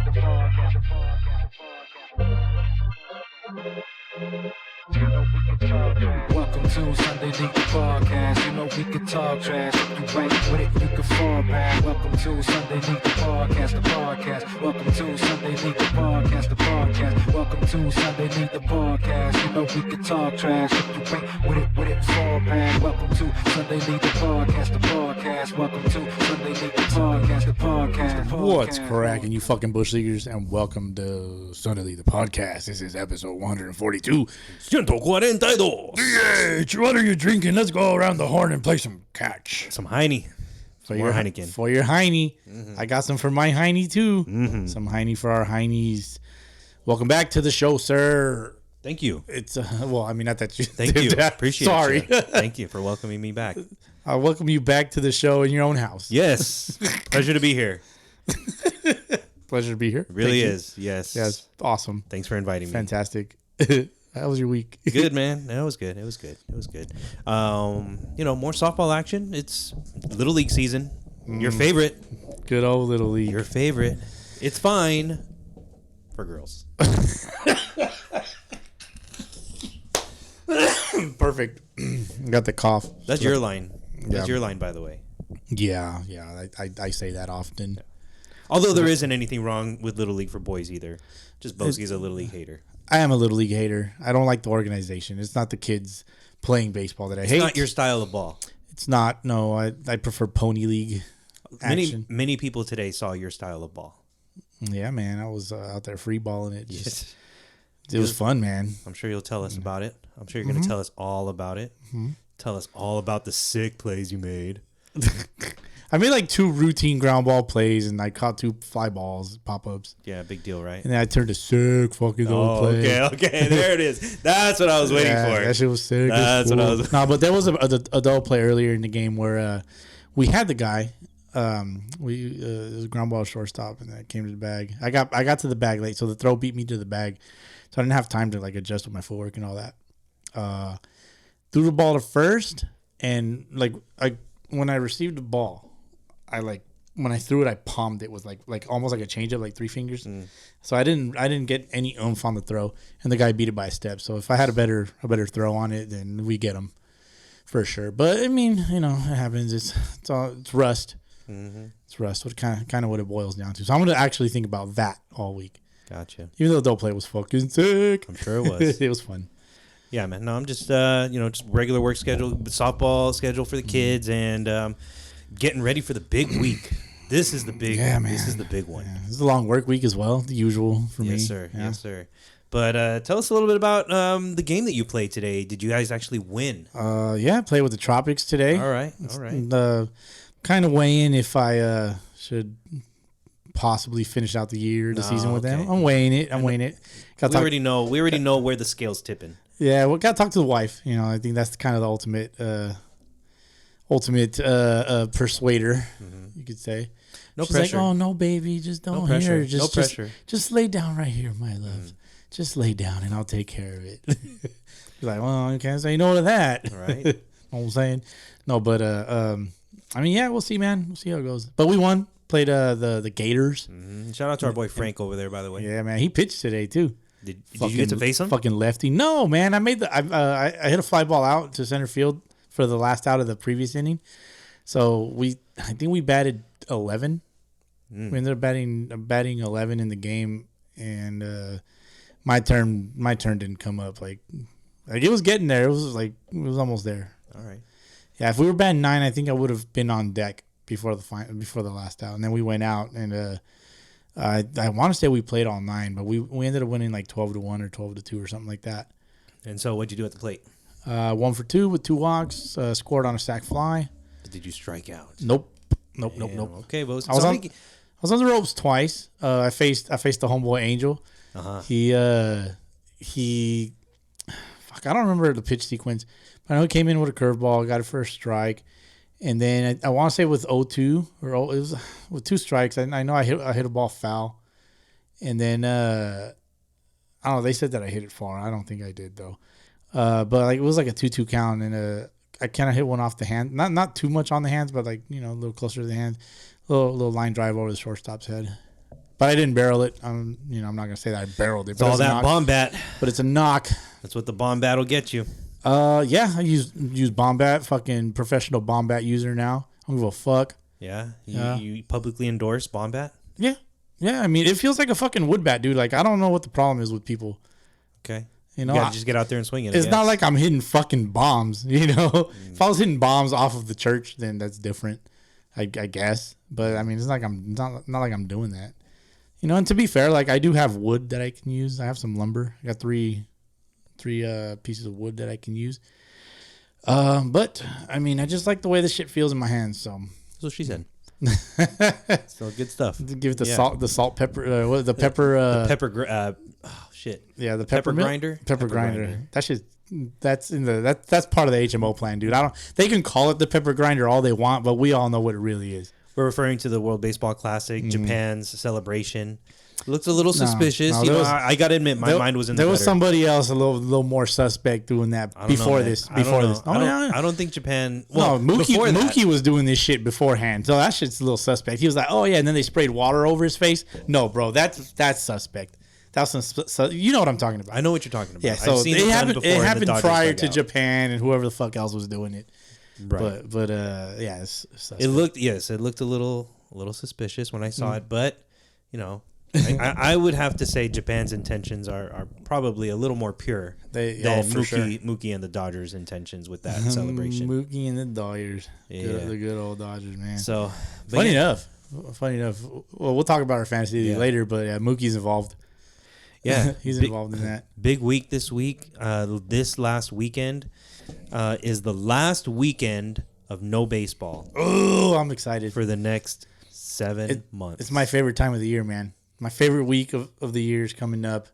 Welcome to Sunday League Podcast. You know we can talk trash. If you ain't with it, you can fall back. Welcome to Sunday League Podcast, the podcast. Welcome to Sunday League Podcast, the podcast. Welcome to Sunday League Podcast. You know we can talk trash. If you ain't with it, fall back. Welcome to Sunday League Podcast, the podcast. Welcome to Sunday League Podcast, the podcast. What's cracking, you fucking bush leaguers, and welcome to Sunday League the podcast. This is episode 142. 142. DH, what are you drinking? Let's go around the horn and play some catch. Some Heine. For More your Heineken. For your Heine. I got some for my Heine too. Some Heine for our Heinies. Welcome back to the show, sir. Thank you. It's well, I mean, not that you Thank did you. that. Appreciate Sorry. you. Thank you for welcoming me back. I welcome you back to the show in your own house. Yes. Pleasure to be here. Pleasure to be here. It really Thank you. is. Yes. Yes, awesome. Thanks for inviting me. Fantastic. How was your week? Good, man. No, it was good. It was good. It was good. More softball action. It's Little League season. Your favorite. Good old Little League. Your favorite. It's fine for girls. Perfect. Got the cough. That's your line. That's Yeah. your line, by the way. Yeah. I say that often. Although there isn't anything wrong with Little League for boys either. Just Bowski's a Little League hater. I am a Little League hater. I don't like the organization. It's not the kids playing baseball that I hate. It's not your style of ball. It's not. No, I prefer Pony League action. Many people today saw your style of ball. Yeah, man. I was out there free balling it. It was fun, man. I'm sure you'll tell us about it. I'm sure you're going to tell us all about it. Tell us all about the sick plays you made. I made like 2 routine ground ball plays, and I caught 2 fly balls, pop-ups. Yeah, big deal, right? And then I turned a sick fucking old play. Okay, there it is. That's what I was waiting for. That shit was sick. That's what I was. No, but there was a double play earlier in the game where we had the guy. It was a ground ball shortstop, and that came to the bag. I got to the bag late, so the throw beat me to the bag, so I didn't have time to like adjust with my footwork and all that. Threw the ball to first, and when I received the ball, when I threw it, I palmed it with like almost like a changeup, like 3 fingers. So I didn't get any oomph on the throw, and the guy beat it by a step. So if I had a better throw on it, then we get him for sure. But I mean, it happens. It's rust. It's rust. What kind of what it boils down to. So I'm gonna actually think about that all week. Gotcha. Even though the double play was fucking sick. I'm sure it was. It was fun. Yeah, man. No, I'm just just regular work schedule, softball schedule for the kids, and getting ready for the big week. This is the big. Yeah, man. This is the big one. Yeah. This is a long work week as well. The usual for me. Yes, sir. Yeah. Yes, sir. But tell us a little bit about the game that you played today. Did you guys actually win? Yeah, play with the Tropics today. All right. Kind of weighing if I should possibly finish out the season with them. I'm weighing it. We already know where the scale's tipping. Yeah, well, got to talk to the wife. I think that's kind of the ultimate persuader, you could say. No She's pressure. like, oh, no, baby, just don't pressure. hear. No pressure. Just lay down right here, my love. Just lay down, and I'll take care of it. She's like, well, you can't say no to that. All right. Know what I'm saying? No, but, I mean, yeah, we'll see, man. We'll see how it goes. But we won. Played the Gators. Shout out to our boy Frank over there, by the way. Yeah, man. He pitched today, too. Did you get to face him? Fucking lefty. No, man. I made I hit a fly ball out to center field for the last out of the previous inning. So I think we batted 11. We ended up batting 11 in the game, and my turn didn't come up. Like it was getting there. It was almost there. All right. Yeah, if we were batting 9, I think I would have been on deck before the last out, and then we went out and. I want to say we played all 9, but we ended up winning like 12-1 or 12-2 or something like that. And so what'd you do at the plate? 1 for 2 with 2 walks. Scored on a sac fly. Did you strike out? Nope. Okay, well, I was on the ropes twice. I faced the homeboy Angel. He I don't remember the pitch sequence, but I know he came in with a curveball, got it for a strike. And then I want to say with 0-2 or it was with 2 strikes. I know I hit a ball foul, and then I don't know. They said that I hit it far. I don't think I did though. But it was like a 2-2 count, and I kind of hit one off the hand. Not too much on the hands, but a little closer to the hands. Little line drive over the shortstop's head. But I didn't barrel it. I'm not gonna say that I barreled it. It's all that Bombat. But it's a knock. That's what the Bombat will get you. Yeah, I use Bombat. Fucking professional Bombat user now. I don't give a fuck. Yeah, you publicly endorse Bombat. Yeah. I mean, it feels like a fucking wood bat, dude. Like I don't know what the problem is with people. Okay. You know, just get out there and swing it. It's not like I'm hitting fucking bombs. You know, if I was hitting bombs off of the church, then that's different, I guess. But I mean, it's like I'm not like I'm doing that. You know, and to be fair, like I do have wood that I can use. I have some lumber. I got three pieces of wood that I can use. But I mean, I just like the way this shit feels in my hands. So that's what she said. So good stuff. Give it the salt, pepper, the pepper, shit. Yeah, the pepper grinder. Pepper grinder. That's part of the HMO plan, dude. They can call it the pepper grinder all they want, but we all know what it really is. We're referring to the World Baseball Classic, Japan's celebration. It looks a little suspicious. I gotta admit, my mind was in the There was gutter. somebody else a little more suspect doing that before this. I don't think Japan. Well, no, Mookie was doing this shit beforehand, so that shit's a little suspect. He was like, "Oh yeah," and then they sprayed water over his face. No, bro, that's suspect. That's you know what I'm talking about. I know what you're talking about. Yeah, so I've seen it happened prior to Japan and whoever the fuck else was doing it. Right. But yeah, it's suspect. It looked a little suspicious when I saw it, but you know. I would have to say Japan's intentions are probably a little more pure than Mookie and the Dodgers' intentions with that celebration. Mookie and the Dodgers, the good old Dodgers, man. So funny enough. Well, we'll talk about our fantasy later, but yeah, Mookie's involved. Yeah, he's involved in that. Big week this week. This last weekend is the last weekend of no baseball. Oh, I'm excited for the next 7 months. It's my favorite time of the year, man. My favorite week of the year is coming up.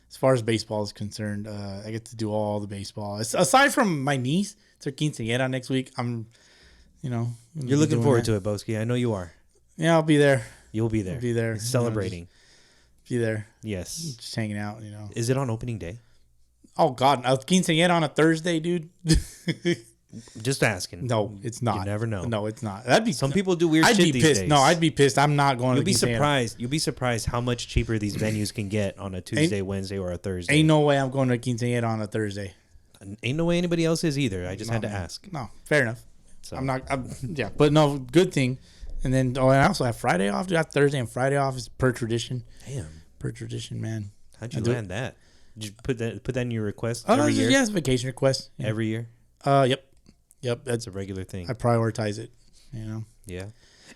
As far as baseball is concerned, I get to do all the baseball. Aside from my niece, it's her quinceañera next week. You're looking forward to it, Bowski. I know you are. Yeah, I'll be there. You'll be there. I'll be there. Celebrating. Be there. Yes. Just hanging out, Is it on opening day? Oh, God. A quinceañera on a Thursday, dude? Just asking. No, it's not. You never know. No, it's not. That'd be some people do weird shit these days. No, I'd be pissed. I'm not going. You'll be surprised. You'll be surprised how much cheaper these venues can get on a Tuesday, Wednesday, or a Thursday. Ain't no way I'm going to a quinceañera on a Thursday. Ain't no way anybody else is either. I just had to ask. No, fair enough. So. I'm not. Yeah, but no, good thing. And then I also have Friday off. I have Thursday and Friday off. It's per tradition. Damn. Per tradition, man. How'd you land that? Did you put that in your request every year? Yeah, it's a vacation request. Yeah. Every year? Yep, that's a regular thing. I prioritize it, Yeah.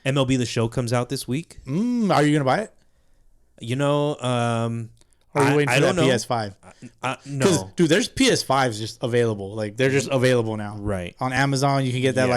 MLB The Show comes out this week. Are you gonna buy it? Or are you waiting for that PS5? No, dude. There's PS5s just available. Like they're just available now. Right on Amazon, you can get that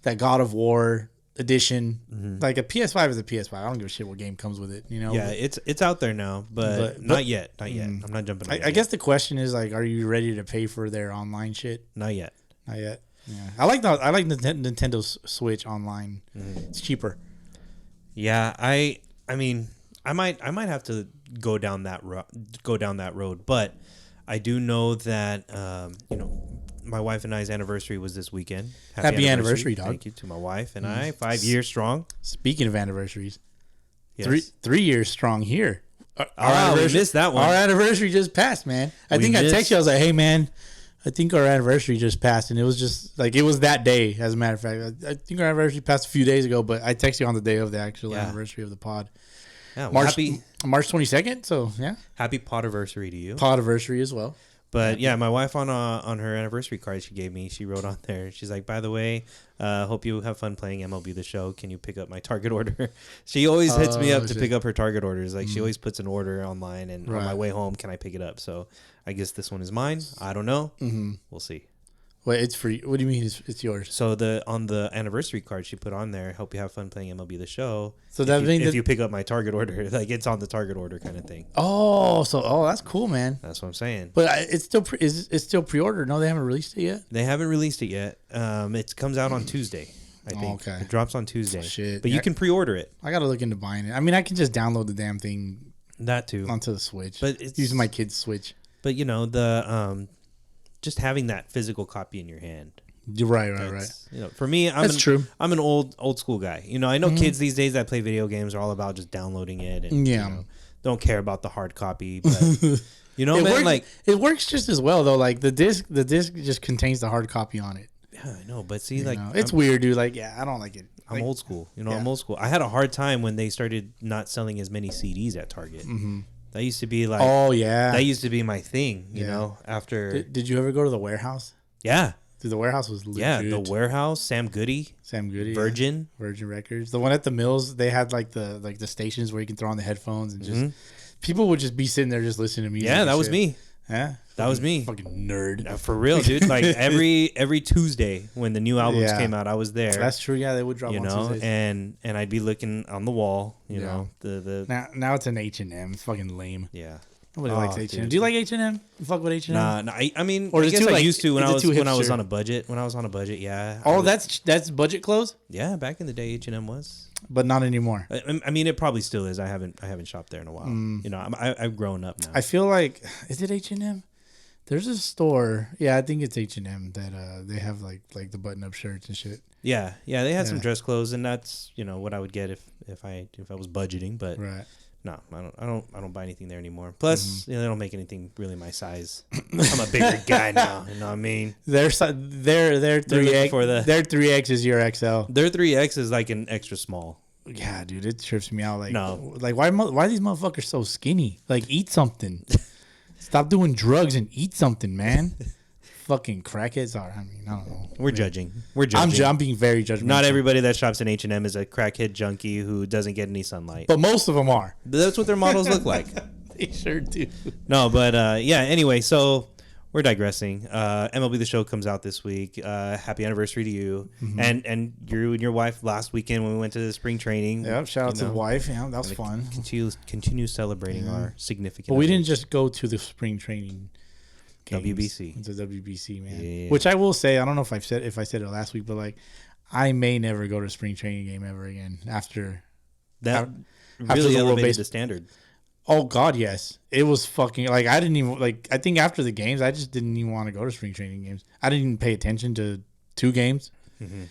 that God of War edition. Mm-hmm. Like a PS5 is a PS5. I don't give a shit what game comes with it. Yeah, it's out there now, but not yet. Not yet. I'm not jumping. I guess the question is like, are you ready to pay for their online shit? Not yet. Not yet. Yeah, I like Nintendo Switch online. Mm-hmm. It's cheaper. Yeah, I mean, I might have to go down that road, but I do know that my wife and I's anniversary was this weekend. Happy anniversary, dog. Thank you to my wife and I. 5 years strong. Speaking of anniversaries, yes. 3 years strong here. We missed that one. Our anniversary just passed, man. I texted you. I was like, hey, man, I think our anniversary just passed. And it was just like, it was that day, as a matter of fact. I think our anniversary passed a few days ago, but I texted you on the day of the actual anniversary of the pod. Yeah, well, March 22nd. So, yeah. Happy podiversary to you. Podiversary as well. But yeah, my wife on her anniversary card she gave me, she wrote on there, she's like, by the way, hope you have fun playing MLB The Show. Can you pick up my Target order? She always hits me up to pick up her Target orders. Like she always puts an order online, and on my way home, can I pick it up? So I guess this one is mine. I don't know. Mm-hmm. We'll see. Wait, it's free. What do you mean it's yours? So on the anniversary card she put on there, hope you have fun playing MLB The Show. So that means if you pick up my Target order, like it's on the Target order kind of thing. Oh, that's cool, man. That's what I'm saying. But it's still pre-ordered. No, they haven't released it yet. They haven't released it yet. It comes out on Tuesday, I think. Okay. It drops on Tuesday. Shit. But you can pre-order it. I gotta look into buying it. I mean, I can just download the damn thing. That too. Onto the Switch. But it's using my kid's Switch. But the just having that physical copy in your hand. You're right. You know, for me, That's true. I'm an old school guy. You know, I know kids these days that play video games are all about just downloading it and you know, don't care about the hard copy. But you know, man, like it works just as well though. Like the disc just contains the hard copy on it. Yeah, I know, but see, like it's weird, dude. Like, yeah, I don't like it. I'm old school. You know, I'm old school. I had a hard time when they started not selling as many CDs at Target. Mm-hmm. That used to be like, oh yeah, that used to be my thing. You know, after did you ever go to the warehouse? Yeah. Dude, the warehouse was legit. Yeah, the warehouse, Sam Goody, Virgin Records. The one at the mills, they had like the stations where you can throw on the headphones and just people would just be sitting there just listening to music. Yeah, that was me. Yeah, that was me. Fucking nerd. For real, dude. Like every Tuesday when the new albums came out, I was there. That's true. Yeah, they would drop. You on know, Tuesdays. and I'd be looking on the wall. You know, the now it's an H&M. It's fucking lame. Yeah. Nobody likes H&M. Do you like H&M? You fuck with H&M? Nah. I mean, or I guess I used to when I was on a budget. When I was on a budget, yeah. Oh, that's budget clothes. Yeah, back in the day, H&M was. But not anymore. I mean, it probably still is. I haven't shopped there in a while. You know, I've grown up now. I feel like, is it H&M? There's a store. Yeah, I think it's H&M that they have like the button-up shirts and shit. Yeah, they had some dress clothes, and that's what I would get if I was budgeting. But right. No, I don't buy anything there anymore. Plus, they don't make anything really my size. I'm a bigger guy now. You know what I mean? Their 3X. Their 3X is your XL. Their 3X is like an extra small. Yeah, dude, it trips me out. Like, like why are these motherfuckers so skinny? Like, eat something. Stop doing drugs and eat something, man. Fucking crackheads are. I mean, I don't know. We're judging. I'm being very judgmental. Not everybody that shops in H&M is a crackhead junkie who doesn't get any sunlight. But most of them are. That's what their models look like. They sure do. No, but yeah. Anyway, so we're digressing. MLB The Show comes out this week. Happy anniversary to you and you and your wife last weekend when we went to the spring training. Yep. Shout out to the wife. Yeah, that was fun. Continue celebrating our significant. But we didn't just go to the spring training. WBC. It's a WBC, man. Yeah. Which I will say, I don't know if I said it last week, but like, I may never go to a spring training game ever again after that. After really the elevated the standard. Oh God, yes. It was fucking like I didn't even like. I think after the games, I just didn't even want to go to spring training games. I didn't even pay attention to 2 games. There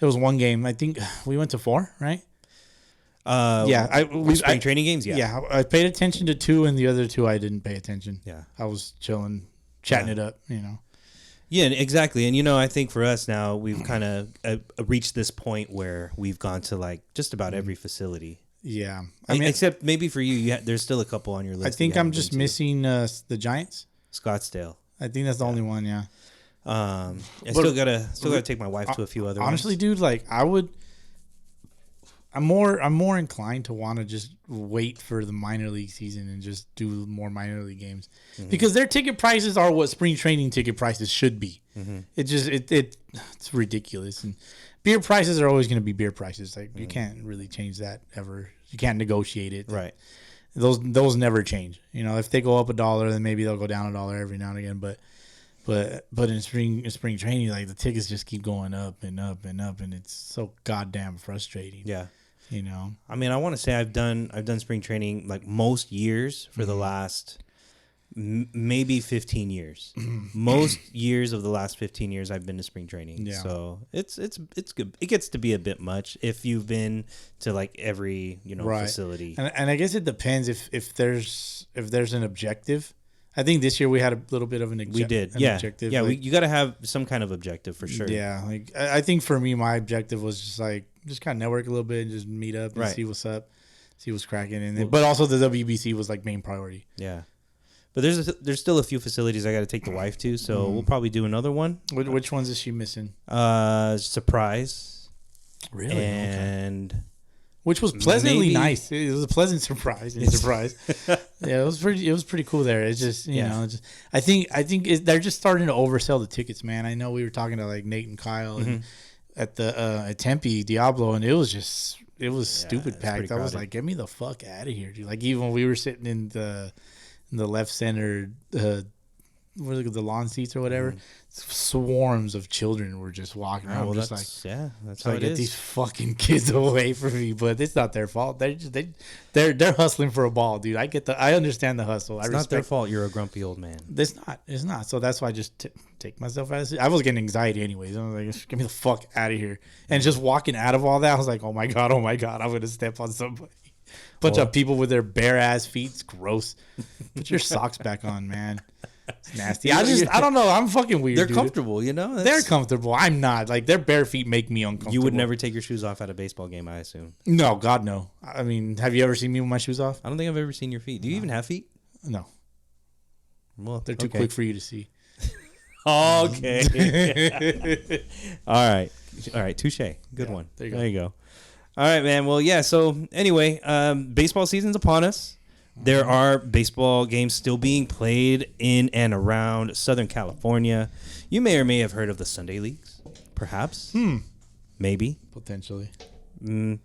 was 1 game. I think we went to 4, right? Spring training games. Yeah, I paid attention to 2, and the other 2 I didn't pay attention. Yeah, I was chilling. Chatting it up, Yeah, exactly. And I think for us now, we've kind of reached this point where we've gone to like just about every facility. Yeah, I mean, except maybe for you, there's still a couple on your list. I think I'm just missing the Giants. Scottsdale. I think that's the only one. Yeah. Still gotta take my wife to a few other. Honestly, dude, like I'm more inclined to want to just wait for the minor league season and just do more minor league games because their ticket prices are what spring training ticket prices should be. It's ridiculous, and beer prices are always going to be beer prices. Like you can't really change that ever. You can't negotiate it. Right. Those never change. If they go up $1, then maybe they'll go down $1 every now and again. But in spring training, like the tickets just keep going up and up and up, and it's so goddamn frustrating. Yeah. I mean, I want to say I've done spring training like most years for the last maybe 15 years. Most years of the last 15 years I've been to spring training. Yeah. So it's good. It gets to be a bit much if you've been to like every facility. And I guess it depends if there's an objective. I think this year we had a little bit of an objective. We did, yeah. Objective. Yeah, you got to have some kind of objective for sure. Yeah, like I think for me, my objective was just kind of network a little bit and just meet up and see what's up, see what's cracking, and but also the WBC was like main priority. Yeah, but there's still a few facilities I got to take the wife to, so we'll probably do another one. Which ones is she missing? Surprise. Really? And. Which was pleasantly nice. It was a pleasant surprise. Yeah, it was pretty cool there. It's just I think they're just starting to oversell the tickets, man. I know we were talking to like Nate and Kyle and at Tempe Diablo, and it was stupid packed. I was like, get me the fuck out of here, dude. Like even when we were sitting in the left center what are the lawn seats or whatever. Swarms of children were just walking around. Well, Just that's like, that's so how I it get is. these fucking kids away from me, but it's not their fault. They're hustling for a ball, dude. I understand the hustle. It's I not their respect. fault. You're a grumpy old man. It's not. So that's why I just take myself out of it. I was getting anxiety anyways. I was like, just get me the fuck out of here. And just walking out of all that, I was like, oh my god, I'm gonna step on somebody. Bunch of people with their bare ass feet. It's gross. Put your socks back on, man. It's nasty. I don't know. I'm fucking weird. They're dude. comfortable, you know. They're comfortable. I'm not. Like, their bare feet make me uncomfortable. You would never take your shoes off at a baseball game, I assume. No, God, no. I mean, have you ever seen me with my shoes off? I don't think I've ever seen your feet. Do you even have feet? No. Well, They're too quick for you to see. Okay. All right. Touche. Good one. there you go. There you go. All right, man. Well, yeah. So anyway, baseball season's upon us. There are baseball games still being played in and around Southern California. You may or may have heard of the Sunday leagues, perhaps. Maybe. Potentially. You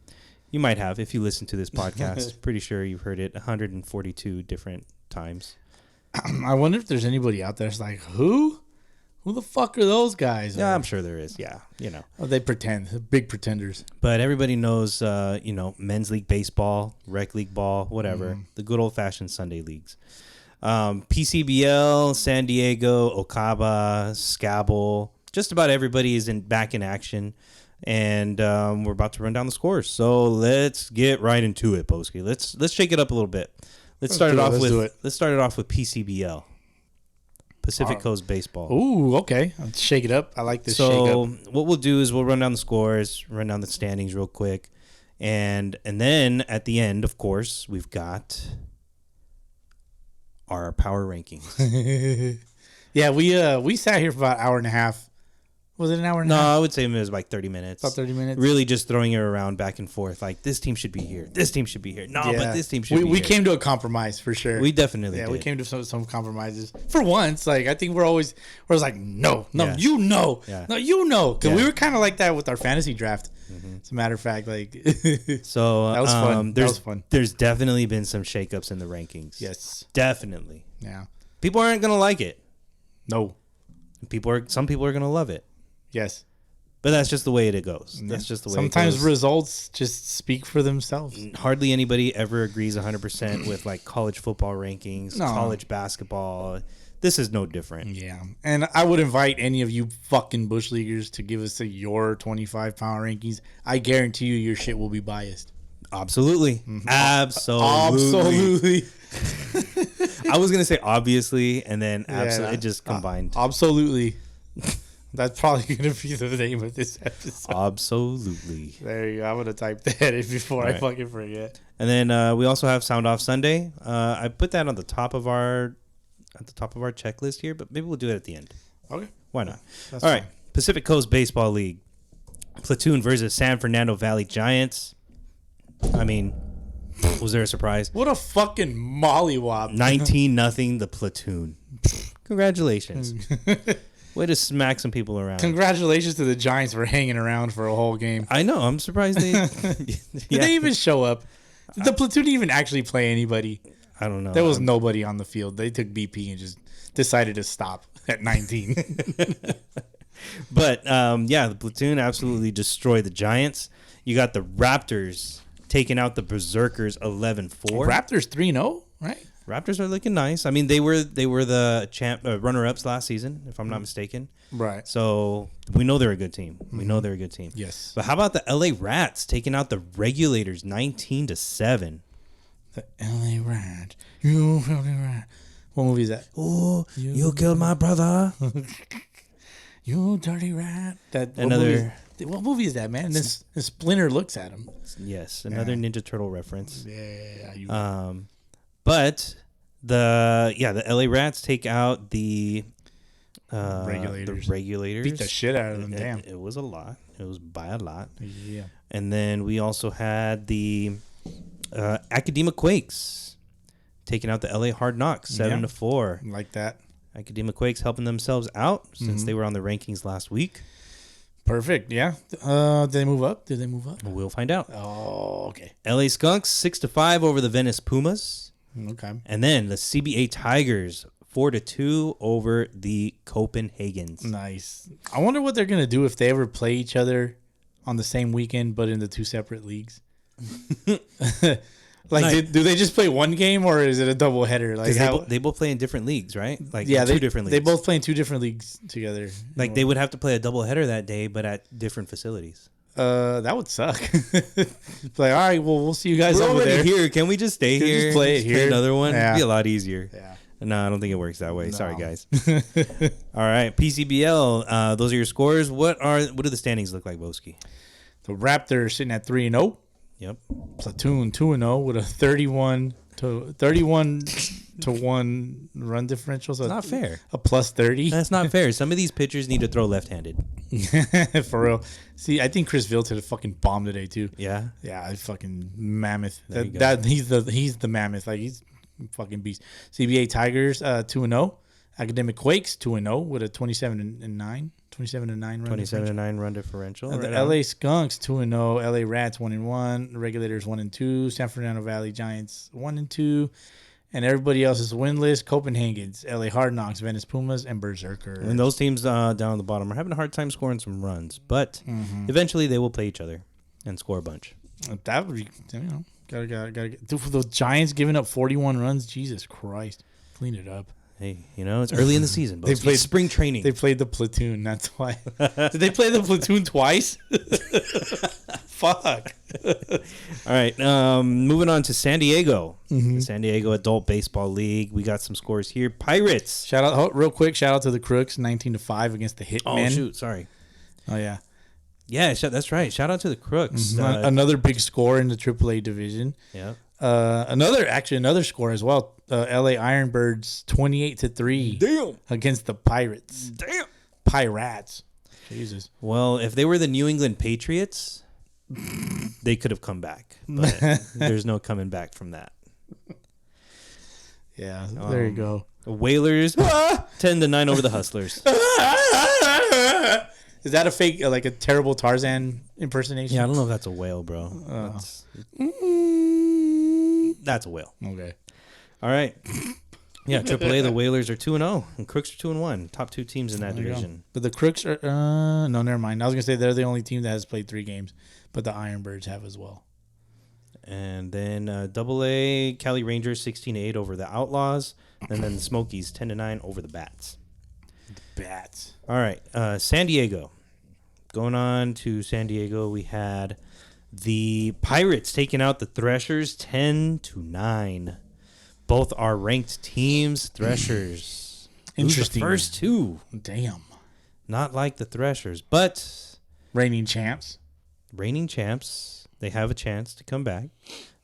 might have if you listen to this podcast. Pretty sure you've heard it 142 different times. I wonder if there's anybody out there that's like, who? Who the fuck are those guys? Yeah, I'm sure there is. Yeah, you know. Oh, they pretend. They're big pretenders. But everybody knows, men's league baseball, rec league ball, whatever. The good old-fashioned Sunday leagues. PCBL, San Diego, Okaba, Scabble. Just about everybody is back in action. And we're about to run down the scores. So let's get right into it, Bowski. Let's shake it up a little bit. Let's start it off with PCBL. Pacific Coast Baseball. Ooh, okay. Let's shake it up. I like this shake So up. what we'll do is we'll run down the scores, run down the standings real quick. And then at the end, of course, we've got our power rankings. Yeah, we sat here for about an hour and a half. Was it an hour and a No, half? I would say it was like 30 minutes. About 30 minutes. Really just throwing it around back and forth. Like, this team should be here. This team should be here. No, Yeah. but this team should be here. We came to a compromise for sure. We definitely did. we came to some compromises. For once, like, I think we're like, no, Yeah. you know. Yeah. No, you know. Because Yeah. we were kind of like that with our fantasy draft. As a matter of fact, like, So that was fun. That was fun. There's definitely been some shakeups in the rankings. Yes. Definitely. Yeah. People aren't going to like it. No. Some people are going to love it. Yes. But that's just the way it goes. That's just the way Sometimes it goes. results just speak for themselves. Hardly anybody ever agrees 100% with like college football rankings, No. college basketball. This is no different. Yeah. And I would invite any of you fucking bush leaguers to give us your 25 power rankings. I guarantee you your shit will be biased. Absolutely. Absolutely. I was going to say obviously, and then absolutely. It just combined. Absolutely. That's probably going to be the name of this episode. Absolutely. There you go. I'm going to type that in before I Right. fucking forget. And then we also have Sound Off Sunday. I put that on the top of our checklist here, but maybe we'll do it at the end. Okay. Why not? That's All right. fine. Pacific Coast Baseball League. Platoon versus San Fernando Valley Giants. I mean, was there a surprise? What a fucking mollywop. 19-0 the Platoon. Congratulations. Way to smack some people around. Congratulations to the Giants for hanging around for a whole game. I know. I'm surprised they... Did they even show up? Did the platoon even actually play anybody? I don't know. There was nobody on the field. They took BP and just decided to stop at 19. But, the Platoon absolutely destroyed the Giants. You got the Raptors taking out the Berserkers 11-4. Raptors 3-0, right? Raptors are looking nice. I mean, they were the runner-ups last season, if I'm not mistaken. Right. So we know they're a good team. We know they're a good team. Yes. But how about the LA Rats taking out the Regulators 19-7? The LA Rat. You filthy rat. What movie is that? Oh, you killed my brother. You dirty rat. What movie is that, man? And this Splinter looks at him. Yes, another Ninja Turtle reference. Yeah. But the LA Rats take out the Regulators. The Regulators. Beat the shit out of them. Damn. It was a lot. It was by a lot. Yeah. And then we also had the Academa Quakes taking out the LA Hard Knocks 7-4. Like that. Academa Quakes helping themselves out since they were on the rankings last week. Perfect. Yeah. Did they move up? We'll find out. Oh, okay. LA Skunks 6-5 over the Venice Pumas. Okay. And then the CBA Tigers 4-2 over the Copenhagens. Nice. I wonder what they're going to do if they ever play each other on the same weekend, but in the two separate leagues. Do they just play one game, or is it a double header? Like they both play in different leagues, right? Like two different leagues. They both play in two different leagues together. Like they would have to play a double header that day, but at different facilities. That would suck. It's like, all right, well, we'll see you guys We're over already there. here. Can we just stay here? Just play it here. Another one. Yeah. It'd be a lot easier. Yeah. No, I don't think it works that way. No. Sorry, guys. All right, PCBL. Those are your scores. What do the standings look like, Bowski? The Raptors sitting at 3-0. Yep. Platoon 2-0 with a 31 to 1 run differential. So Not fair. A plus 30. That's not fair. Some of these pitchers need to throw left-handed. For real. See, I think Chris Vilter fucking bombed today too. Yeah. Yeah, fucking mammoth. There you go. He's the mammoth. Like he's fucking beast. CBA Tigers 2-0. Academic Quakes 2-0 with a 27-9 run. 27-9 run differential. The LA Skunks 2-0. LA Rats 1-1. Regulators 1-2. San Fernando Valley Giants 1-2. And everybody else is winless. Copenhagen's, LA Hard Knocks, Venice Pumas, and Berserker. And those teams down at the bottom are having a hard time scoring some runs, but eventually they will play each other and score a bunch. That would be, gotta get. Dude, for those Giants giving up 41 runs, Jesus Christ, clean it up. Hey, it's early in the season. They played spring training. They played the platoon. That's why. Did they play the platoon twice? Fuck. All right. Moving on to San Diego. The San Diego Adult Baseball League. We got some scores here. Pirates. Real quick, shout out to the Crooks, 19-5 against the Hitmen. Oh, shoot. Sorry. Oh, yeah. Yeah, that's right. Shout out to the Crooks. Another big score in the AAA division. Yeah. Another score as well. LA Ironbirds 28-3. Damn. Against the Pirates. Damn. Pirates. Jesus. Well, if they were the New England Patriots, they could have come back. But there's no coming back from that. Yeah, there you go. Whalers 10-9 over the Hustlers. Is that a fake, like a terrible Tarzan impersonation? Yeah, I don't know if that's a whale, bro. That's a whale. Okay. All right. Yeah, AAA, the Whalers are 2-0, and Crooks are 2-1. Top two teams in that division. But the Crooks are no, never mind. I was gonna say they're the only team that has played 3 games, but the Ironbirds have as well. And then AA, Cali Rangers 16-8 over the Outlaws, and then the Smokies 10-9 over the Bats. Bats. All right, San Diego. Going on to San Diego, we had the Pirates taking out the Threshers 10-9. Both are ranked teams. Threshers. Interesting. The first 2. Damn. Not like the Threshers, but Reigning champs. They have a chance to come back.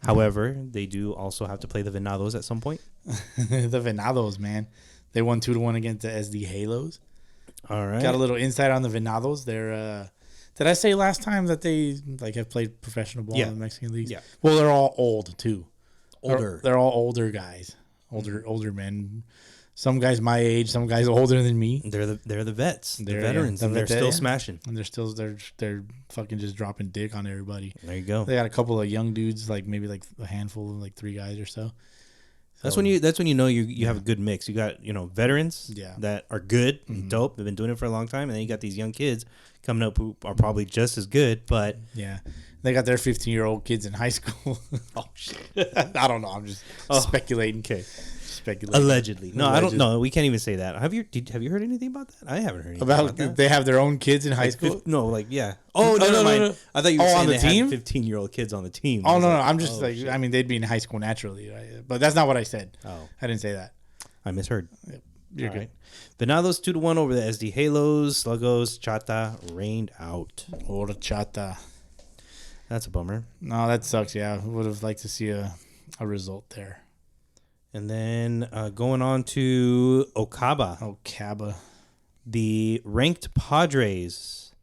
However, they do also have to play the Venados at some point. The Venados, man. They won 2-1 against the SD Halos. All right. Got a little insight on the Venados. They're did I say last time that they have played professional ball in the Mexican leagues? Yeah. Well, they're all old too. Older. They're all older guys. Older men. Some guys my age, some guys older than me. They're the vets, the They're veterans, and they're still smashing. And they're fucking just dropping dick on everybody. There you go. They got a couple of young dudes, maybe a handful of 3 guys or so. That's when you know you have a good mix. You got veterans that are good, and dope. They've been doing it for a long time, and then you got these young kids coming up who are probably just as good, but they got their 15-year-old kids in high school. Oh shit! I don't know. I'm just speculating. Okay, speculating. Allegedly. No, I don't know. We can't even say that. Have you heard anything about that? I haven't heard anything about that. They have their own kids in high school. Oh, never mind. No. I thought you were saying on the they team? had 15-year-old kids on the team. Oh no, I'm just I mean, they'd be in high school naturally, right? But that's not what I said. Oh, I didn't say that. I misheard. You're All good. right. Venados 2-1 over the SD Halos. Sluggos Chata rained out. Ora chata. That's a bummer. No, that sucks. Yeah, would have liked to see a result there. And then going on to Okaba. Okaba. The ranked Padres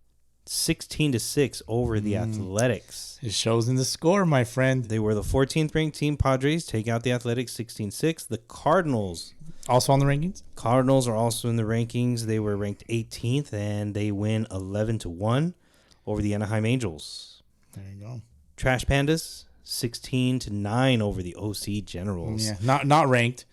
16-6 over the Athletics. It shows in the score, my friend. They were the 14th ranked team. Padres take out the Athletics 16-6. The Cardinals. Also on the rankings? Cardinals are also in the rankings. They were ranked 18th, and they win 11-1 over the Anaheim Angels. There you go. Trash Pandas 16-9 over the OC Generals. Yeah, not ranked.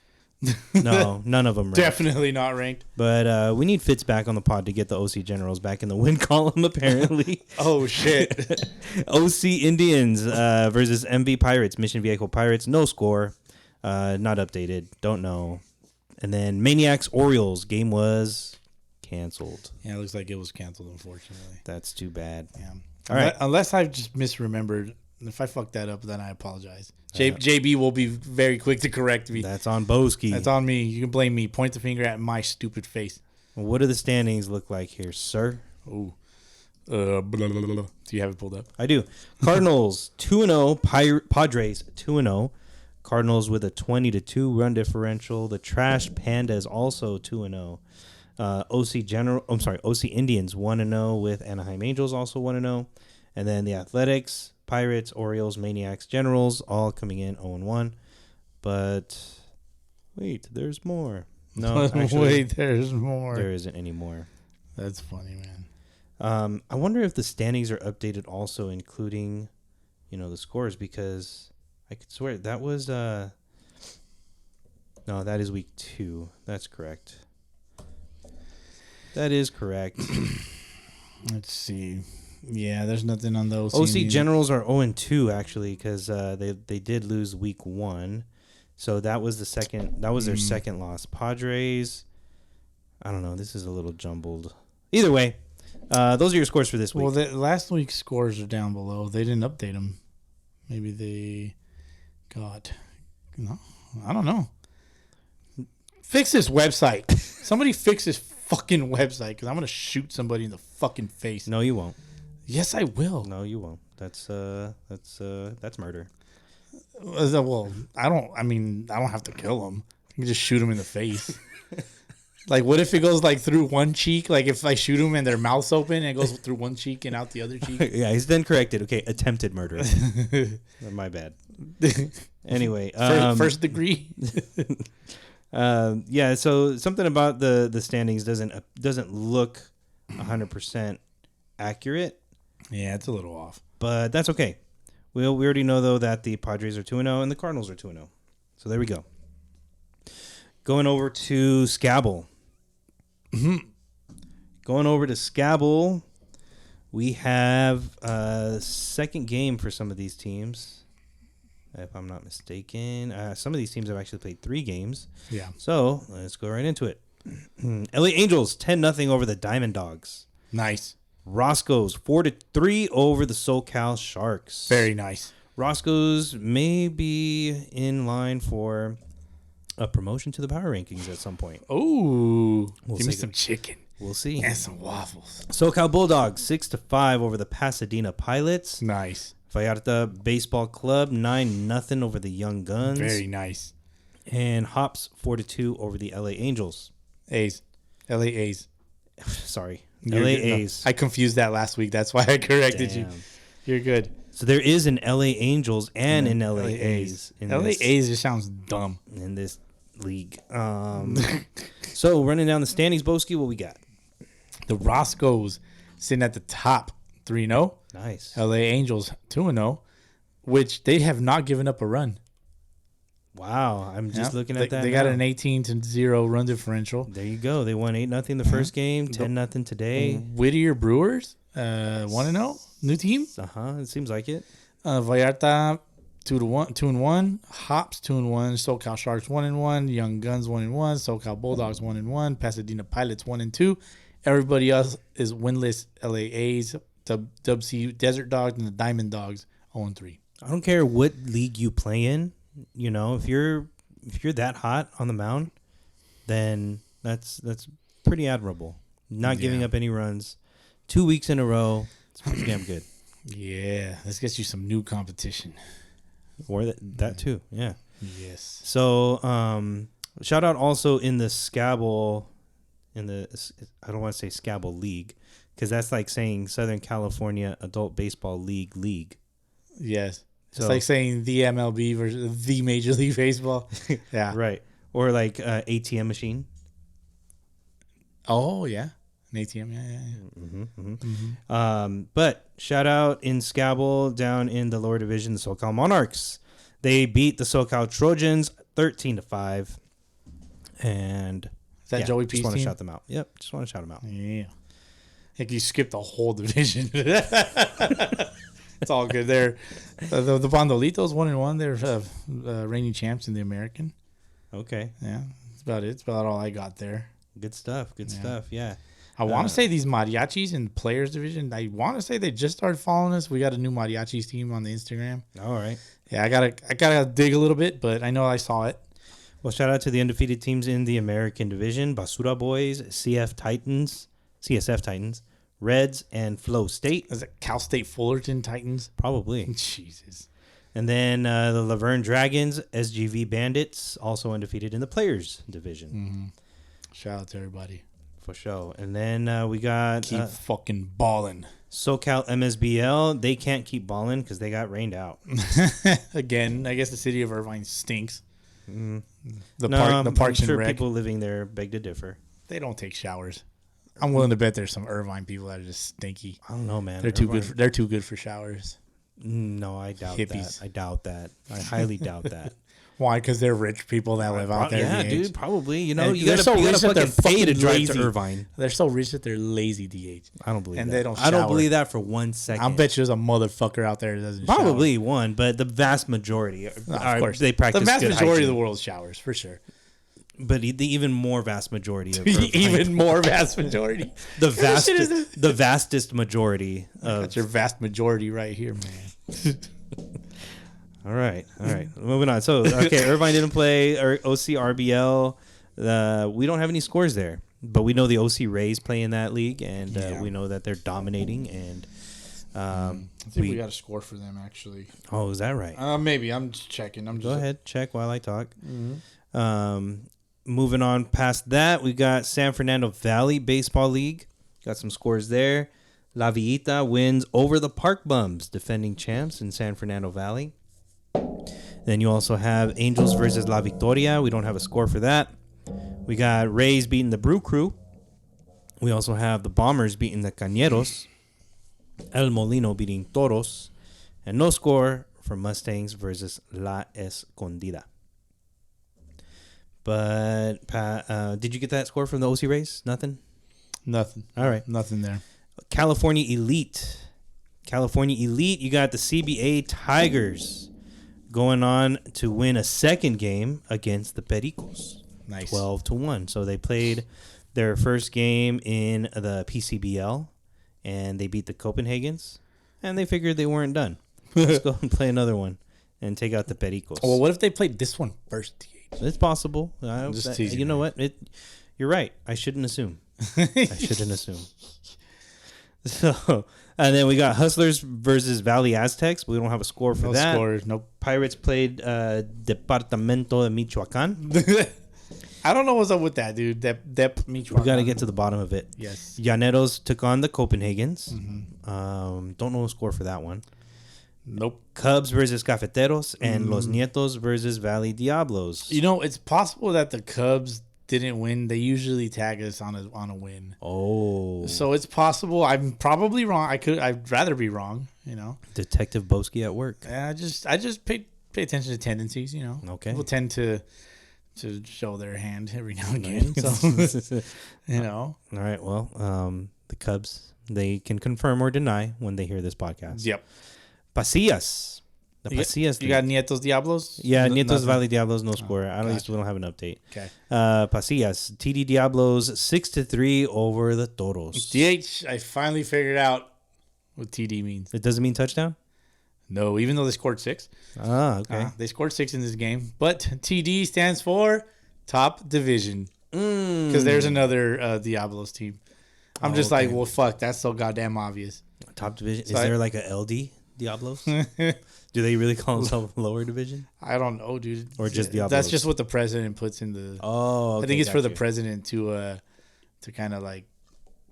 No, none of them ranked. Definitely not ranked. But we need Fitz back on the pod to get the OC Generals back in the win column, apparently. Oh, shit. OC Indians versus MV Pirates, Mission Viejo Pirates. No score. Not updated. Don't know. And then Maniacs Orioles. Game was canceled. Yeah, it looks like it was canceled, unfortunately. That's too bad. Yeah. All right. Unless I've just misremembered. If I fucked that up, then I apologize. JB will be very quick to correct me. That's on Bowski. That's on me. You can blame me. Point the finger at my stupid face. What do the standings look like here, sir? Oh. Blah, blah, blah, blah. Do you have it pulled up? I do. Cardinals 2-0. Padres 2-0. Cardinals with a 20-2 run differential. The Trash Pandas also 2-0. OC Indians 1-0 with Anaheim Angels also 1-0. And then the Athletics, Pirates, Orioles, Maniacs, Generals all coming in 0-1. But wait, there's more. No, actually, wait, there's more. There isn't any more. That's funny, man. I wonder if the standings are updated also, including, the scores, because I could swear that was no, that is week 2. That's correct. That is correct. Let's see. Yeah, there's nothing on those. OC Generals are 0-2 actually, because they did lose week 1, so that was the second. That was their second loss. Padres, I don't know. This is a little jumbled. Either way, those are your scores for this week. Well, last week's scores are down below. They didn't update them. Maybe they got. No, I don't know. Fix this website. Somebody fix this fucking website, because I'm gonna shoot somebody in the fucking face. No, you won't. Yes, I will. No, you won't. That's murder. Well, I don't have to kill him. I can just shoot him in the face. Like, what if it goes like through one cheek? Like, if I shoot him and their mouth's open and it goes through one cheek and out the other cheek. Yeah, he's then corrected. Okay, attempted murder. My bad. Anyway, first degree. Yeah. So something about the standings doesn't look 100% accurate. Yeah, it's a little off, but that's okay. We already know though that the Padres are 2-0 and the Cardinals are 2-0. So there we go. Going over to Scabble. Going over to Scabble, we have a second game for some of these teams, if I'm not mistaken. Some of these teams have actually played 3 games. Yeah. So let's go right into it. LA Angels 10-0 over the Diamond Dogs. Nice. Roscoe's 4-3 over the SoCal Sharks. Very nice. Roscoe's may be in line for a promotion to the power rankings at some point. Oh, give me some chicken. We'll see. And some waffles. SoCal Bulldogs 6-5 over the Pasadena Pilots. Nice. Vallarta Baseball Club 9-0 over the Young Guns. Very nice. And Hops 4-2 over the LA Angels. A's. LA A's. Sorry. You're LA good. No, A's. I confused that last week. That's why I corrected you. You're good. So there is an LA Angels and an LA A's. LA A's just sounds dumb. In this league. So running down the standings, Bowski, what we got? The Roscoe's sitting at the top 3-0. Nice. LA Angels 2-0, which they have not given up a run. Wow. I'm just looking at that. They got an 18-0 run differential. There you go. They won 8-0 the first game, 10-0 today. Whittier Brewers 1-0, new team. It seems like it. Vallarta 2-1, Hops 2-1, SoCal Sharks 1-1, Young Guns 1-1, SoCal Bulldogs 1-1, Pasadena Pilots 1-2. Everybody else is winless. LA A's, WC Desert Dogs, and the Diamond Dogs 0-3. I don't care what league you play in. If you're that hot on the mound, then that's pretty admirable. Not giving up any runs, 2 weeks in a row. It's pretty damn good. Yeah, let's get you some new competition. Or that too. Yeah. Yes. So shout out also in the Scabble, I don't want to say Scabble League, because that's like saying Southern California Adult Baseball League. Yes. It's like saying the MLB versus the Major League Baseball. Yeah. Right. Or like ATM machine. Oh, yeah. An ATM, yeah. But shout out in Scabble down in the lower division, the SoCal Monarchs. They beat the SoCal Trojans 13-5. And Is that Joey P's just want to team? shout them out. Yep, just want to shout them out. Yeah. Like you skipped the whole division. It's all good. They're the Bandolitos 1-1. They're reigning champs in the American. Okay, Yeah, that's about it. That's about all I got there. good stuff. Good stuff. Yeah. I want to say these mariachis in the players division. I want to say they just started following us. We got a new mariachis team on the Instagram. All right. Yeah, I gotta dig a little bit, but I know I saw it. Well, shout out to the undefeated teams in the American division: Basura Boys, CSF Titans, Reds, and Flow State. Is it Cal State Fullerton Titans? Probably. Jesus. And then the Laverne Dragons, SGV Bandits, also undefeated in the players division. Mm-hmm. Shout out to everybody. For sure. And then we got Keep fucking balling. SoCal MSBL. They can't keep balling because they got rained out. Again, I guess the city of Irvine stinks. Mm. The I'm Parks sure and Rec. people living there beg to differ. They don't take showers. I'm willing to bet there's some Irvine people that are just stinky. I don't know, man. They're too good. They're too good for showers. No, I doubt Hippies. that. I doubt that. I highly doubt that. Why? Because they're rich people that live out there. Yeah, DH. dude, probably. You know, And you they're gotta, so you rich gotta that they're fucking pay to fucking drive lazy. to Irvine. They're so rich that they're lazy, DH. I don't believe And that. they don't I don't shower. believe that for 1 second. I bet you there's a motherfucker out there that doesn't shower. Probably one, but the vast majority, Of course. they practice the vast good majority hygiene. of the world showers, for sure. But the even more vast majority of Even more vast majority. the shit is- the vastest majority of. That's your vast majority right here, man. All right. Moving on. So okay, Irvine didn't play or OCRBL. We don't have any scores there, but we know the OC Rays play in that league, and we know that they're dominating. And I think we got a score for them, actually. oh, is that right? Maybe. I'm just checking. Go ahead, check while I talk. Moving on past that, we got San Fernando Valley Baseball League. Got some scores there. La Villita wins over the Park Bums, defending champs in San Fernando Valley. Then you also have Angels versus La Victoria. We don't have a score for that. We got Rays beating the Brew Crew. We also have the Bombers beating the Cañeros. El Molino beating Toros. And no score for Mustangs versus La Escondida. But did you get that score from the OC Rays? Nothing? Nothing. All right. Nothing there. California Elite. You got the CBA Tigers going on to win a second game against the Pericos. Nice. 12-1. So they played their first game in the PCBL, and they beat the Copenhagens, and they figured they weren't done. Let's go and play another one and take out the Pericos. Well, what if they played this one first, DH? It's possible. Just teasing, you know man. what? You're right. I shouldn't assume. So, and then we got Hustlers versus Valley Aztecs. We don't have a score for No that. scores. Nope. Pirates played Departamento de Michoacán. I don't know what's up with that, dude. We got to get to the bottom of it. Yes. Llaneros took on the Copenhagens. Mm-hmm. Don't know a score for that one. Nope. Cubs versus Cafeteros and Los Nietos versus Valley Diablos. You know, it's possible that the Cubs didn't win. They usually tag us on a win. Oh. So it's possible. I'm probably wrong. I'd rather be wrong, you know. Detective Bowski at work. I just pay attention to tendencies, you know. Okay. People tend to show their hand every now and again. So you know. All right. Well, the Cubs, they can confirm or deny when they hear this podcast. Yep. Pasillas. The Pasillas. You got Nietos Diablos? Yeah, Nietos Nothing. Valley Diablos, no score. At least gotcha. we don't have an update. Okay. Pasillas. TD Diablos 6-3 over the Toros. DH, I finally figured out what TD means. It doesn't mean touchdown? No, even though they scored 6. Ah, okay. They scored 6 in this game. But TD stands for Top Division. Because there's another Diablos team. I'm just okay. like, well, fuck, that's so goddamn obvious. Top division. So Is there like a LD Diablos? Do they really call themselves lower division? I don't know, dude. Or just Diablos? That's just what the president puts in the. Oh, okay, I think it's for the gotcha. president to kind of like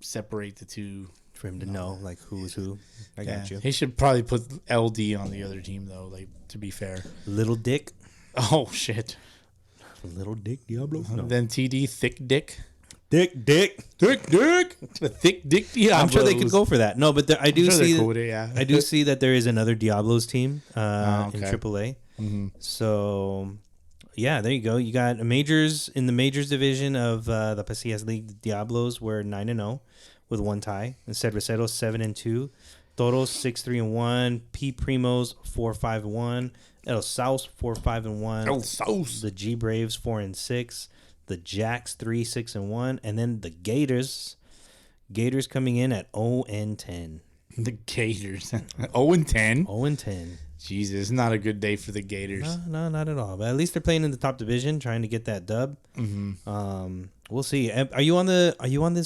separate the two. For him to know like who's who. I got you. He should probably put LD on the other team though. Like to be fair. Little Dick. Oh shit. Little Dick Diablos. No. Then TD Thick Dick. Dick. Thick Dick. The Thick Dick Diablos. I'm sure they could go for that. No, but I do I'm sure see. they're cool with it, yeah. I do see that there is another Diablos team in okay. AAA. Mhm. So Yeah, there you go. You got majors in the majors division of the Pasillas League. The Diablos were 9-0 with one tie. And Cerveceros 7-2. Toros 6-3-1. P Primos 4-5-1. El Saus 4-5-1. El Saus. The G Braves 4-6. The Jacks 3-6-1. And then the Gators coming in at 0-10. The Gators 0-10. 0-10. Jesus, not a good day for the Gators. No, not at all. But at least they're playing in the top division, trying to get that dub. Mm-hmm. We'll see. Are you on this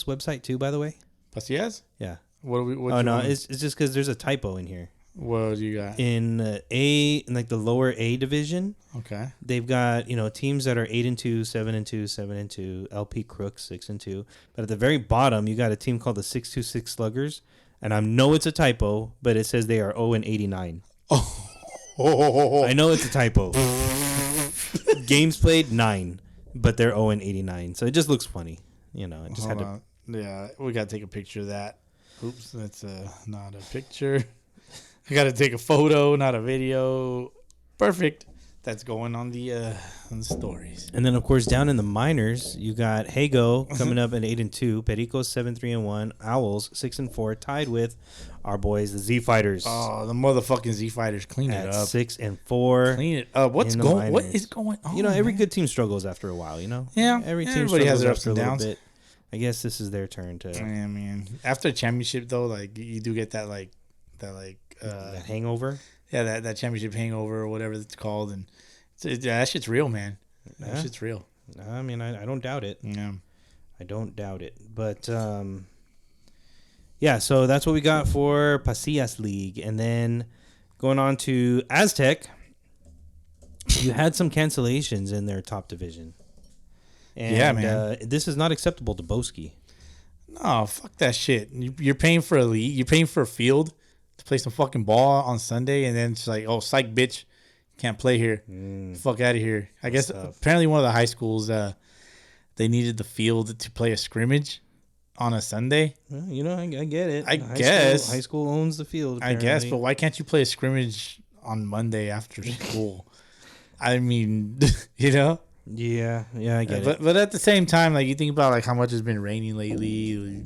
website too? By the way. Pasillas? Yeah. What no, it's just because there's a typo in here. What do you got? In in like the lower A division. Okay. They've got teams that are 8-2, 7-2, 7-2. LP Crooks 6-2. But at the very bottom, you got a team called the 626 Sluggers, and I know it's a typo, but it says they are 0-89. Oh. I know it's a typo. Games played 9, but they're 0-89. So it just looks funny. I just had to. Yeah, we got to take a picture of that. Oops, that's not a picture. I got to take a photo, not a video. Perfect. That's going on the stories. And then, of course, down in the minors, you got Hago coming up at 8-2, Pericos 7-3-1, Owls 6-4, tied with our boys, the Z Fighters. Oh, the motherfucking Z Fighters, clean it up. 6-4. Clean it up. What is going on? Every good team struggles after a while. Yeah, every team everybody has their ups struggles and after a little downs. bit. I guess this is their turn to. Yeah, man. After a championship, though, like you do get that that hangover. Yeah, that championship hangover or whatever it's called, and that shit's real, man. That shit's real. I mean, I don't doubt it. Yeah, I don't doubt it. But yeah, so that's what we got for Pasillas League, and then going on to Aztec, you had some cancellations in their top division. And, yeah, man. This is not acceptable to Bowski. No, fuck that shit. You're paying for a league. You're paying for a field to play some fucking ball on Sunday, and then it's like, oh, psych, bitch, can't play here. Fuck out of here. I guess apparently one of the high schools, they needed the field to play a scrimmage on a Sunday. Well, I get it. I guess high school owns the field. Apparently. I guess, but why can't you play a scrimmage on Monday after school? I mean, Yeah, I get it. But at the same time, like you think about like how much has been raining lately.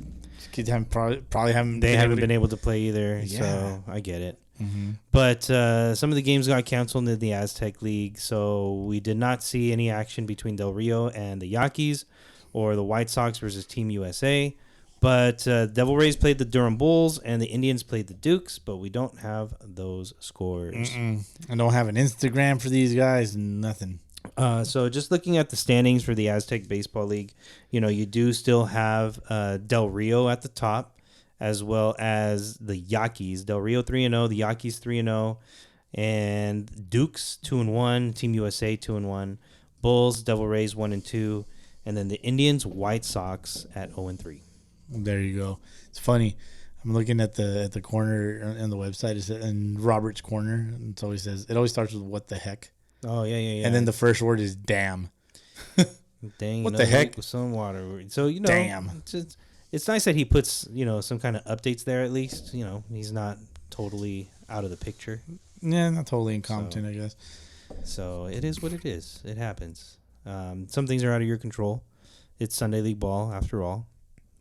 Kids probably haven't. They haven't been able to play either, Yeah. so I get it. Mm-hmm. But some of the games got canceled in the Aztec League, so we did not see any action between Del Rio and the Yaquis, or the White Sox versus Team USA. But Devil Rays played the Durham Bulls, and the Indians played the Dukes, but we don't have those scores. I don't have an Instagram for these guys. Nothing. So just looking at the standings for the Aztec Baseball League, you do still have Del Rio at the top, as well as the Yaquis. Del Rio 3-0, the Yaquis 3-0, and Dukes 2-1, Team USA 2-1, Bulls, Devil Rays 1-2, and then the Indians, White Sox at 0-3. There you go. It's funny. I'm looking at the corner on the website. It's in Robert's corner, and it always starts with "what the heck." Oh yeah. And then the first word is "damn." Dang, what the heck? With some water. So damn. It's nice that he puts some kind of updates there at least. He's not totally out of the picture. Yeah, not totally incompetent, I guess. So it is what it is. It happens. Some things are out of your control. It's Sunday League ball after all.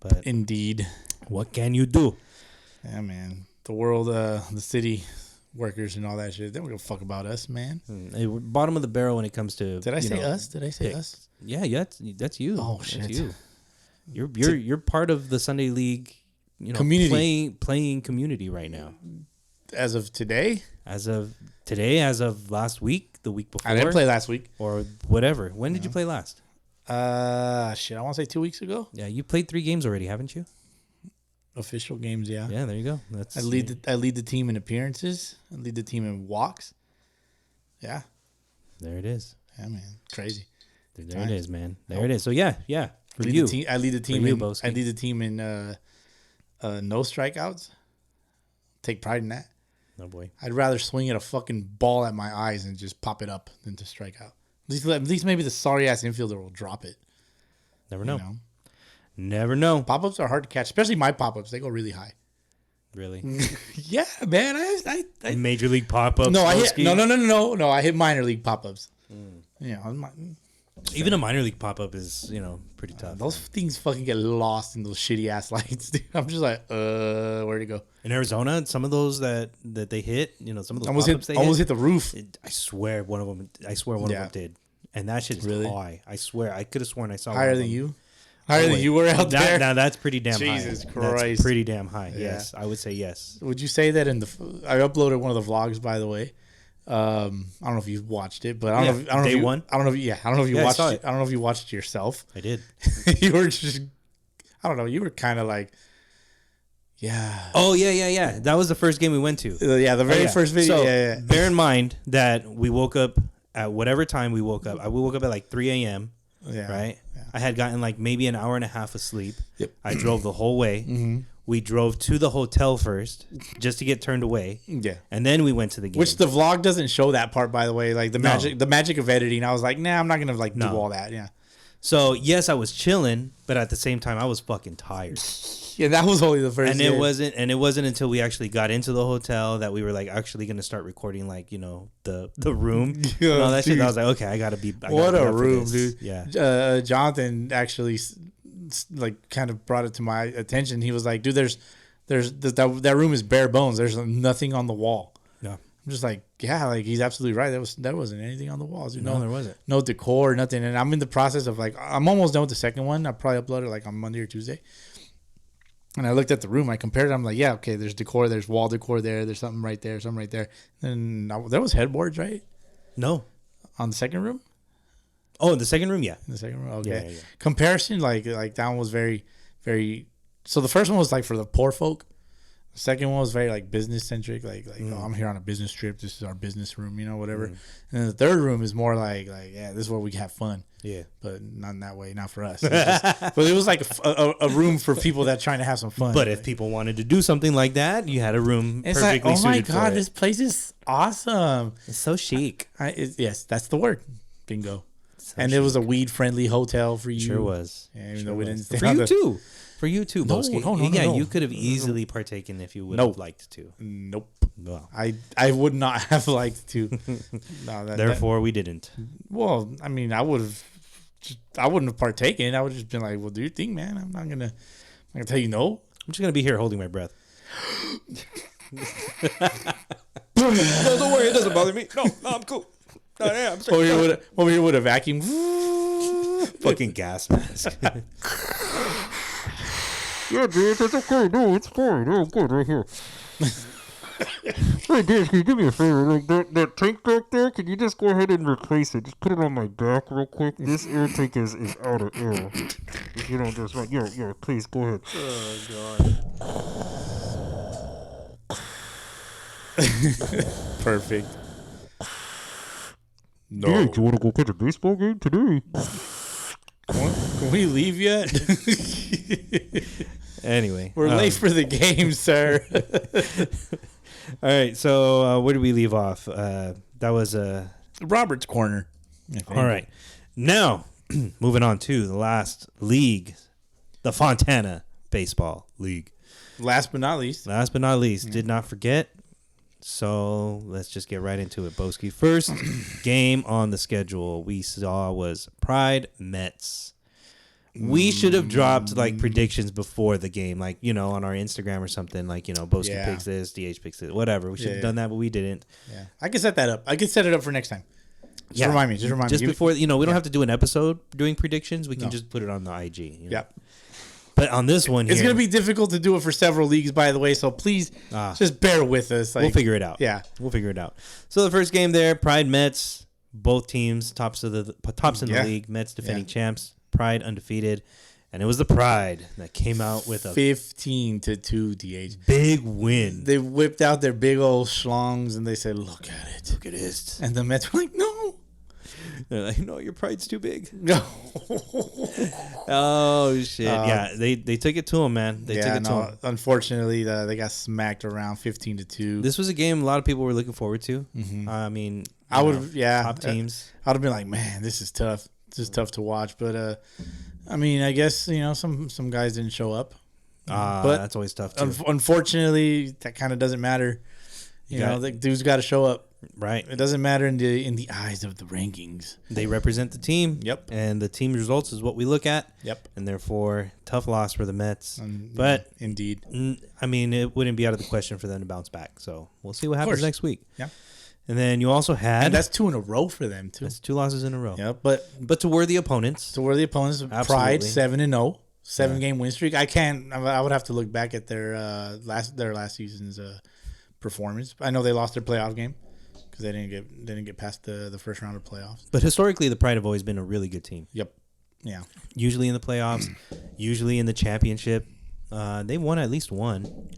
But indeed, what can you do? Yeah, man. The world, the city workers and all that shit. They don't give a fuck about us, man. Bottom of the barrel when it comes to. Did I say us? Did I say us? Yeah, that's you. Oh shit, that's you. You're part of the Sunday League, community playing community right now. As of today. As of today. As of last week. The week before. I didn't play last week or whatever. When did you play last? Shit. I want to say 2 weeks ago. Yeah, you played 3 games already, haven't you? Official games, yeah. Yeah, there you go. I lead the team in appearances. I lead the team in walks. Yeah. There it is. Yeah, man. Crazy. There it is, man. There it is. So yeah. I lead the team in no strikeouts. Take pride in that. Oh boy. I'd rather swing at a fucking ball at my eyes and just pop it up than to strike out. At least maybe the sorry ass infielder will drop it. Never know. Never know. Pop-ups are hard to catch, especially my pop-ups. They go really high. Really? Yeah, man. I Major league pop-ups. No, I hit minor league pop-ups. You know, Even a minor league pop up is pretty tough. those things fucking get lost in those shitty ass lights, dude. I'm just like, where'd it go? In Arizona, some of those that they hit, some of those Almost hit the roof. I swear one of them did, and that shit is Really? high. I swear, I could have sworn I saw Higher one than of them. you? Higher than you were out there? Now that's pretty damn high. Jesus Christ. That's pretty damn high. Yeah. Yes, I would say yes. Would you say that I uploaded one of the vlogs, by the way. I don't know if you watched it, but I don't know Day one? I don't know if you I watched saw it. it. I don't know if you watched it yourself. I did. You were just, I don't know, you were kind of like, yeah. Oh yeah. That was the first game we went to. The very first video. So bear in mind that we woke up at whatever time we woke up. We woke up at like 3 a.m. Yeah. Right. Yeah. I had gotten like maybe an hour and a half of sleep. Yep. I drove the whole way. Mm-hmm. We drove to the hotel first just to get turned away. Yeah. And then we went to the game. Which the vlog doesn't show that part, by the way. Like the magic of editing. I was like, nah, I'm not gonna do all that. Yeah. So yes, I was chilling, but at the same time, I was fucking tired. Yeah, that was only the first. And year. it wasn't until we actually got into the hotel that we were like actually gonna start recording, like the room and all that shit. I was like, okay, I gotta be. What a room, dude. Yeah. Jonathan actually like kind of brought it to my attention. He was like, dude, that room is bare bones. There's nothing on the wall. Yeah. I'm just like, yeah, like he's absolutely right. There wasn't anything on the walls. No, there wasn't. No decor, nothing. And I'm in the process of like, I'm almost done with the second one. I'll probably upload it like on Monday or Tuesday. And I looked at the room. I compared it. I'm like, yeah, okay, there's decor. There's wall decor there. There's something right there. Something right there. And there was headboards, right? No. On the second room? Oh, in the second room, yeah. In the second room? Okay. Yeah. Comparison, like that one was very, very... So the first one was like for the poor folk. The second one was very like business centric. Like oh, I'm here on a business trip. This is our business room, whatever. And then the third room is more like yeah, this is where we have fun. Yeah. But not in that way. Not for us. But it was like a room for people that trying to have some fun. But if people wanted to do something like that, you had a room it's perfectly like, oh my suited God, for it. this place is awesome. It's so chic. Yes, that's the word. Bingo. So And chic. it was a weed-friendly hotel for you. Sure was. Yeah, even Sure though we was. didn't For you too. For you too, No, Bowski. no, Yeah, no. you could have easily partaken if you would have liked to. Nope. Well, I would not have liked to. No, therefore, we didn't. Well, I mean, I wouldn't have partaken. I would have just been like, well, do your thing, man. I'm not gonna tell you no. I'm just gonna be here holding my breath. No, don't worry, it doesn't bother me. No, I'm cool. No, yeah, I'm sorry. Over here with a vacuum. Fucking gas mask. Yeah, dude, that's okay. No, it's fine. No, I'm good right here. Hey, Dave, can you do me a favor? Like, that tank back there, can you just go ahead and replace it? Just put it on my back real quick. This air tank is out of air. If you don't just, yeah, please, go ahead. Oh, God. Perfect. No. Hey, do you want to go catch a baseball game today? Can we leave yet? Anyway, We're late for the game, sir. All right, so where did we leave off? That was Robert's corner. all right. Now, moving on to the last league, the Fontana Baseball League. Last but not least. Last but not least, did not forget. So let's just get right into it, Bowski. First game on the schedule we saw was Pride Mets. We should have dropped like predictions before the game, like, on our Instagram or something, like, Bowski picks this, DH picks it, whatever. We should have done that, but we didn't. Yeah, I can set that up. I can set it up for next time. Just remind me. Just before, we don't have to do an episode doing predictions. We can just put it on the IG. Yeah. But on this one, It's going to be difficult to do it for several leagues, by the way, so please just bear with us. We'll figure it out. Yeah. We'll figure it out. So the first game there, Pride Mets, both teams tops in the league. Mets defending champs, Pride undefeated, and it was the Pride that came out with a 15-2 DH. big win. They whipped out their big old schlongs and they said, "Look at it, Look at this. And the Mets were like, "No, They're like, no, your pride's too big. no." Oh shit! Yeah, they took it to him, man. They took it to him. Unfortunately, they got smacked around 15-2. This was a game a lot of people were looking forward to. I mean, I would, top teams. I'd have been like, "Man, this is tough. This is tough to watch." But I mean, I guess some guys didn't show up. But that's always tough too. Unfortunately, that kind of doesn't matter. The dude's got to show up. Right. It doesn't matter in the eyes of the rankings. They represent the team. Yep. And the team results is what we look at. Yep. And therefore, tough loss for the Mets. But indeed, I mean, it wouldn't be out of the question for them to bounce back. So we'll see what happens next week. Yeah. And then you also had... And that's 2 in a row for them, too. That's 2 losses in a row. Yeah, but to worthy opponents. to where the opponents, Absolutely. Pride 7-0, 7-game win streak. I would have to look back at their last season's performance. I know they lost their playoff game because they didn't get past the first round of playoffs. But historically, the Pride have always been a really good team. Yep. Yeah. Usually in the playoffs, usually in the championship. They've won at least one.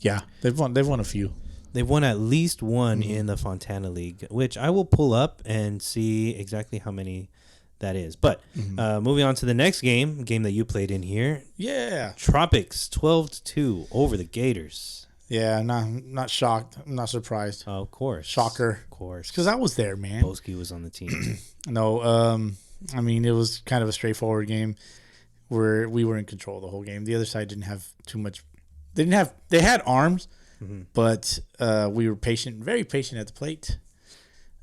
Yeah, they've won a few. They've won at least one in the Fontana League, which I will pull up and see exactly how many that is. But moving on to the next game that you played in here. Yeah. Tropics 12-2 over the Gators. Yeah, not shocked. I'm not surprised. Of course. Shocker. Of course. Because I was there, man. Bowski was on the team. No, I mean, it was kind of a straightforward game where we were in control the whole game. The other side didn't have too much. They had arms, but we were patient, very patient at the plate.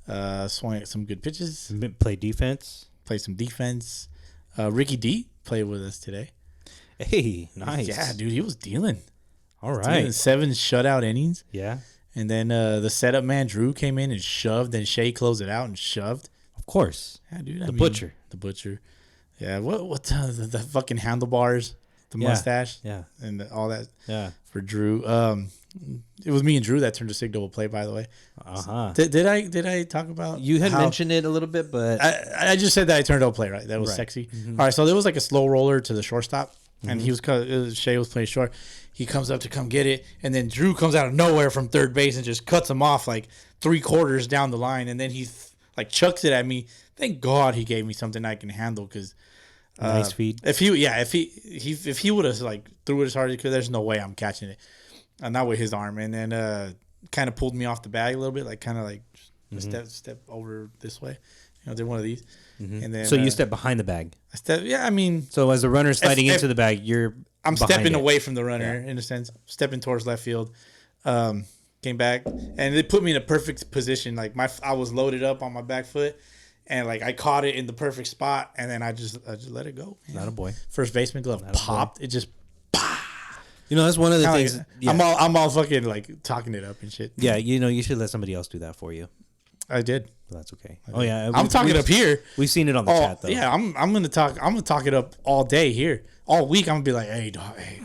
Swung at some good pitches. Play defense. Played some defense. Ricky D played with us today. Hey, nice. Yeah, dude, he was dealing. All right. 7 shutout innings. Yeah. And then the setup man, Drew, came in and shoved. Then Shea closed it out and shoved. Of course. Yeah, dude. The butcher. The butcher. Yeah, what the fucking handlebars, the mustache. Yeah. And all that. Yeah. For Drew. It was me and Drew that turned the signal play, by the way. Uh-huh. Did I talk about You had mentioned it a little bit, but I just said that I turned out play, right? That was sexy. All right, so there was like a slow roller to the shortstop, and Shea was playing short. He comes up to come get it, and then Drew comes out of nowhere from third base and just cuts him off like 3/4 down the line, and then he like chucks it at me. Thank God he gave me something I can handle because nice feed. If he would have like threw it as hard as he could, there's no way I'm catching it. Not with his arm, and then kind of pulled me off the bag a little bit, like kind of like step over this way. You know, did one of these, and then So you step behind the bag. I step. Yeah, I mean, So as the runner sliding into the bag, I'm behind stepping it. away from the runner in a sense, stepping towards left field. Came back, and they put me in a perfect position. Like I was loaded up on my back foot, and like I caught it in the perfect spot, and then I just let it go. Not a boy. First baseman glove popped. It just. You know, that's one of the things. Like, I'm all fucking like talking it up and shit. Yeah, you know, you should let somebody else do that for you. I did. But that's okay. Oh yeah, I'm talking up here. We've seen it on the chat though. Yeah, I'm gonna talk it up all day here, all week. I'm gonna be like, hey, dog, hey,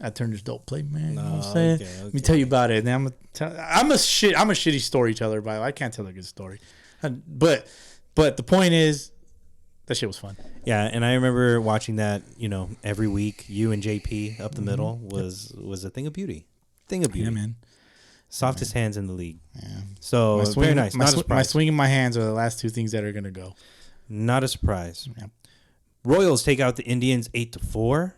I turned this dope play, man. You know what I'm saying? Okay. Let me tell you about it. And then I'm a shitty storyteller, by the way. I can't tell a good story, but the point is, that shit was fun. Yeah, and I remember watching that. You know, every week, you and JP up the middle was a thing of beauty. Yeah, man. Softest hands in the league. Yeah. So very nice. Not a My surprise. swing and my hands are the last 2 things that are gonna go. Not a surprise. Yeah. Royals take out the Indians 8-4.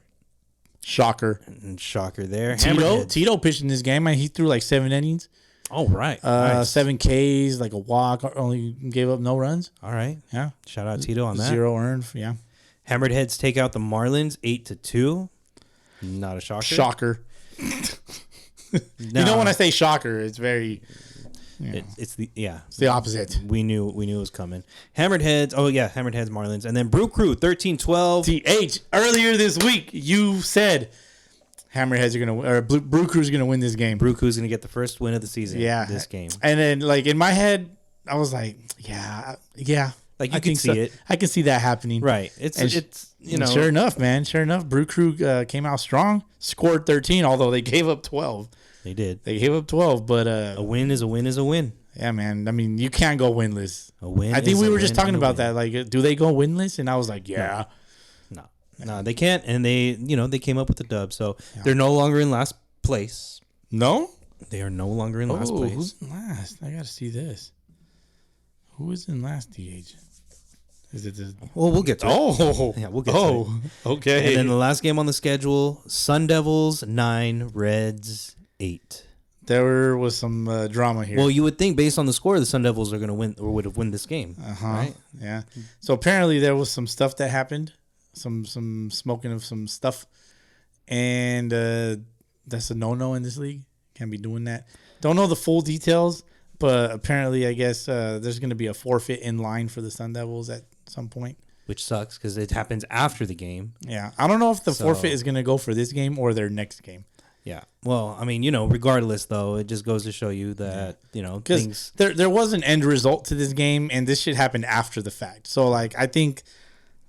Shocker. And shocker there. Tito pitched in this game. He threw like 7 innings. Oh, right. Nice. 7 Ks, like a walk. Only gave up no runs. All right. Yeah. Shout out Tito on that. 0 earned. Yeah. Hammered Heads take out the Marlins 8-2. Not a shocker. Shocker. No. You know when I say shocker, it's very. It's the opposite. We knew it was coming. Hammered Heads. Oh yeah, Hammered Heads Marlins, and then Brew Crew 13-12. TH earlier this week you said Hammerheads are gonna or Brew Crew's gonna win this game. Brew Crew's gonna get the first win of the season. Yeah, this game. And then like in my head, I was like, yeah. Like you can see it. I can see that happening. Right. It's you know. Sure enough, man. Sure enough, Brew Crew came out strong, scored 13, although they gave up 12. They did. They gave up 12, but a win is a win is a win. Yeah, man. I mean, you can't go winless. A win. I think we were just talking about that. Like, do they go winless? And I was like, yeah. No, they can't. And they came up with the dub. So they're no longer in last place. No? They are no longer in last place. Who's in last? I got to see this. Who is in last, DH? Is it the... Well, we'll get to it. Oh. Yeah, we'll get to it. Okay. And then the last game on the schedule, Sun Devils 9, Reds 8. There was some drama here. Well, you would think based on the score, the Sun Devils are going to win or would have won this game. Right? Yeah. So apparently there was some stuff that happened, some smoking of some stuff, and that's a no-no in this league. Can't be doing that. Don't know the full details, But apparently, I guess there's going to be a forfeit in line for the Sun Devils at some point. Which sucks because it happens after the game. Yeah. I don't know if the forfeit is going to go for this game or their next game. Yeah. Well, I mean, regardless, though, it just goes to show you that, because there was an end result to this game, and this shit happened after the fact. So, like, I think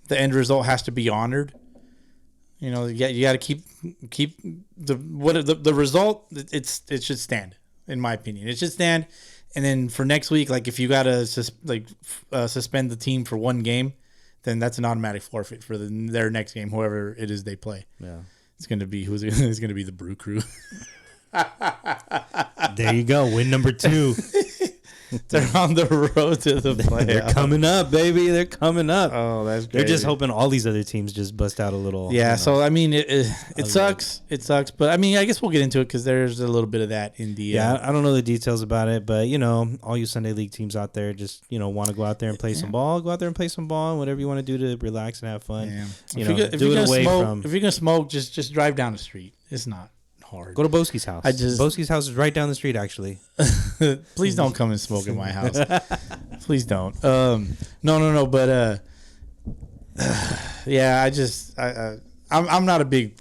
the end result has to be honored. You got to keep the result. It should stand, in my opinion. It should stand. And then for next week, like if you got to suspend the team for one game, then that's an automatic forfeit for their next game, whoever it is they play. Yeah, it's gonna be it's gonna be the Brew Crew. There you go, win number 2. They're on the road to the playoffs. They're coming up, baby. They're coming up. Oh, that's great. They're just hoping all these other teams just bust out a little. Yeah, so I mean, it sucks. It sucks, but I mean, I guess we'll get into it because there's a little bit of that in the. Yeah, I don't know the details about it, but all you Sunday League teams out there, just want to go out there and play some ball. Go out there and play some ball, and whatever you want to do to relax and have fun. Yeah. If you're gonna smoke, just drive down the street. It's not hard. Go to Bowski's house. Bowski's house is right down the street, actually. Please don't come and smoke in my house. Please don't. No. But yeah, I'm not a big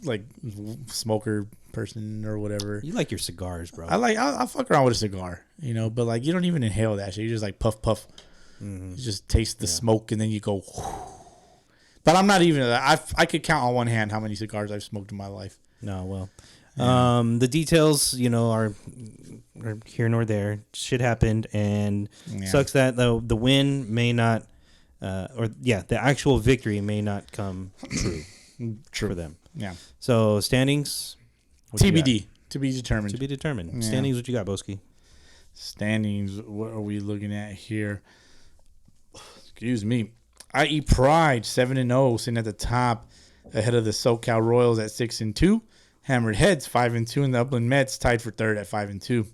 smoker person or whatever. You like your cigars, bro. I'll fuck around with a cigar, but like you don't even inhale that shit. You just like puff. Mm-hmm. You just taste the smoke and then you go. But I'm not even. I could count on one hand how many cigars I've smoked in my life. No, well. Yeah. The details, are here nor there. Shit happened, and sucks that the win may not, the actual victory may not come true for them. Yeah. So standings, TBD, to be determined. To be determined. Yeah. Standings, what you got, Bowski? Standings, what are we looking at here? Excuse me. IE Pride 7-0, sitting at the top, ahead of the SoCal Royals at 6-2. Hammered Heads 5-2, and the Upland Mets tied for third at 5-2.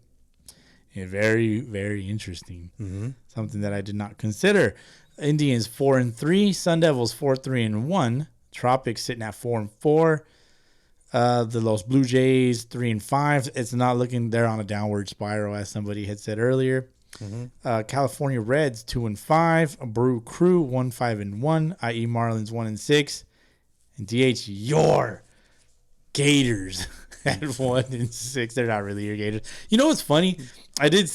Yeah, very, very interesting. Mm-hmm. Something that I did not consider. Indians 4-3, Sun Devils 4-3-1. Tropics sitting at 4-4. The Los Blue Jays 3-5. It's not looking. They're on a downward spiral, as somebody had said earlier. Mm-hmm. California Reds 2-5. Brew Crew 1-5-1. IE Marlins 1-6. And DH your Gators at 1-6. They're not really your Gators. You know what's funny? I did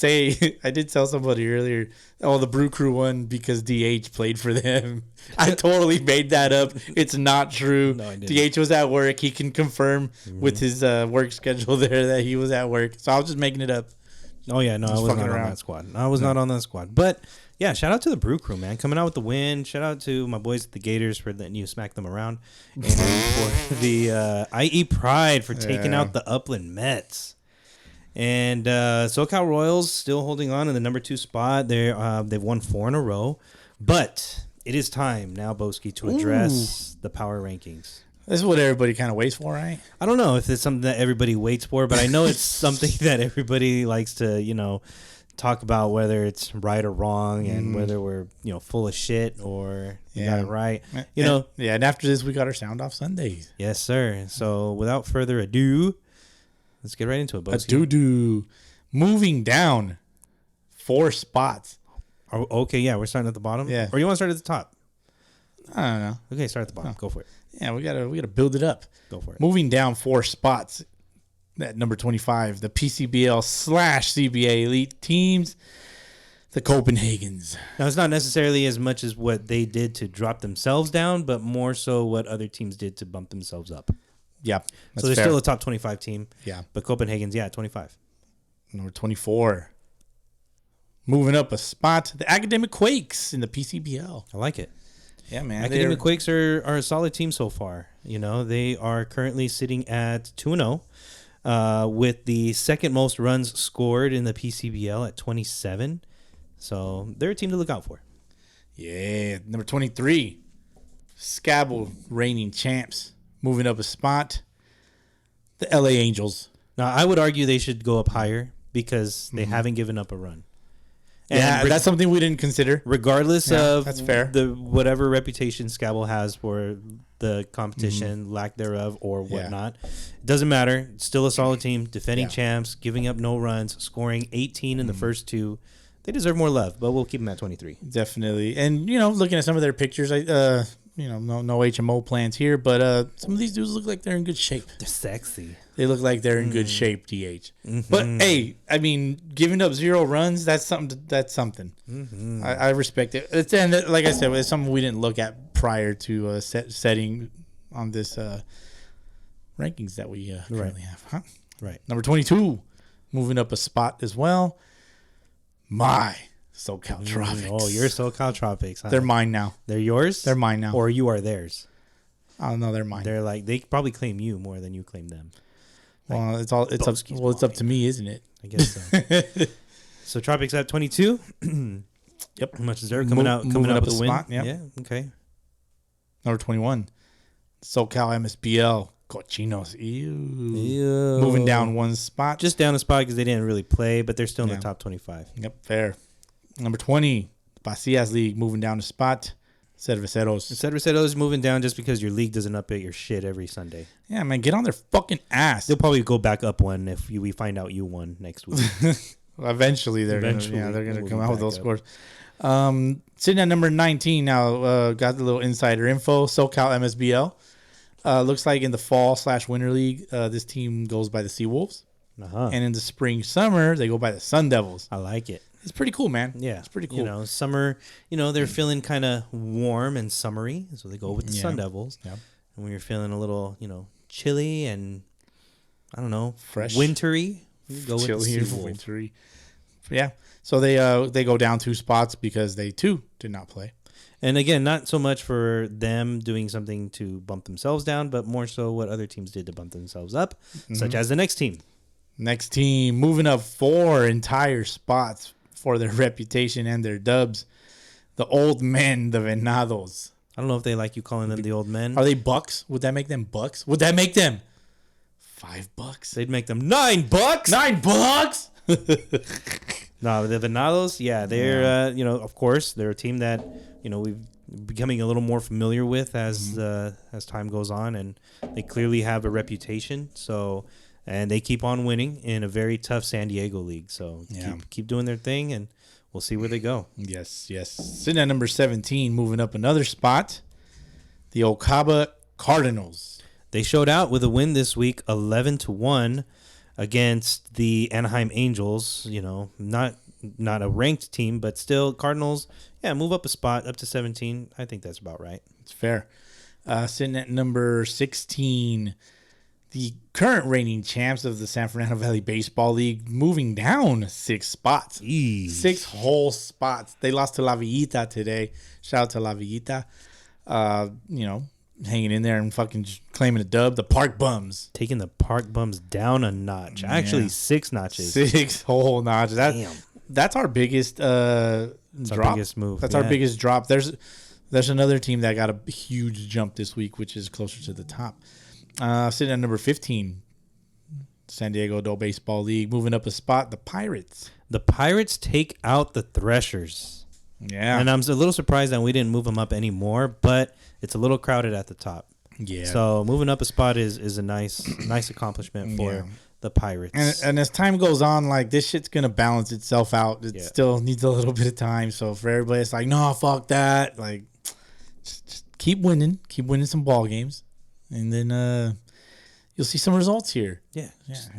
tell somebody earlier, the Brew Crew won because DH played for them. I totally made that up. It's not true. No, I didn't. DH was at work. He can confirm with his work schedule there that he was at work. So I was just making it up. Oh, yeah. No, I was not on that squad. I was not on that squad. But, yeah, shout out to the Brew Crew, man. Coming out with the win. Shout out to my boys at the Gators for letting you smack them around. And for the IE Pride for taking out the Upland Mets. And SoCal Royals still holding on in the number 2 spot. They've won 4 in a row. But it is time now, Bowski, to address the power rankings. This is what everybody kind of waits for, right? I don't know if it's something that everybody waits for, but I know it's something that everybody likes to, talk about, whether it's right or wrong and whether we're, full of shit or we got it right. And after this, we got our Sound Off Sundays. Yes, sir. So without further ado, let's get right into it, Bowski. Moving down 4 spots. Okay, yeah, we're starting at the bottom. Yeah. Or you want to start at the top? I don't know. Okay, start at the bottom. Go for it. Yeah, we gotta build it up. Go for it. Moving down 4 spots at number 25, the PCBL/CBA elite teams, the Copenhagens. Now, it's not necessarily as much as what they did to drop themselves down, but more so what other teams did to bump themselves up. Yeah. So they're still a top 25 team. Yeah. But Copenhagen's, 25. Number 24. Moving up a spot, the Academic Quakes in the PCBL. I like it. Yeah, man. Academic Quakes are a solid team so far. They are currently sitting at 2-0 with the second most runs scored in the PCBL at 27. So they're a team to look out for. Yeah. Number 23, Scabble reigning champs. Moving up a spot, the LA Angels. Now, I would argue they should go up higher because they haven't given up a run. Yeah, that's something we didn't consider. Regardless of that's fair. the whatever reputation Scabble has for the competition, lack thereof, or whatnot, it doesn't matter. It's still a solid team, defending champs, giving up no runs, scoring 18 in the first two. They deserve more love, but we'll keep them at 23. Definitely. And, looking at some of their pictures, no HMO plans here, but some of these dudes look like they're in good shape. They're sexy. They look like they're in good shape, DH. But, hey, I mean, giving up 0 runs, that's something. I respect it. And like I said, it's something we didn't look at prior to setting on this rankings that we currently have. Huh? Right. Number 22, moving up a spot as well. My SoCal Tropics. Oh, your SoCal Tropics. Huh? They're mine now. They're yours? They're mine now. Or you are theirs? Oh, no, they're mine. They're like, they probably claim you more than you claim them. Well, it's up to me, isn't it? I guess so. So Tropics at 22. Yep. Much deserved. Coming out with a win. Spot, yep. Yeah. Okay. Number 21, SoCal MSBL Cochinos. Ew. Ew. Moving down 1 spot. Just down a spot because they didn't really play, but they're still in the top 25. Yep, fair. Number 20, Pasillas League moving down a spot. Cerveceros is moving down just because your league doesn't update your shit every Sunday. Yeah, man, get on their fucking ass. They'll probably go back up one if we find out you won next week. Eventually, they're gonna come out with those scores. Sitting at number 19 now, got the little insider info. SoCal MSBL. Looks like in the fall/winter league, this team goes by the Seawolves. And in the spring/summer, they go by the Sun Devils. I like it. It's pretty cool, man. Yeah. It's pretty cool. Summer, they're feeling kind of warm and summery, so they go with the Sun Devils. Yeah. And when you're feeling a little, chilly and, I don't know, fresh, wintry, you go with chilly the and wintry. Yeah. So they go down 2 spots because they, too, did not play. And again, not so much for them doing something to bump themselves down, but more so what other teams did to bump themselves up, such as the next team. Next team moving up 4 entire spots for their reputation and their dubs. The old men, the Venados. I don't know if they like you calling them the old men. Are they bucks? Would that make them bucks? Would that make them $5? They'd make them $9. $9? No, the Venados, they're of course they're a team that we've becoming a little more familiar with as time goes on, and they clearly have a reputation. So, and they keep on winning in a very tough San Diego league. So keep doing their thing, and we'll see where they go. Yes. Sitting at number 17, moving up another spot, the Okaba Cardinals. They showed out with a win this week, 11-1 against the Anaheim Angels. Not a ranked team, but still Cardinals. Yeah, move up a spot up to 17. I think that's about right. It's fair. Sitting at number 16, the current reigning champs of the San Fernando Valley Baseball League, moving down 6 spots. Eesh. 6 whole spots. They lost to La Villita today. Shout out to La Villita. Hanging in there and fucking just claiming a dub. The Park Bums. Taking the Park Bums down a notch. Actually, 6 notches. 6 whole notches. Damn. That's our biggest drop. Our biggest move. That's our biggest drop. There's another team that got a huge jump this week, which is closer to the top. Sitting at number 15, San Diego Adult Baseball League. Moving up a spot, the Pirates. The Pirates take out the Threshers. Yeah. And I'm a little surprised that we didn't move them up anymore, but it's a little crowded at the top. Yeah. So moving up a spot is a nice accomplishment for the Pirates. And as time goes on, like, this shit's going to balance itself out. It still needs a little bit of time. So for everybody, it's like, no, fuck that. Like, just keep winning. Keep winning some ball games. And then you'll see some results here. Yeah.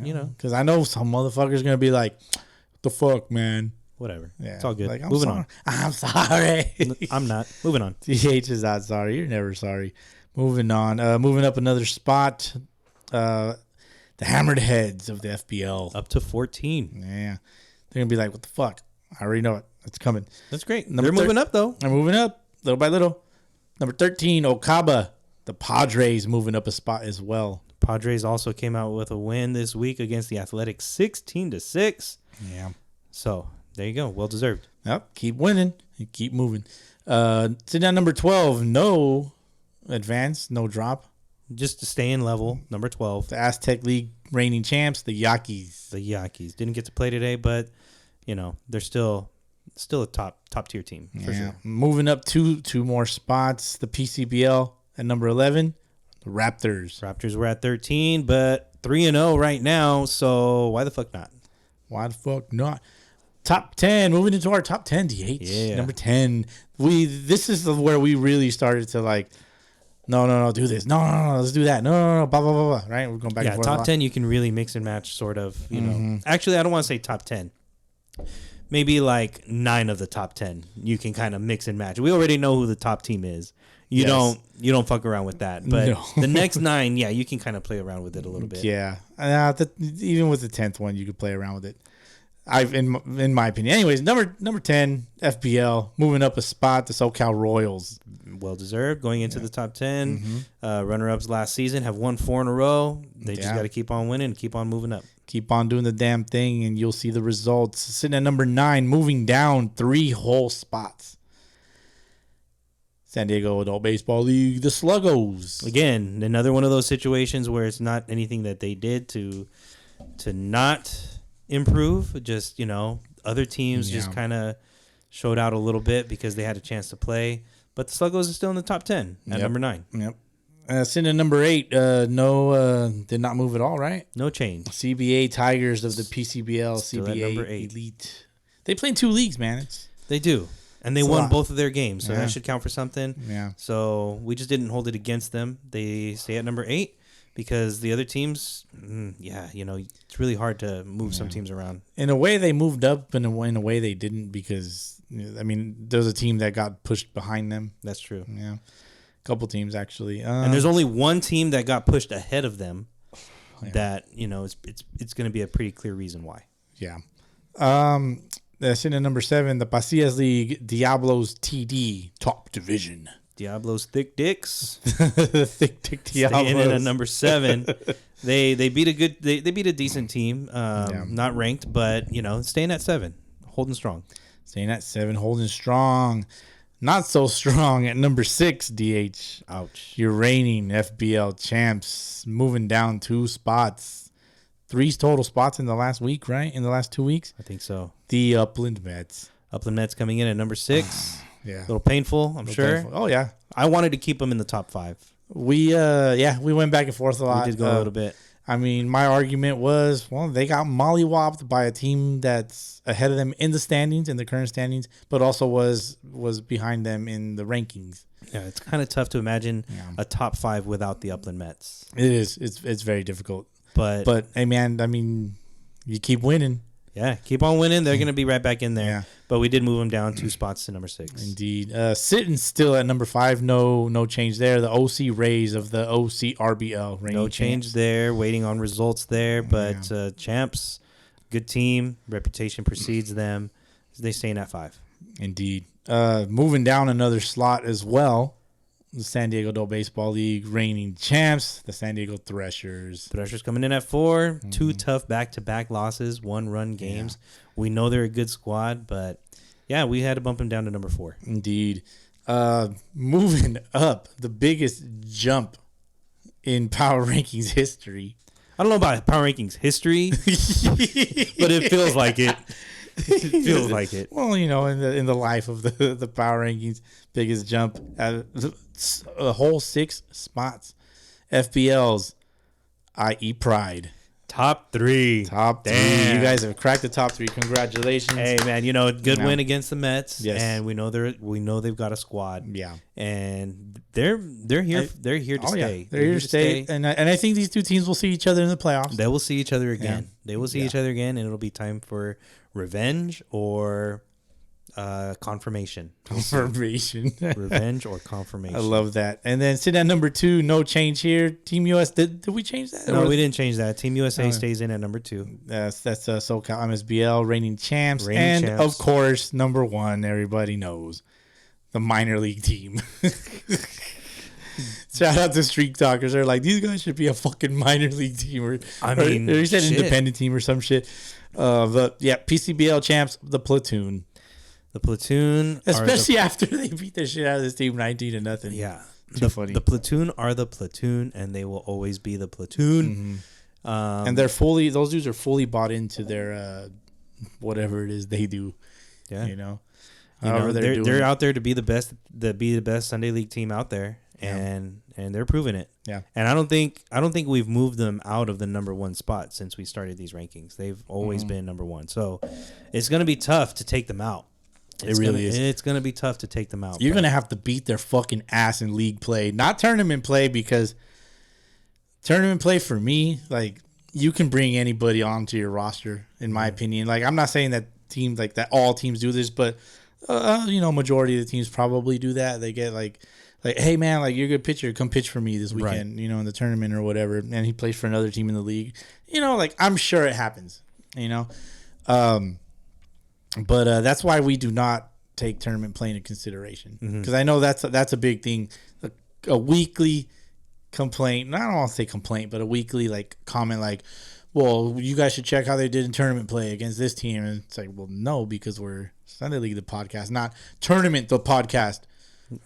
Because I know some motherfuckers going to be like, what the fuck, man? Whatever. Yeah. It's all good. Like, Moving on. I'm sorry. I'm not. Moving on. DH is not sorry. You're never sorry. Moving on. Moving up another spot. The Hammered Heads of the FBL. Up to 14. Yeah. They're going to be like, what the fuck? I already know it. It's coming. That's great. They're moving up, though. They're moving up little by little. Number 13, Okaba. The Padres moving up a spot as well. Padres also came out with a win this week against the Athletics, 16-6. Yeah. So there you go. Well deserved. Yep. Keep winning. And keep moving. Sit down number 12. No advance. No drop. Just to stay in level. Number 12. The Aztec League reigning champs, the Yaquis. The Yaquis. Didn't get to play today, but, they're still still a top tier team for sure. Moving up two more spots, the PCBL at number 11, the Raptors. Raptors were at 13, but 3-0 right now. So why the fuck not? Why the fuck not? Top 10. Moving into our top 10, DH. Yeah. Number 10. This is where we really started to like, no, do this. No, let's do that. No, blah, blah, blah, blah. Right? We're going back and forth. Top 10, you can really mix and match, sort of, you know. Actually, I don't want to say top 10. Maybe like 9 of the top 10 you can kind of mix and match. We already know who the top team is. You don't fuck around with that. But the next 9, you can kind of play around with it a little bit. Yeah. Even with the 10th one, you could play around with it. In my opinion. Anyways, number 10, FBL, moving up a spot, the SoCal Royals. Well deserved, going into the top 10. Runner-ups last season have won 4 in a row. They just got to keep on winning, keep on moving up. Keep on doing the damn thing, and you'll see the results. Sitting at number 9, moving down 3 whole spots. San Diego Adult Baseball League, the Sluggos. Again, another one of those situations where it's not anything that they did to not improve. Just, other teams just kind of showed out a little bit because they had a chance to play. But the Sluggos are still in the top 10 at number 9. Yep. Sitting at number 8, did not move at all, right? No change. CBA Tigers of the PCBL, Still at CBA number 8. Elite. They play in 2 leagues, man. They do. And they won both of their games, so that should count for something. Yeah. So we just didn't hold it against them. They stay at number 8 because the other teams, it's really hard to move some teams around. In a way, they moved up, and in a way, they didn't because, there's a team that got pushed behind them. That's true. Yeah. A couple teams, actually. And there's only one team that got pushed ahead of them that, it's going to be a pretty clear reason why. Yeah. Sitting at number 7, the Pasillas League Diablos TD top division. Diablos Thick Dicks. Thick Dick Diablos. Staying in at number 7. They beat a decent team. Not ranked, but staying at 7, holding strong. Staying at 7, holding strong. Not so strong at number 6, DH. Ouch. Your reigning FBL champs, moving down 2 spots. 3 total spots in the last week, right? In the last 2 weeks? I think so. The Upland Mets. Upland Mets coming in at number 6. Yeah. A little painful, I'm sure. Painful. Oh, yeah. I wanted to keep them in the top 5. We went back and forth a lot. We did go a little bit. My argument was, they got mollywopped by a team that's ahead of them in the standings, in the current standings, but also was behind them in the rankings. Yeah, it's kind of tough to imagine a top 5 without the Upland Mets. It is. It's very difficult. But hey, man, you keep winning. Yeah, keep on winning. They're going to be right back in there. Yeah. But we did move them down 2 spots to number 6. Indeed. Sitting still at number 5. No change there. The OC Rays of the OC RBL. No change there. Waiting on results there. But champs, good team. Reputation precedes them. They staying at 5. Indeed. Moving down another slot as well. The San Diego Adult Baseball League reigning champs, the San Diego Threshers. Threshers coming in at 4. 2 tough back-to-back losses, 1-run games. Yeah. We know they're a good squad, but we had to bump them down to number 4. Indeed. Moving up, the biggest jump in power rankings history. I don't know about power rankings history, but it feels like it. It feels like it. Well, in the life of the power rankings, biggest jump at a whole 6 spots. FBL's, i.e. Pride. Top 3. Top 3. You guys have cracked the top 3. Congratulations. Hey man, good win against the Mets. Yes. And we know they've got a squad. Yeah. And they're here to stay. Yeah. They're here to stay. And I think these 2 teams will see each other in the playoffs. They will see each other again. Yeah. They will see each other again, and it'll be time for revenge or confirmation. Revenge or confirmation. I love that. And then sitting at number 2, no change here. Team US, did we change that? No, we didn't change that. Team USA stays in at number 2. That's SoCal MSBL reigning champs. Of course, number 1, everybody knows, the minor league team. Shout out to Street Talkers. They're like, these guys should be a fucking minor league team. Or he said independent team or some shit. PCBL champs, the Platoon. The Platoon. Especially after they beat the shit out of this team 19-0. Yeah. Too funny. The Platoon are the Platoon, and they will always be the Platoon. And those dudes are fully bought into their whatever it is they do. Yeah. You know, they're out there to be the best Sunday League team out there, and they're proving it. Yeah. And I don't think we've moved them out of the number one spot since we started these rankings. They've always been number one. So it's going to be tough to take them out. It really is. It's going to be tough to take them out. You're going to have to beat their fucking ass in league play, not tournament play, because tournament play for me, like, you can bring anybody onto your roster, in my opinion. Like, I'm not saying that teams like that, all teams do this, but majority of the teams probably do that. They get like, hey man, like, you're a good pitcher, come pitch for me this weekend, in the tournament or whatever. And he plays for another team in the league. Like, I'm sure it happens. But that's why we do not take tournament play into consideration, because I know that's a big thing. A weekly complaint. I don't want to say complaint, but a weekly like comment like, well, you guys should check how they did in tournament play against this team. And it's like, well, no, because we're Sunday League the podcast, not tournament the podcast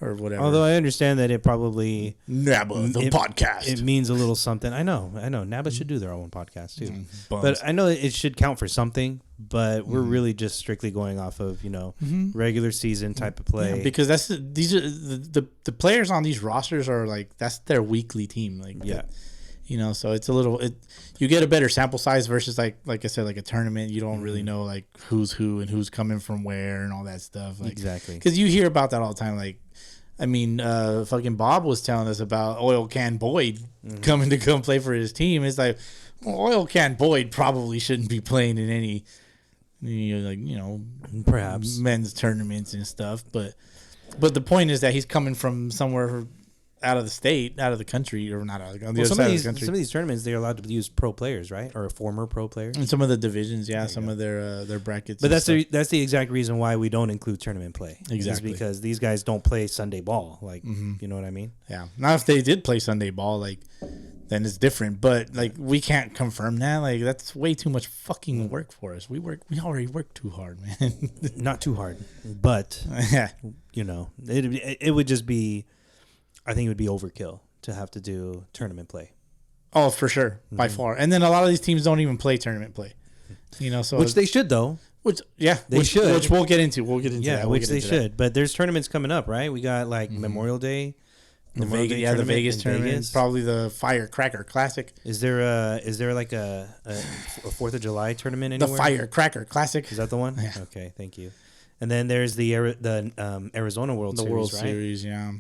or whatever. Although I understand that it probably NABA the podcast. It means a little something. I know. NABA should do their own podcast too. Bums. But I know it should count for something. But we're really just strictly going off of regular season type of play. Yeah, because these are the players on these rosters are like, that's their weekly team. Like so it's a little you get a better sample size versus like I said, like a tournament. You don't really know like who's who and who's coming from where and all that stuff. Like, exactly. Because you hear about that all the time. Like, I mean, fucking Bob was telling us about Oil Can Boyd coming to come play for his team. It's like, well, Oil Can Boyd probably shouldn't be playing in any, perhaps men's tournaments and stuff. But the point is that he's coming from somewhere out of the state, out of the country, or not out of the, on the other side of the country. Some of these tournaments, they're allowed to use pro players, right? Or former pro players. And some of the divisions, some of their brackets. But that's the exact reason why we don't include tournament play. Exactly. Is because these guys don't play Sunday ball. Like, you know what I mean? Yeah. Now, if they did play Sunday ball, like, then it's different. But, like, we can't confirm that. Like, that's way too much fucking work for us. We already work too hard, man. Not too hard. But, it would just be, I think it would be overkill to have to do tournament play. Oh, for sure. By far. And then a lot of these teams don't even play tournament play. So which they should, though. They should. Which we'll get into. Yeah, which they should. But there's tournaments coming up, right? We got, like, Memorial Day. The Vegas tournament. Probably the Firecracker Classic. Is there like a 4th of July tournament anywhere? The Firecracker Classic. Is that the one? Yeah. Okay, thank you. And then there's the Arizona World Series, World right? Series, yeah.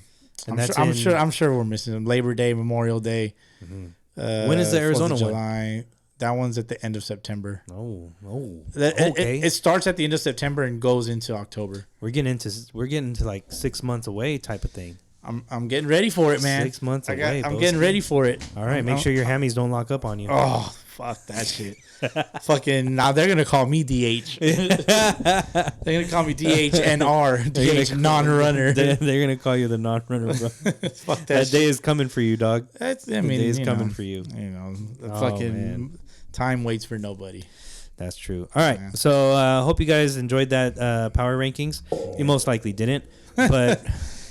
And I'm sure we're missing them. Labor Day, Memorial Day. When is the Arizona 4th of one? July. That one's at the end of September. Okay. It starts at the end of September and goes into October. We're getting into like 6 months away type of thing. I'm getting ready for it, man. 6 months away. I'm getting ready for it. All right, make sure your hammies don't lock up on you. Oh, fuck that shit. Fucking now they're gonna call me DH. They're gonna call me DHNR, DH non-runner. They're gonna call you the non-runner, bro. Fuck that day is coming for you, dog. The day is coming for you. Fucking time waits for nobody. That's true. All right, so hope you guys enjoyed that power rankings. You most likely didn't, but.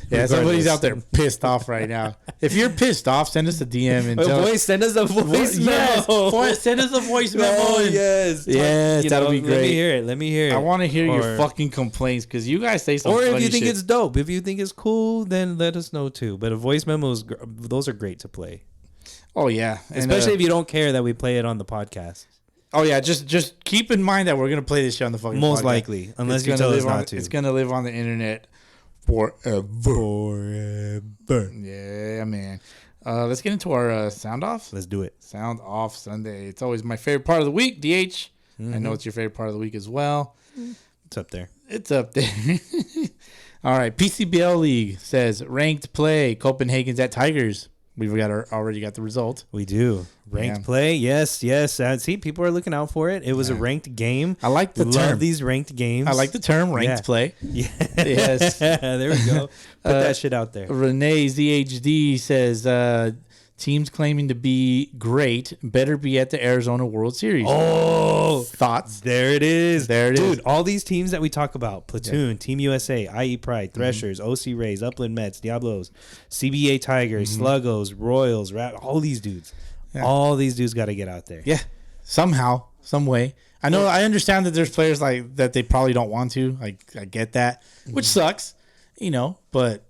Yeah, somebody's out there pissed off right now. If you're pissed off, send us a DM and send us a voice memo. Yes, send us a voice memo. Oh, yes, that'll be great. Let me hear it. I want to hear your fucking complaints because you guys say some funny shit. Or if you think it's dope, if you think it's cool, then let us know too. But a voice memo those are great to play. Oh yeah, especially if you don't care that we play it on the podcast. Oh yeah, just keep in mind that we're gonna play this shit on the fucking most podcast. Likely, unless you tell us not to. It's gonna live on the internet. Forever. Yeah, man. Let's get into our sound off. Let's do it. Sound off Sunday. It's always my favorite part of the week, DH. I know it's your favorite part of the week as well. It's up there. All right. PCBL League says ranked play. Copenhagen's at Tigers. We've already got the result. We do. Ranked play. Yes. See, people are looking out for it. It was a ranked game. I like the term. Love these ranked games. I like the term ranked play. Yeah. Yes. There we go. Put that shit out there. Renee ZHD says teams claiming to be great better be at the Arizona World Series. Oh, thoughts? There it is. Dude, all these teams that we talk about, Platoon, Team USA, IE Pride, Threshers, OC Rays, Upland Mets, Diablos, CBA Tigers, Sluggos, Royals, all these dudes. Yeah. All these dudes got to get out there. Yeah. Somehow, some way. I know. I understand that there's players like that they probably don't want to. I get that, which sucks, But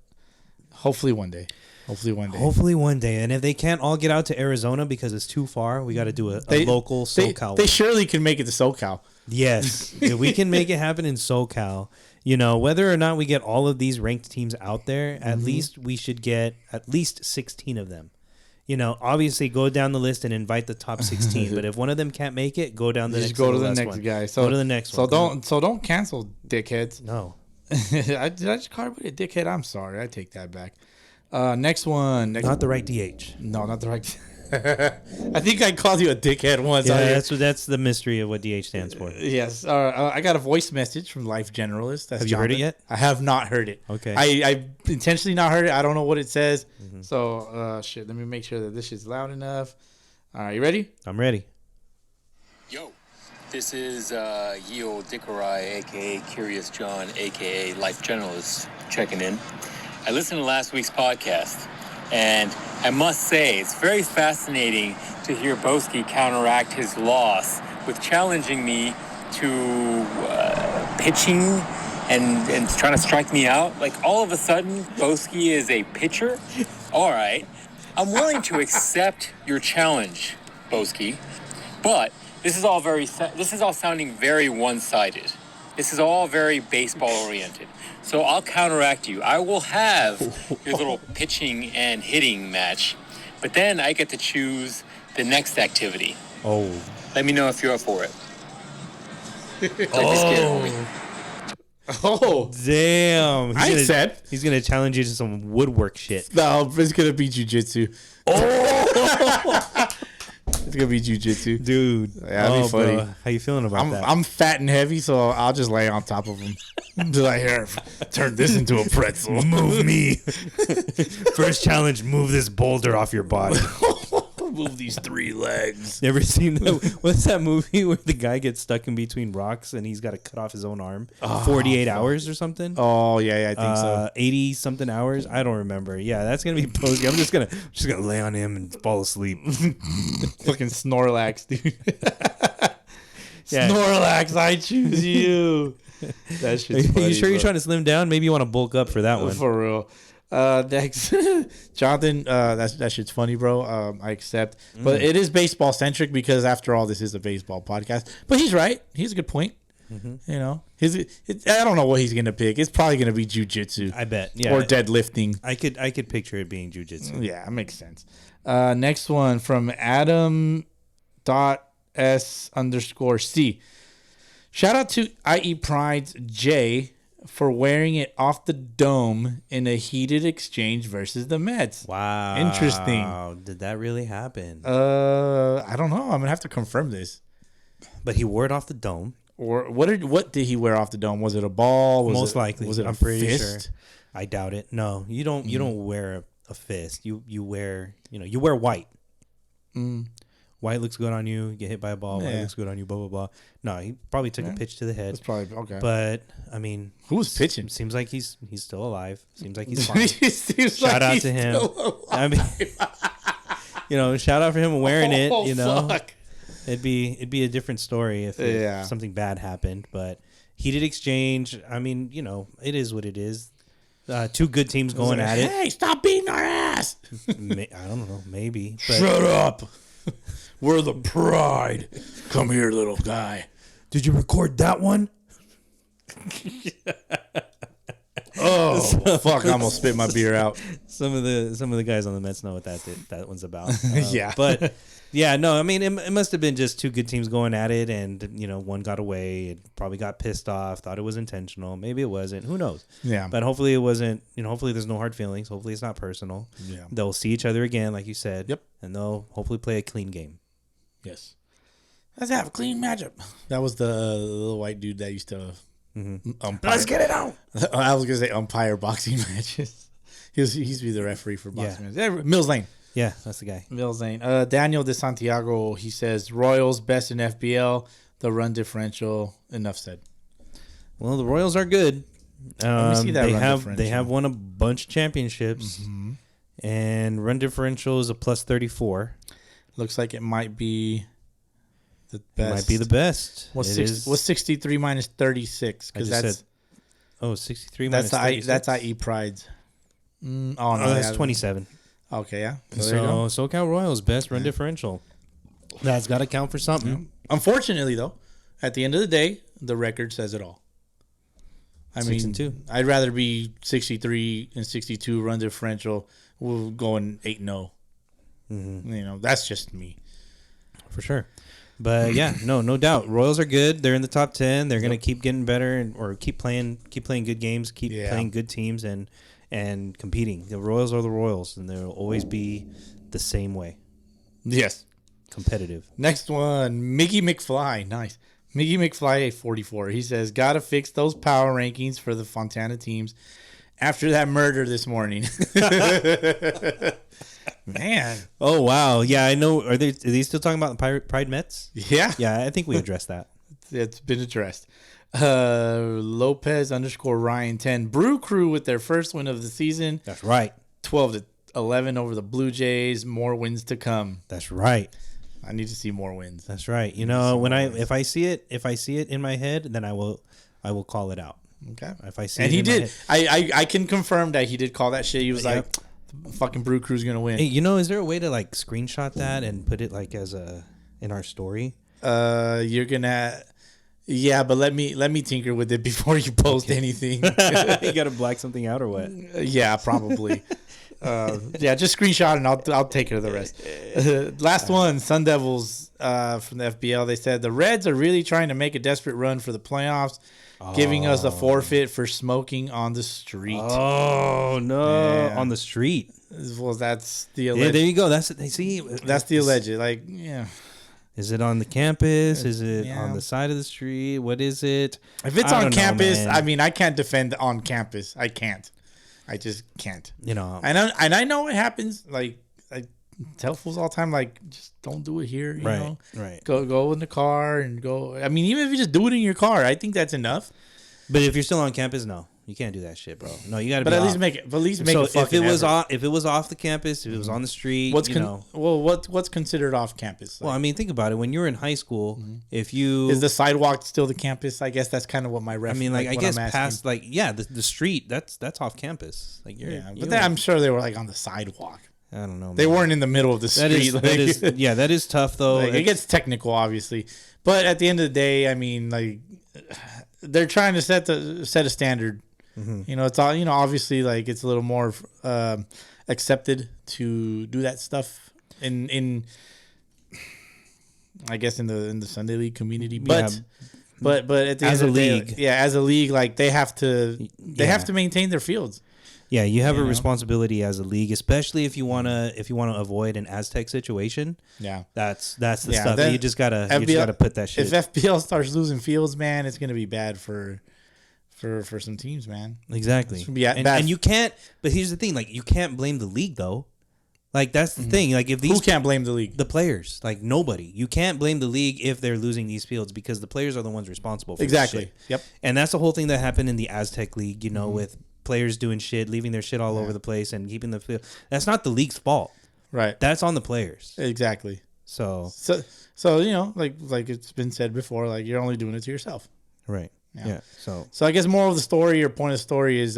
hopefully one day. Hopefully one day. And if they can't all get out to Arizona because it's too far, we got to do a local SoCal. They surely can make it to SoCal. Yes. If we can make it happen in SoCal, whether or not we get all of these ranked teams out there, at least we should get at least 16 of them. Obviously go down the list and invite the top 16. But if one of them can't make it, go down the next one. Go to the next guy. So go to the next one. So don't cancel, dickheads. No. Did I just call everybody a dickhead? I'm sorry. I take that back. Next one. Not the right DH. No, not the right. I think I called you a dickhead once. Yeah, that's the mystery of what DH stands for. Yes. I got a voice message from Life Generalist. That's Have you heard it yet? I have not heard it. Okay. I intentionally not heard it. I don't know what it says. So, shit. Let me make sure that this shit's loud enough. All right, you ready? I'm ready. Yo, this is Yeo Dickerai, a.k.a. Curious John, a.k.a. Life Generalist, checking in. I listened to last week's podcast, and I must say it's very fascinating to hear Bowski counteract his loss with challenging me to pitching and trying to strike me out. Like, all of a sudden, Bowski is a pitcher? All right. I'm willing to accept your challenge, Bowski, but this is all sounding very one-sided. This is all very baseball-oriented. So I'll counteract you. I will have your little pitching and hitting match, but then I get to choose the next activity. Oh. Let me know if you're up for it. Oh, damn. He's going to challenge you to some woodwork shit. No, it's going to be jiu-jitsu. Oh. It's going to be jiu-jitsu. Dude. That'd be funny. Bro. How you feeling about that? I'm fat and heavy, so I'll just lay on top of him. Be like, here, turn this into a pretzel. Move me. First challenge, move this boulder off your body. Move these 3 legs. You ever seen that? What's that movie where the guy gets stuck in between rocks and he's got to cut off his own arm? 48 hours or something? Oh, yeah, I think so. 80 something hours? I don't remember. Yeah, that's going to be Bowski. I'm just going to lay on him and fall asleep. Fucking Snorlax, dude. Yeah. Snorlax, I choose you. That shit's funny. You sure you're trying to slim down? Maybe you want to bulk up for that one. For real. Next, Jonathan, that shit's funny, bro. I accept, but it is baseball centric because after all, this is a baseball podcast. But he's right. He's a good point. I don't know what he's gonna pick. It's probably gonna be jujitsu. I bet. Yeah. Or deadlifting. I could picture it being jujitsu. Yeah, it makes sense. Next one from Adam.S_C. Shout out to IE Pride's Jay for wearing it off the dome in a heated exchange versus the Mets. Wow. Interesting. Did that really happen? I don't know. I'm going to have to confirm this. But he wore it off the dome. Or what did he wear off the dome? Was it a ball? Most likely. Was it I'm a pretty fist? sure. I doubt it. No, you don't wear a fist. You wear white. White looks good on you. You get hit by a ball. White looks good on you. Blah blah blah. No, he probably took a pitch to the head. That's probably okay. But I mean, who was pitching? Seems like he's still alive. Seems like he's fine. Shout out to him. I mean, shout out for him wearing it. Fuck. It'd be a different story if something bad happened. But heated exchange. I mean, it is what it is. 2 good teams going at it. Hey, stop beating our ass. I don't know. Maybe. But shut up. We're the Pride. Come here, little guy. Did you record that one? Oh, fuck. I almost spit my beer out. Some of the guys on the Mets know what that one's about. Yeah. But, yeah, no, I mean, it must have been just 2 good teams going at it, and, one got away and probably got pissed off, thought it was intentional. Maybe it wasn't. Who knows? Yeah. But hopefully it wasn't, hopefully there's no hard feelings. Hopefully it's not personal. Yeah. They'll see each other again, like you said. Yep. And they'll hopefully play a clean game. Yes. Let's have a clean matchup. That was the little white dude that used to umpire. Let's get it out. I was going to say umpire boxing matches. He used to be the referee for boxing matches. Mills Lane. Yeah, that's the guy. Mills Lane. Daniel De Santiago, he says, Royals best in FBL. The run differential. Enough said. Well, the Royals are good. Let me see that run differential. They have won a bunch of championships. Mm-hmm. And run differential is a +34. Looks like it might be The best. Might be the best. What's It is- 63 minus 36? I Because just that's said, 63 that's minus 36? that's IE Pride's. Oh no, that's yeah. 27. Okay, yeah. So, there you go. SoCal Royals best run differential. That's got to count for something. Unfortunately, though, at the end of the day, the record says it all. I 6-2. I'd rather be 63 and 62 run differential. We're going 8-0. That's just me. For sure. But yeah, no doubt. Royals are good. They're in the top 10. They're going to keep getting better or keep playing good games, keep playing good teams and competing. The Royals are the Royals, and they'll always be the same way. Yes. Competitive. Next one, Mickey McFly. Nice. Mickey McFly 44. He says, "Gotta fix those power rankings for the Fontana teams after that murder this morning." Man. Oh wow. Yeah, I know. Are they still talking about the Pride Mets? Yeah. Yeah, I think we addressed that. It's been addressed. Lopez _ Ryan 10. Brew Crew with their first win of the season. That's right. 12-11 over the Blue Jays. More wins to come. That's right. I need to see more wins. That's right. You know, if I see it in my head, then I will call it out. Okay. If I see and it he in my did. head. I can confirm that he did call that shit. He was like, "Fucking Brew Crew's gonna win." Hey, you know, is there a way to like screenshot that and put it like as in our story? You're gonna. Yeah, but let me tinker with it before you post anything. You gotta black something out or what? Yeah, probably. Just screenshot and I'll take care of the rest. Last one, Sun Devils from the FBL. They said the Reds are really trying to make a desperate run for the playoffs, giving us a forfeit for smoking on the street. Oh no, on the street. Well, that's the alleged. Yeah, there you go. That's the alleged. Like, yeah. Is it on the campus? Is it on the side of the street? What is it? If it's on campus, I mean, I can't defend on campus. I can't. I just can't. You know. And I know what happens. Like, I tell fools all the time, like, just don't do it here. You know? Right. Go in the car and go. I mean, even if you just do it in your car, I think that's enough. But if you're still on campus, no. You can't do that shit, bro. No, you got to. But at least make it. At least make it. If it was off the campus, if it was on the street, what's considered off campus? Like, well, I mean, think about it. When you're in high school, if you is the sidewalk still the campus? I guess that's kind of what my reference. I mean, like I guess past the street, that's off campus. Like I'm sure they were like on the sidewalk. I don't know. They weren't in the middle of the street. That is tough though. Like, it gets technical, obviously, but at the end of the day, I mean, like they're trying to set a standard. You know, it's all, you know, obviously like it's a little more accepted to do that stuff in I guess in the Sunday League community, but at the end of the day, as a league, like they have to maintain their fields. Yeah, you have a responsibility as a league, especially if you wanna avoid an Aztec situation. Yeah, that's the stuff. That you just gotta put that shit. If FPL starts losing fields, man, it's gonna be bad for some teams, man. Exactly. And you can't. But here's the thing: like you can't blame the league, though. Like that's the thing. Like if who can't blame the league? The players. Like nobody. You can't blame the league if they're losing these fields because the players are the ones responsible for this shit. Yep. And that's the whole thing that happened in the Aztec League. You know, with players doing shit, leaving their shit all over the place, and keeping the field. That's not the league's fault. Right. That's on the players. Exactly. So you know, like it's been said before, like you're only doing it to yourself. Right. Yeah. So I guess more of the story or point of the story is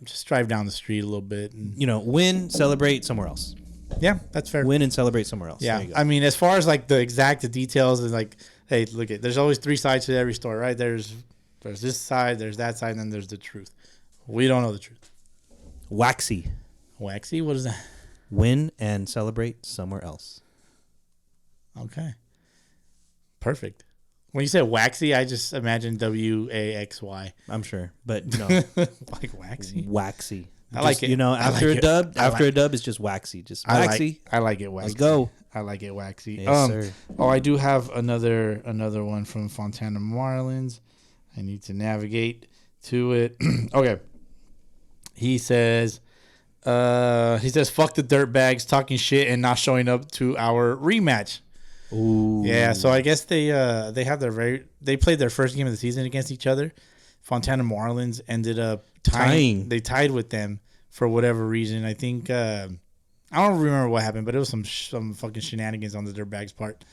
just drive down the street a little bit and you know, win, celebrate somewhere else. Yeah, that's fair. Win and celebrate somewhere else. Yeah. I mean, as far as like the exact details is like, hey, look at there's always three sides to every story, right? There's this side, there's that side, and then there's the truth. We don't know the truth. Waxy. Waxy? What is that? Win and celebrate somewhere else. Okay. Perfect. When you say waxy, I just imagine WAXY. I'm sure, but no, like waxy. Waxy. I like it. You know, after a dub, a dub is just waxy. Just waxy. I like it waxy. Let's go. I like it waxy. Yes, sir. Oh, I do have another one from Fontana Marlins. I need to navigate to it. Okay. He says, fuck the dirtbags talking shit and not showing up to our rematch. Ooh. Yeah, so I guess they played their first game of the season against each other. Fontana Marlins ended up tying. They tied with them for whatever reason. I think I don't remember what happened, but it was some fucking shenanigans on the dirtbags part.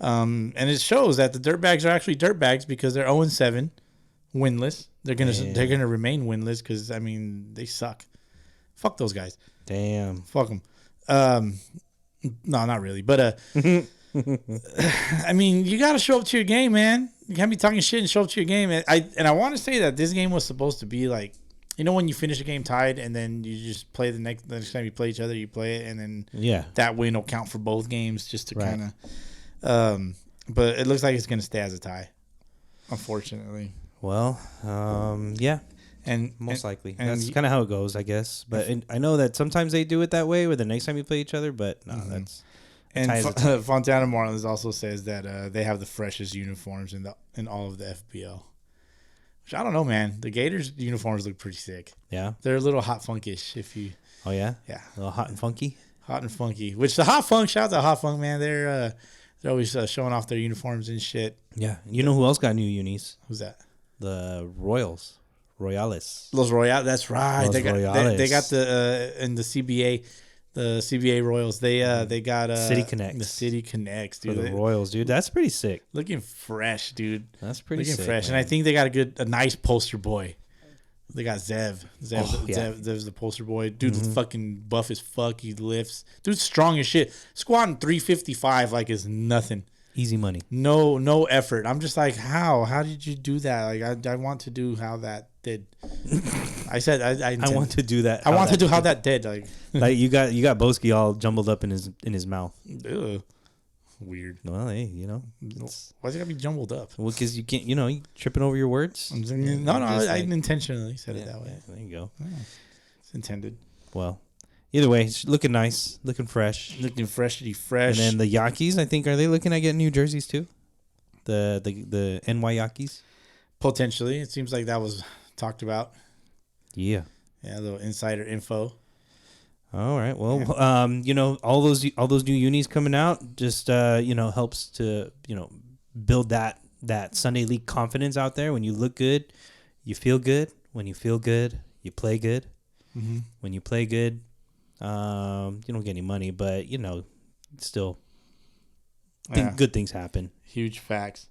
And it shows that the dirtbags are actually dirtbags because they're 0-7, winless. They're gonna remain winless because I mean they suck. Fuck those guys. Damn. Fuck them. No, not really. But I mean, you got to show up to your game, man. You can't be talking shit and show up to your game. And I want to say that this game was supposed to be like, you know, when you finish a game tied and then you just play the next time you play each other, you play it, and then that win will count for both games just to kind of. But it looks like it's gonna stay as a tie, unfortunately. Well, yeah. And most likely. and That's kind of how it goes, I guess. But I know that sometimes they do it that way where the next time you play each other, but no, that's... And Fontana Marlins also says that they have the freshest uniforms in all of the FBL. Which I don't know, man. The Gators uniforms look pretty sick. Yeah? They're a little hot funkish if you... Oh, yeah? Yeah. A little hot and funky? Hot and funky. Which the Hot Funk, shout out to Hot Funk, man. They're always showing off their uniforms and shit. Yeah. You know who else got new unis? Who's that? The Royals. Royales. Los Royales. That's right. Los they got the in the CBA, Royals. They got City Connects. The City Connects, dude. For the Royals, dude. That's pretty sick. Looking fresh, dude. That's pretty looking sick, fresh. man. And I think they got a nice poster boy. They got Zev. Zev's the poster boy. Dude's fucking buff as fuck. He lifts. Dude's strong as shit. Squatting 355 like it's nothing. Easy money. No effort. I'm just like, how? How did you do that? Like, I want to do how that did. I said I want to do that. I want to do how that did. Like, like you got Bowski all jumbled up in his mouth. Ugh. Weird. Well, hey, you know, why's it gotta be jumbled up? Well, because you can't, you tripping over your words. No, I intentionally said it that way. Yeah, there you go. Yeah, it's intended. Well, either way, it's looking nice, looking fresh, fresh. And then the Yankees, I think, are they looking at getting new jerseys too? The NY Yankees. Potentially, it seems like that was talked about. Yeah. Yeah, a little insider info. All right. Well, all those new unis coming out just helps to build that Sunday League confidence out there. When you look good, you feel good. When you feel good, you play good. Mm-hmm. When you play good, you don't get any money, but still, good things happen. Huge facts.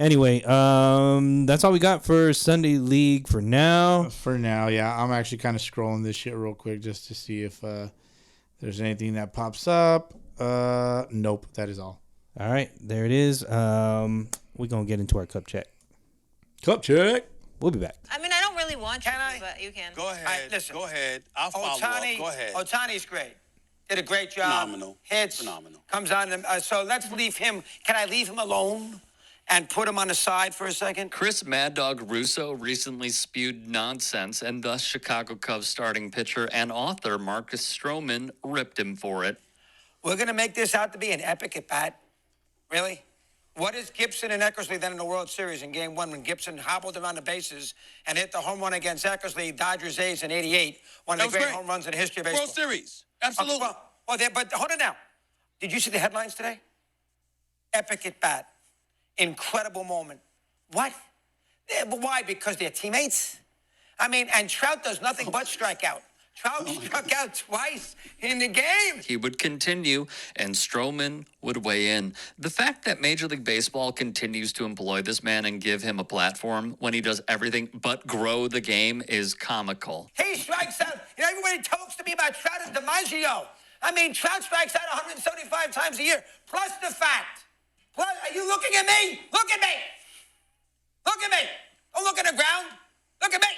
Anyway, that's all we got for Sunday League for now. For now, yeah. I'm actually kind of scrolling this shit real quick just to see if there's anything that pops up. Nope, that is all. All right, there it is. We're going to get into our cup check. Cup check. We'll be back. I mean, I don't really want to, but you can. Go ahead. Right, listen. Go ahead. I'll follow up. Go ahead. Ohtani's great. Did a great job. Phenomenal. Hits. Phenomenal. Comes on. So let's leave him. Can I leave him alone and put him on the side for a second? Chris Mad Dog Russo recently spewed nonsense, and thus Chicago Cubs starting pitcher and author Marcus Stroman ripped him for it. We're going to make this out to be an epic at bat? Really? What is Gibson and Eckersley then in the World Series in Game 1 when Gibson hobbled around the bases and hit the home run against Eckersley, Dodgers A's in '88, one of the great home runs in the history of baseball? World Series. Absolutely. But hold it now. Did you see the headlines today? Epic at bat. Incredible moment. What? Why? Because they're teammates? I mean, and Trout does nothing but strike out. Trout struck out twice in the game. He would continue, and Stroman would weigh in. The fact that Major League Baseball continues to employ this man and give him a platform when he does everything but grow the game is comical. He strikes out. Everybody talks to me about Trout and DiMaggio. I mean, Trout strikes out 175 times a year, plus the fact. Are you looking at me? Look at me. Look at me. Don't look at the ground. Look at me.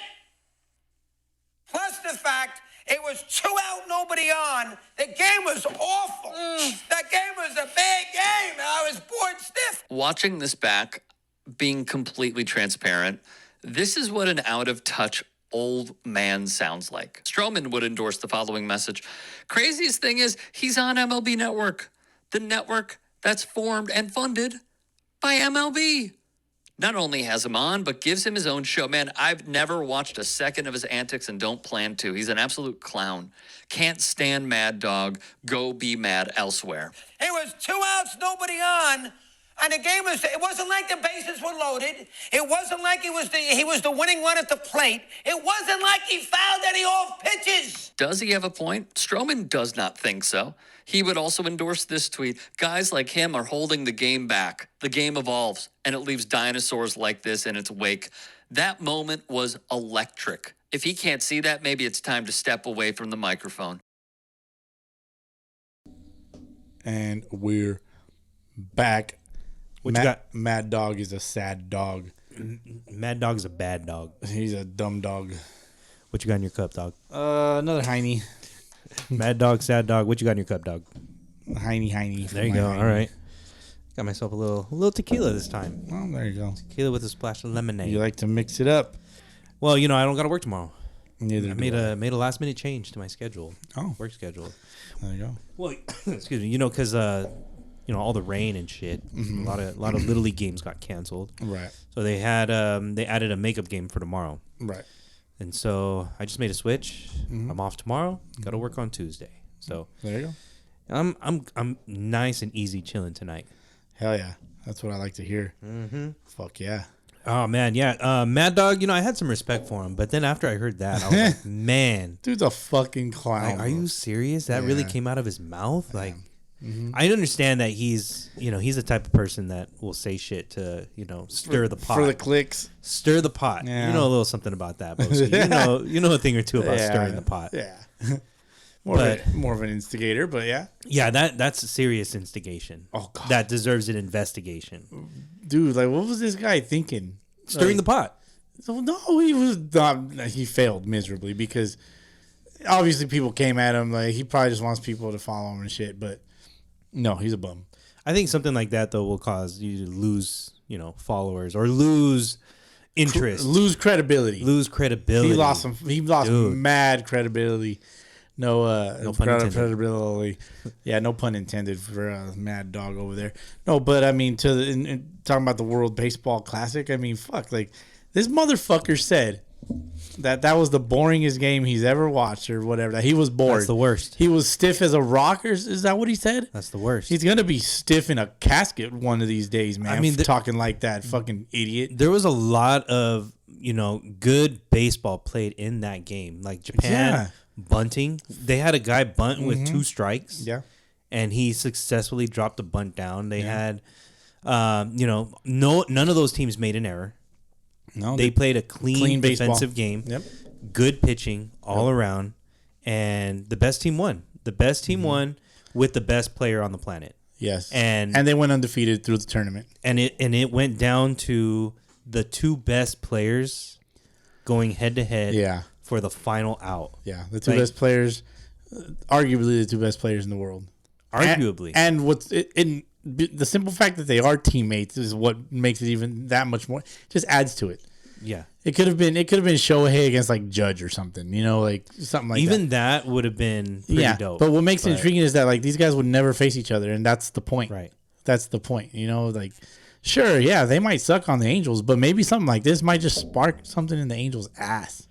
Plus the fact it was 2 out, nobody on. The game was awful. That game was a bad game. I was bored stiff. Watching this back, being completely transparent, this is what an out-of-touch old man sounds like. Stroman would endorse the following message. Craziest thing is he's on MLB Network, the network that's formed and funded by MLB. Not only has him on, but gives him his own show. Man, I've never watched a second of his antics and don't plan to. He's an absolute clown. Can't stand Mad Dog. Go be mad elsewhere. It was 2 outs, nobody on. And the game it wasn't like the bases were loaded. It wasn't like he was the winning run at the plate. It wasn't like he fouled any off pitches. Does he have a point? Stroman does not think so. He would also endorse this tweet. Guys like him are holding the game back. The game evolves, and it leaves dinosaurs like this in its wake. That moment was electric. If he can't see that, maybe it's time to step away from the microphone. And we're back. What you got? Mad Dog is a sad dog. Mad Dog's a bad dog. He's a dumb dog. What you got in your cup, dog? Another Heine. Mad Dog, sad dog. What you got in your cup, dog? Heine. There you go. All right. Got myself a little tequila this time. Oh, there you go. Tequila with a splash of lemonade. You like to mix it up. Well, I don't got to work tomorrow. Neither I do made a last minute change to my schedule. Oh. Work schedule. There you go. Well, excuse me. Because all the rain and shit. Mm-hmm. A lot of little league games got canceled. Right. So they had they added a makeup game for tomorrow. Right. And so I just made a switch. Mm-hmm. I'm off tomorrow. Got to work on Tuesday. So There you go. I'm nice and easy chilling tonight. Hell yeah. That's what I like to hear. Mm-hmm. Fuck yeah. Oh man, yeah. Mad Dog, I had some respect for him, but then after I heard that, I was like, man, Dude's a fucking clown. like, are you serious? That really came out of his mouth? Like, I understand that he's the type of person that will say shit to, stir the pot. For the clicks. Stir the pot. Yeah. You know a little something about that, Bowski. You know a thing or two about stirring the pot. Yeah. More of an instigator, but yeah. Yeah, that's a serious instigation. Oh, God. That deserves an investigation. Dude, like, what was this guy thinking? Stirring the pot. So, no, he was not. He failed miserably because obviously people came at him. Like, he probably just wants people to follow him and shit, but no, he's a bum. I think something like that, though, will cause you to lose, followers or lose interest. Lose credibility. He lost some. He lost mad credibility. No pun intended. credibility. Yeah, no pun intended for Mad Dog over there. No, but I mean, talking about the World Baseball Classic, I mean, fuck, like this motherfucker said that was the boringest game he's ever watched or whatever. That he was bored. That's the worst. He was stiff as a rock. Is that what he said? That's the worst. He's gonna be stiff in a casket one of these days, man. I mean, talking like that, fucking idiot. There was a lot of good baseball played in that game, like Japan. Yeah. Bunting. They had a guy bunt with 2 strikes. Yeah. And he successfully dropped the bunt down. They had, none of those teams made an error. No, they played a clean defensive baseball game. Yep. Good pitching all around. And the best team won. The best team won with the best player on the planet. Yes. And they went undefeated through the tournament. And it went down to the 2 best players going head to head. Yeah. For the final out. Yeah, the two best players, arguably the 2 best players in the world. Arguably. And the simple fact that they are teammates is what makes it even that much more. Just adds to it. Yeah. It could have been Shohei against like Judge or something, like something like even that would have been pretty dope. But what makes it intriguing is that like these guys would never face each other, and that's the point. Right. That's the point. Like sure, yeah, they might suck on the Angels, but maybe something like this might just spark something in the Angels' ass.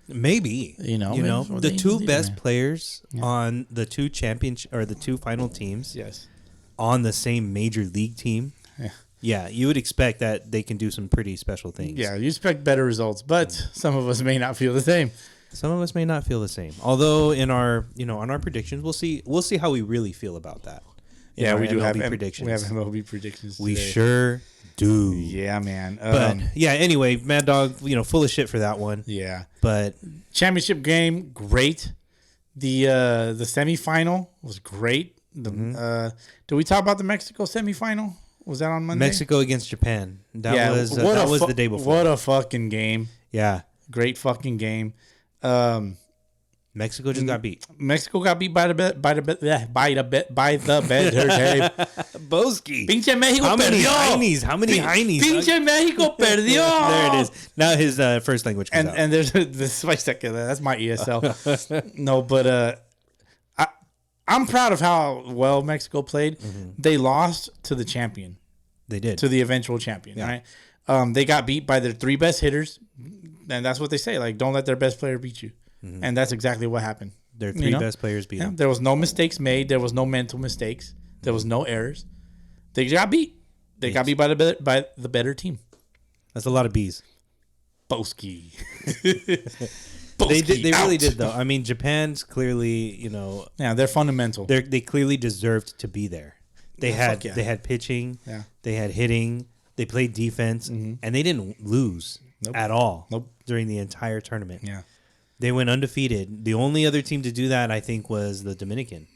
Maybe the 2 best players on the 2 championship or the 2 final teams. Yes, on the same major league team. Yeah, you would expect that they can do some pretty special things. Yeah, you expect better results, but some of us may not feel the same. Some of us may not feel the same. Although in our on our predictions, we'll see how we really feel about that. Yeah, we do have predictions. We have MLB predictions. We today. Sure do. Yeah, man. But yeah, anyway, Mad Dog, full of shit for that one. Yeah. But championship game, great. The semifinal was great. Did we talk about the Mexico semifinal? Was that on Monday? Mexico against Japan. That was the day before. What a fucking game. Yeah. Great fucking game. Mexico just got beat. Mexico got beat by the better team. Bowski. Pinche Mexico perdió. How many heinies? Pinche Mexico perdió. There it is. Now his first language comes out. And there's this that's my ESL. No, but I'm proud of how well Mexico played. They lost to the champion. They did. To the eventual champion, right? They got beat by their 3 best hitters, and that's what they say. Like, don't let their best player beat you. And that's exactly what happened. Their 3 best players beat them. There was no mistakes made. There was no mental mistakes. There was no errors. They got beat. They got beat by the better team. That's a lot of B's. Bowski. They really did though. I mean, Japan's clearly, yeah, they're fundamental. They clearly deserved to be there. They had pitching. Yeah. They had hitting. They played defense, and they didn't lose at all during the entire tournament. Yeah. They went undefeated. The only other team to do that, I think, was the Dominican.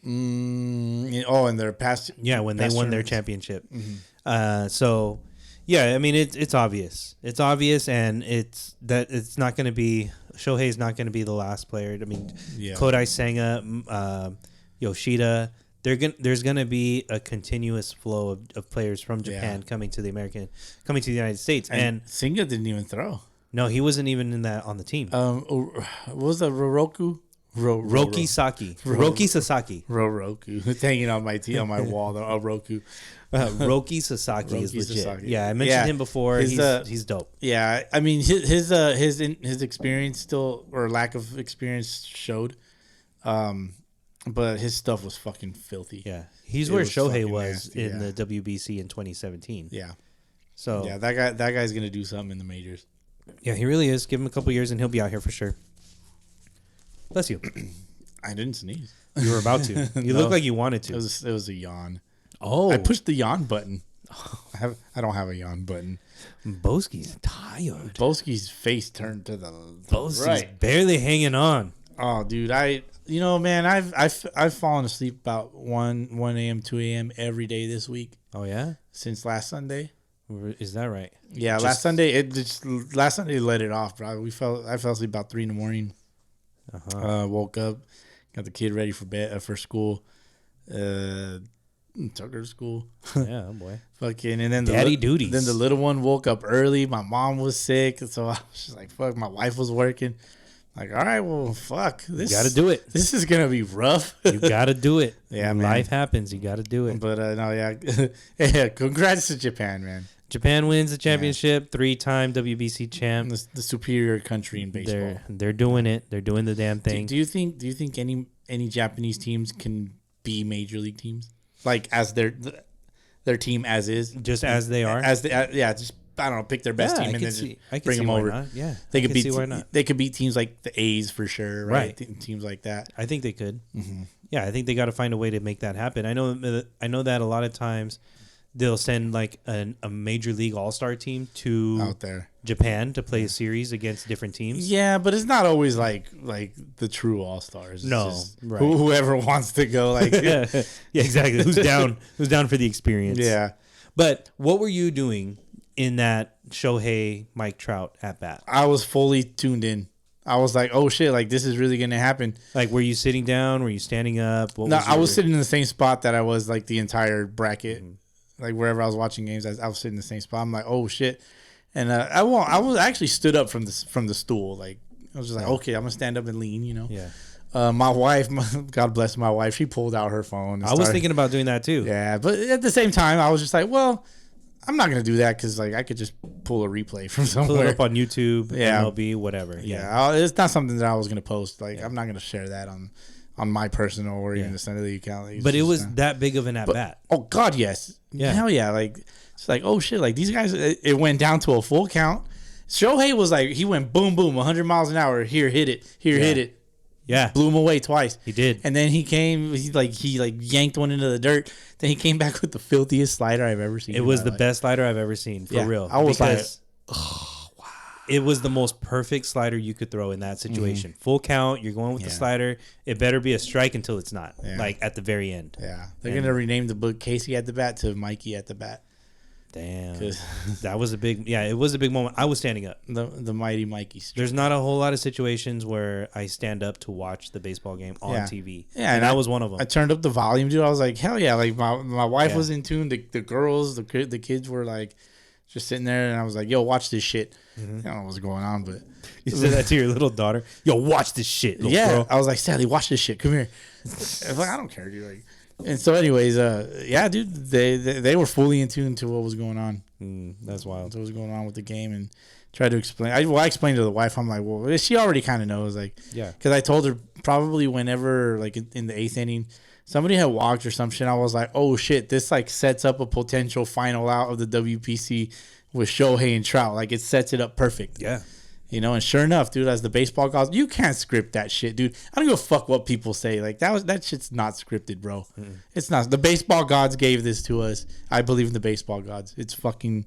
And their past. Yeah, when they won their championship. Mm-hmm. So, yeah, I mean, it's obvious. It's obvious, and it's not going to be Shohei's not going to be the last player. I mean, Kodai Senga, Yoshida. There's going to be a continuous flow of players from Japan coming to the United States. And Senga didn't even throw. No, he wasn't even on the team. What was that? Roroku? Roki Sasaki. Roroku. It's hanging on my wall. Roku. Roki Sasaki is legit. Sasaki. Yeah, I mentioned him before. He's dope. Yeah, I mean his experience still, or lack of experience, showed. But his stuff was fucking filthy. Yeah, he's where Shohei was nasty, in the WBC in 2017. Yeah. So yeah, that guy's gonna do something in the majors. Yeah, he really is. Give him a couple years and he'll be out here for sure. Bless you. I didn't sneeze. You were about to. You looked like you wanted to. It was a yawn. Oh, I pushed the yawn button. I don't have a yawn button. Bowski's tired. Bowski's face turned to the Bowski's right. barely hanging on. Oh, dude, man, I've fallen asleep about 1 a.m., 2 a.m. every day this week. Oh yeah, since last Sunday. Is that right? Yeah, last Sunday let it off, bro. I fell asleep about 3 a.m. Woke up, got the kid ready for school. Took her to school. Yeah, boy. Fucking, and then daddy duties. Then the little one woke up early. My mom was sick, so I was just like, "Fuck." My wife was working. Like, all right, well, fuck. This you got to do it. This is gonna be rough. You got to do it. Yeah, man. Life happens. You got to do it. But no, yeah, yeah. Congrats to Japan, man. Japan wins the championship, 3-time WBC champ. The superior country in baseball. They're doing it. They're doing the damn thing. Do you think any Japanese teams can be major league teams, like as their team as is, just as they are, just I don't know, pick their best team and then just bring them over. Not. Yeah, they could beat. Why not? They could beat teams like the A's for sure, right? Teams like that. I think they could. Mm-hmm. Yeah, I think they got to find a way to make that happen. I know that a lot of times they'll send like a major league all-star team to out there Japan to play a series against different teams. Yeah, but it's not always like the true all-stars. No, right. Whoever wants to go, like yeah, exactly. Who's down for the experience? Yeah. But what were you doing in that Shohei Mike Trout at bat? I was fully tuned in. I was like, oh shit, like this is really gonna happen. Like, were you sitting down? Were you standing up? I was sitting in the same spot that I was like the entire bracket. Mm-hmm. Like wherever I was watching games, I was sitting in the same spot. I'm like, oh shit, and I was actually stood up from the stool. Like I was just like, okay, I'm gonna stand up and lean. Yeah. My wife, God bless my wife, she pulled out her phone. I was thinking about doing that too. Yeah, but at the same time, I was just like, well, I'm not gonna do that because like I could just pull a replay from somewhere. Pull it up on YouTube, MLB, whatever. Yeah, it's not something that I was gonna post. Like I'm not gonna share that on my personal or even the Sunday League account. But it was that big of an at bat. Oh God, yes. Yeah. Hell yeah. Like it's like, oh shit, like these guys, it went down to a full count. Shohei was like, he went boom boom 100 miles an hour. Here, hit it. Hit it. Yeah. Blew him away twice. He did. And then he yanked one into the dirt. Then he came back with the filthiest slider I've ever seen. It was the best slider I've ever seen, for real. I was like, oh, wow. It was the most perfect slider you could throw in that situation. Mm-hmm. Full count, you're going with the slider. It better be a strike until it's not, like at the very end. Yeah. They're going to rename the book Casey at the bat to Mikey at the bat. Damn. That was it was a big moment. I was standing up. The mighty Mikey streak. There's not a whole lot of situations where I stand up to watch the baseball game on TV. Yeah, and that was one of them. I turned up the volume, dude. I was like, hell yeah. Like my wife was in tune. The girls, the kids were like just sitting there, and I was like, yo, watch this shit. Mm-hmm. I don't know what's going on, but you said that to your little daughter. Yo, watch this shit, little bro. I was like, Sally, watch this shit. Come here. I was like, I don't care, dude. Like, and so, anyways, dude, they were fully in tune to what was going on. That's wild. What was going on with the game, and tried to explain. I explained to the wife. I'm like, well, she already kind of knows, like, yeah, because I told her probably whenever, like, in the 8th inning, somebody had walked or some shit. I was like, oh shit, this like sets up a potential final out of the WPC with Shohei and Trout. Like it sets it up perfect. Yeah. You know, and sure enough, dude, as the baseball gods, you can't script that shit, dude. I don't give a fuck what people say. Like that shit's not scripted, bro. It's not. The baseball gods gave this to us. I believe in the baseball gods. It's fucking,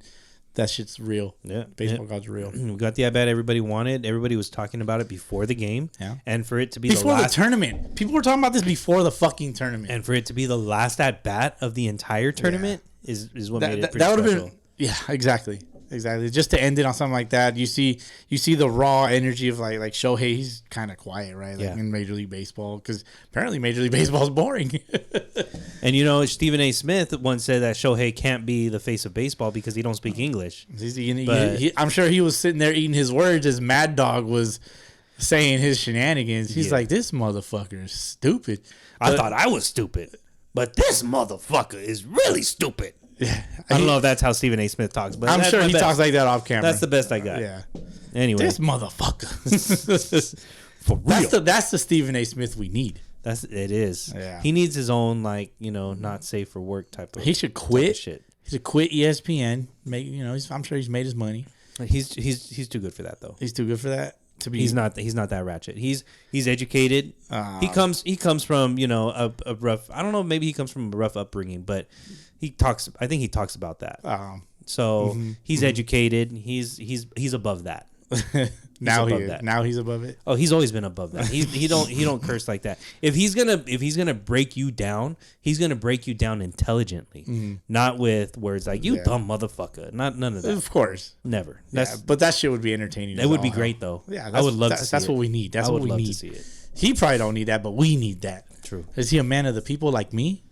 that shit's real. Yeah. Baseball gods are real. We got the at bat everybody wanted. Everybody was talking about it before the game. Yeah. And for it to be Before the the last tournament. People were talking about this before the fucking tournament. and for it to be the last at bat of the entire tournament is what made it pretty that would have special. been, yeah, exactly. Just to end it on something like that, you see the raw energy of like Shohei. He's kind of quiet, right? Like in Major League Baseball, because apparently Major League Baseball is boring. And you know, Stephen A. Smith once said that Shohei can't be the face of baseball because he don't speak English. I'm sure he was sitting there eating his words as Mad Dog was saying his shenanigans. He's like, this motherfucker is stupid. I thought I was stupid, but this motherfucker is really stupid. Yeah, I don't know if that's how Stephen A. Smith talks, but I'm that's sure my he best. talks like that off camera. That's the best I got. Yeah. Anyway, This motherfucker. for real. That's the Stephen A. Smith we need. It is. Yeah. He needs his own, like, you know, not safe for work type of. He should type of quit. shit. He should quit ESPN. I'm sure he's made his money. He's too good for that though. He's too good for that. To be. He's not that ratchet. He's educated. He comes from, you know, a rough. I don't know. Maybe he comes from a rough upbringing, but I think he talks about that. So he's educated. He's above that. Now above he is. that. Now he's above it. Oh, he's always been above that. He don't curse like that. If he's gonna break you down, he's gonna break you down intelligently, not with words like "you dumb motherfucker." None of that. Of course, never. But that shit would be entertaining. That would be great though. Yeah, I would love to see that's it. what we need. That's I what would we love need. to see it. He probably don't need that, but we need that. True. Is he a man of the people like me,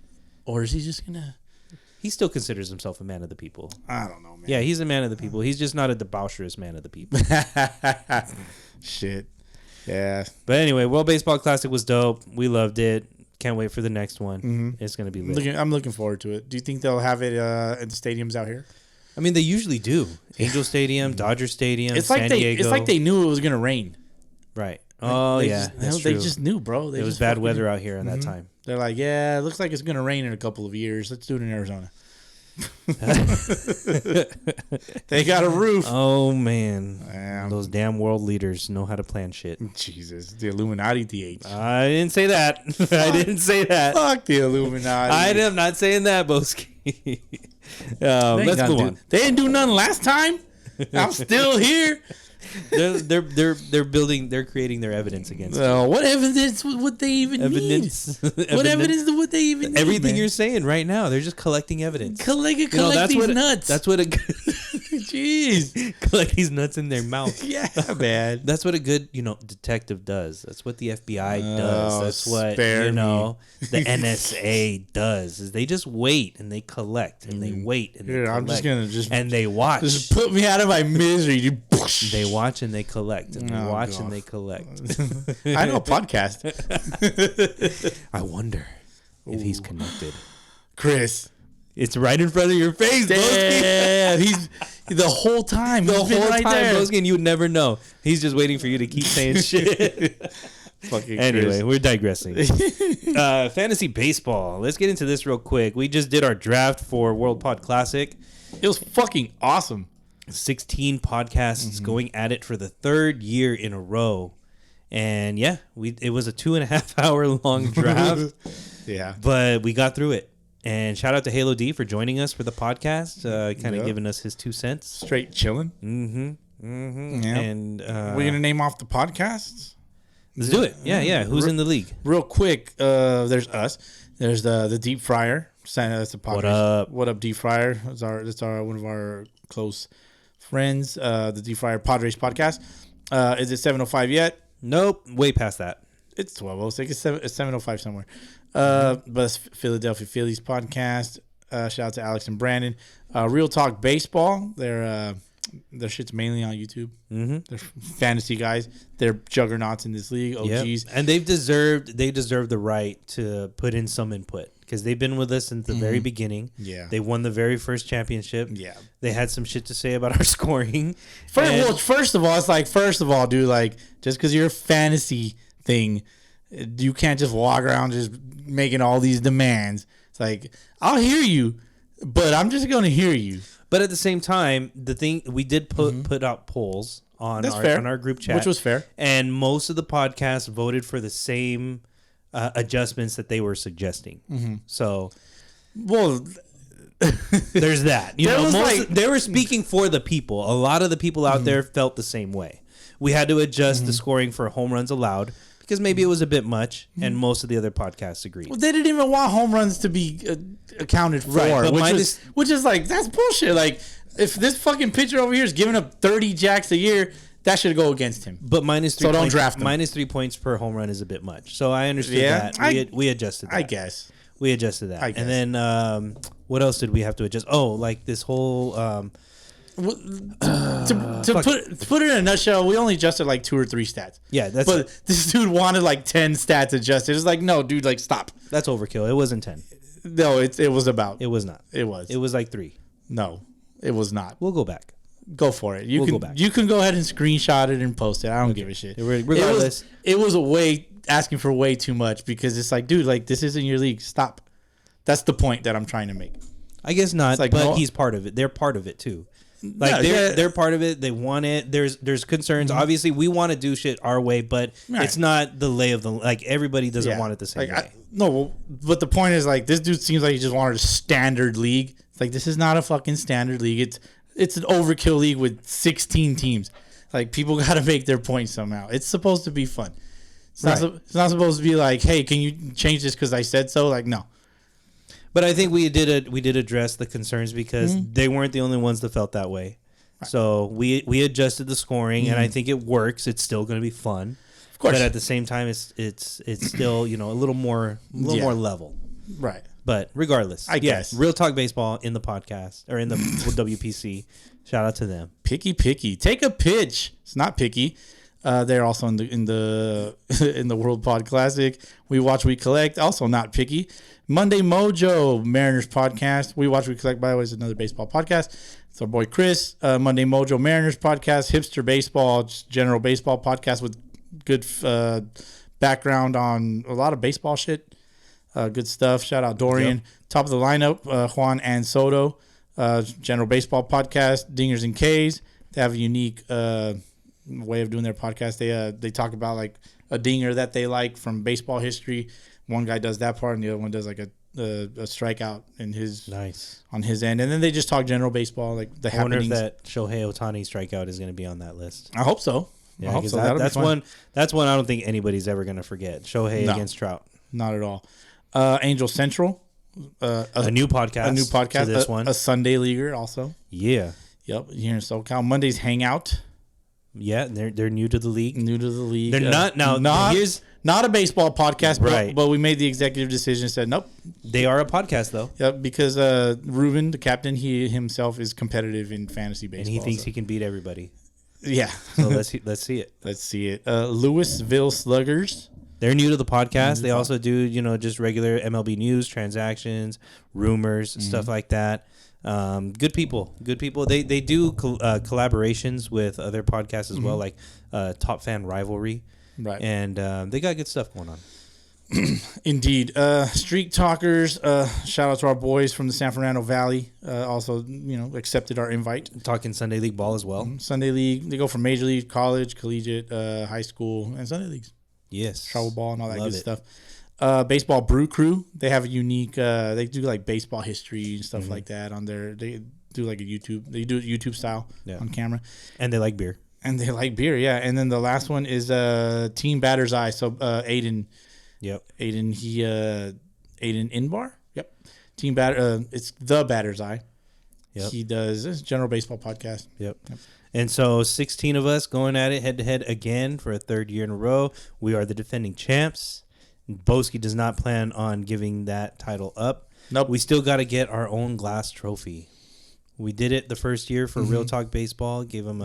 or is he just gonna? He still considers himself a man of the people. I don't know, man. Yeah, he's a man of the people. He's just not a debaucherous man of the people. Shit. Yeah. But anyway, World Baseball Classic was dope. We loved it. Can't wait for the next one. It's gonna be lit. I'm looking forward to it. Do you think they'll have it in the stadiums out here? I mean, they usually do. Angel Stadium, Dodger Stadium, It's San like Diego. it's like they knew it was gonna rain. Right. Oh They yeah, just, that's they true. just knew, bro. It was bad weather out here at that time. They're like, yeah, it looks like it's gonna rain in a couple of years. Let's do it in Arizona. They got a roof. Oh man, Damn. those damn world leaders know how to plan shit. Jesus, the Illuminati DH. I didn't say that. I didn't say that. Fuck the Illuminati. I am not saying that, Bowski. Let's move on. They didn't do nothing last time. I'm still here. They're building. They're creating their evidence against. What evidence would they even Evidence. need? What evidence would they even need? Everything man? you're saying right now, they're just collecting evidence. collect that's these what nuts. That's what a Jeez. collect these nuts in their mouth. Yeah, man. That's what a good, detective does. That's what the FBI Oh, does. That's what, spare the NSA does. Is they just wait and they collect and they wait and they Here, collect. I'm just gonna and they watch. just put me out of my misery. They watch and they collect and they Oh, watch God. and they collect. I know a podcast. I wonder if he's connected. Chris. It's right in front of your face, Bowski. Yeah, he's the whole time. The He's been whole right time, there. Bowski, and you would never know. He's just waiting for you to keep saying shit. Fucking Anyway, Chris. we're digressing. Fantasy baseball. Let's get into this real quick. We just did our draft for World Pod Classic. It was fucking awesome. 16 podcasts going at it for the third year in a row. And yeah, it was a 2.5 hour long draft, Yeah. but we got through it. And shout out to Halo D for joining us for the podcast, kind of Yep. giving us his 2 cents. Straight chilling. Yeah. And We're gonna name off the podcasts. let's do it. Yeah. Who's in the league? Real quick, there's us. There's the Deep Fryer. That's a podcast. What up? What up, Deep Fryer? That's our one of our close friends. The Deep Fryer Padres podcast. Is it 7:05 yet? Nope. Way past that. It's 12:06. It's 7:05 somewhere. But it's Philadelphia Phillies podcast. Shout out to Alex and Brandon. Real Talk Baseball. Their shit's mainly on YouTube. They're fantasy guys. They're juggernauts in this league. OGs. Yep. And they deserve the right to put in some input because they've been with us since the very beginning. Yeah. They won the very first championship. Yeah. They had some shit to say about our scoring. First of all, dude, like, just because you're a fantasy thing, You can't just walk around just making all these demands. It's like, I'll hear you, but I'm just going to hear you. But at the same time, the thing we did put out polls on our group chat, which was fair, and most of the podcasts voted for the same adjustments that they were suggesting. So, well, there's that. You know, was they were speaking for the people. A lot of the people out there felt the same way. We had to adjust the scoring for home runs allowed because maybe it was a bit much, and most of the other podcasts agreed. Well, they didn't even want home runs to be accounted for, right, which is like, that's bullshit. Like, if this fucking pitcher over here is giving up 30 jacks a year, that should go against him. But minus 3 so points, don't draft him. Minus 3 points per home run is a bit much. So I understood that. We adjusted that. I guess. We adjusted that. And then what else did we have to adjust? Oh, like this whole... to put it in a nutshell, we only adjusted like 2 or 3 stats. Yeah, but this dude wanted like 10 stats adjusted. It's like, no, dude, like stop. That's overkill. It wasn't 10. No, it was about. It was not. It was. It was like 3. No, it was not. We'll go back. Go for it. We'll go back. You can go ahead and screenshot it and post it. I don't give a shit. Regardless, it was asking for way too much because it's like, dude, like this isn't your league. Stop. That's the point that I'm trying to make. I guess not, like, but no, he's part of it. They're part of it too. Like they're part of it. They want it. There's concerns. Obviously, we want to do shit our way, but it's not the lay of the like. Everybody doesn't want it the same way. No, but the point is like this dude seems like he just wanted a standard league. It's like this is not a fucking standard league. It's an overkill league with 16 teams. Like people got to make their point somehow. It's supposed to be fun. It's not supposed to be like, hey, can you change this because I said so? Like no. But I think we did address the concerns because they weren't the only ones that felt that way. Right. So we adjusted the scoring, and I think it works. It's still going to be fun, of course. But at the same time, it's still a little more level, right? But regardless, I guess Real Talk Baseball in the podcast or in the WPC. Shout out to them. Picky, take a pitch. It's not picky. They're also in the World Pod Classic. We Watch, We Collect. Also not picky. Monday Mojo Mariners podcast. We Watch, We Collect, by the way, is another baseball podcast. It's our boy Chris. Monday Mojo Mariners podcast. Hipster Baseball, just general baseball podcast with good background on a lot of baseball shit. Good stuff. Shout out Dorian. Yep. Top of the lineup, Juan and Soto. General baseball podcast. Dingers and K's. They have a unique way of doing their podcast. They talk about like a dinger that they like from baseball history. One guy does that part, and the other one does like a strikeout in his on his end, and then they just talk general baseball, like the happenings. I wonder if that Shohei Ohtani strikeout is going to be on that list. I hope so. Yeah, I hope so. That's one. That's one I don't think anybody's ever going to forget. Shohei against Trout. Not at all. Angel Central, a new podcast. A new podcast. To this one, a Sunday leaguer also. Yeah. Yep. Here in SoCal, Mondays Hangout. Yeah, they're new to the league. They're not a baseball podcast, right? But we made the executive decision and said nope. They are a podcast though. Yep, because Ruben, the captain, he himself is competitive in fantasy baseball, and he thinks he can beat everybody. Yeah. So let's see it. Let's see it. Louisville Sluggers. They're new to the podcast. They also do just regular MLB news, transactions, rumors, stuff like that. Good people. They do collaborations with other podcasts as well, like Top Fan Rivalry, right? And they got good stuff going on. Indeed. Street Talkers. Shout out to our boys from the San Fernando Valley. Also, accepted our invite. Talking Sunday League ball as well. Sunday League. They go from Major League, college, collegiate, high school, and Sunday Leagues. Yes. Travel ball and all that good stuff. Baseball Brew Crew. They have a unique. They do like baseball history and stuff like that on their. They do like a YouTube. They do it YouTube style on camera. And they like beer. And then the last one is Team Batter's Eye. So Aiden. Yep. Aiden Inbar. Yep. Team Batter. It's the Batter's Eye. Yep. He does this general baseball podcast. Yep. And so 16 of us going at it head to head again for a third year in a row. We are the defending champs. Bowski does not plan on giving that title up. Nope. We still got to get our own glass trophy. We did it the first year for Real Talk Baseball. Gave him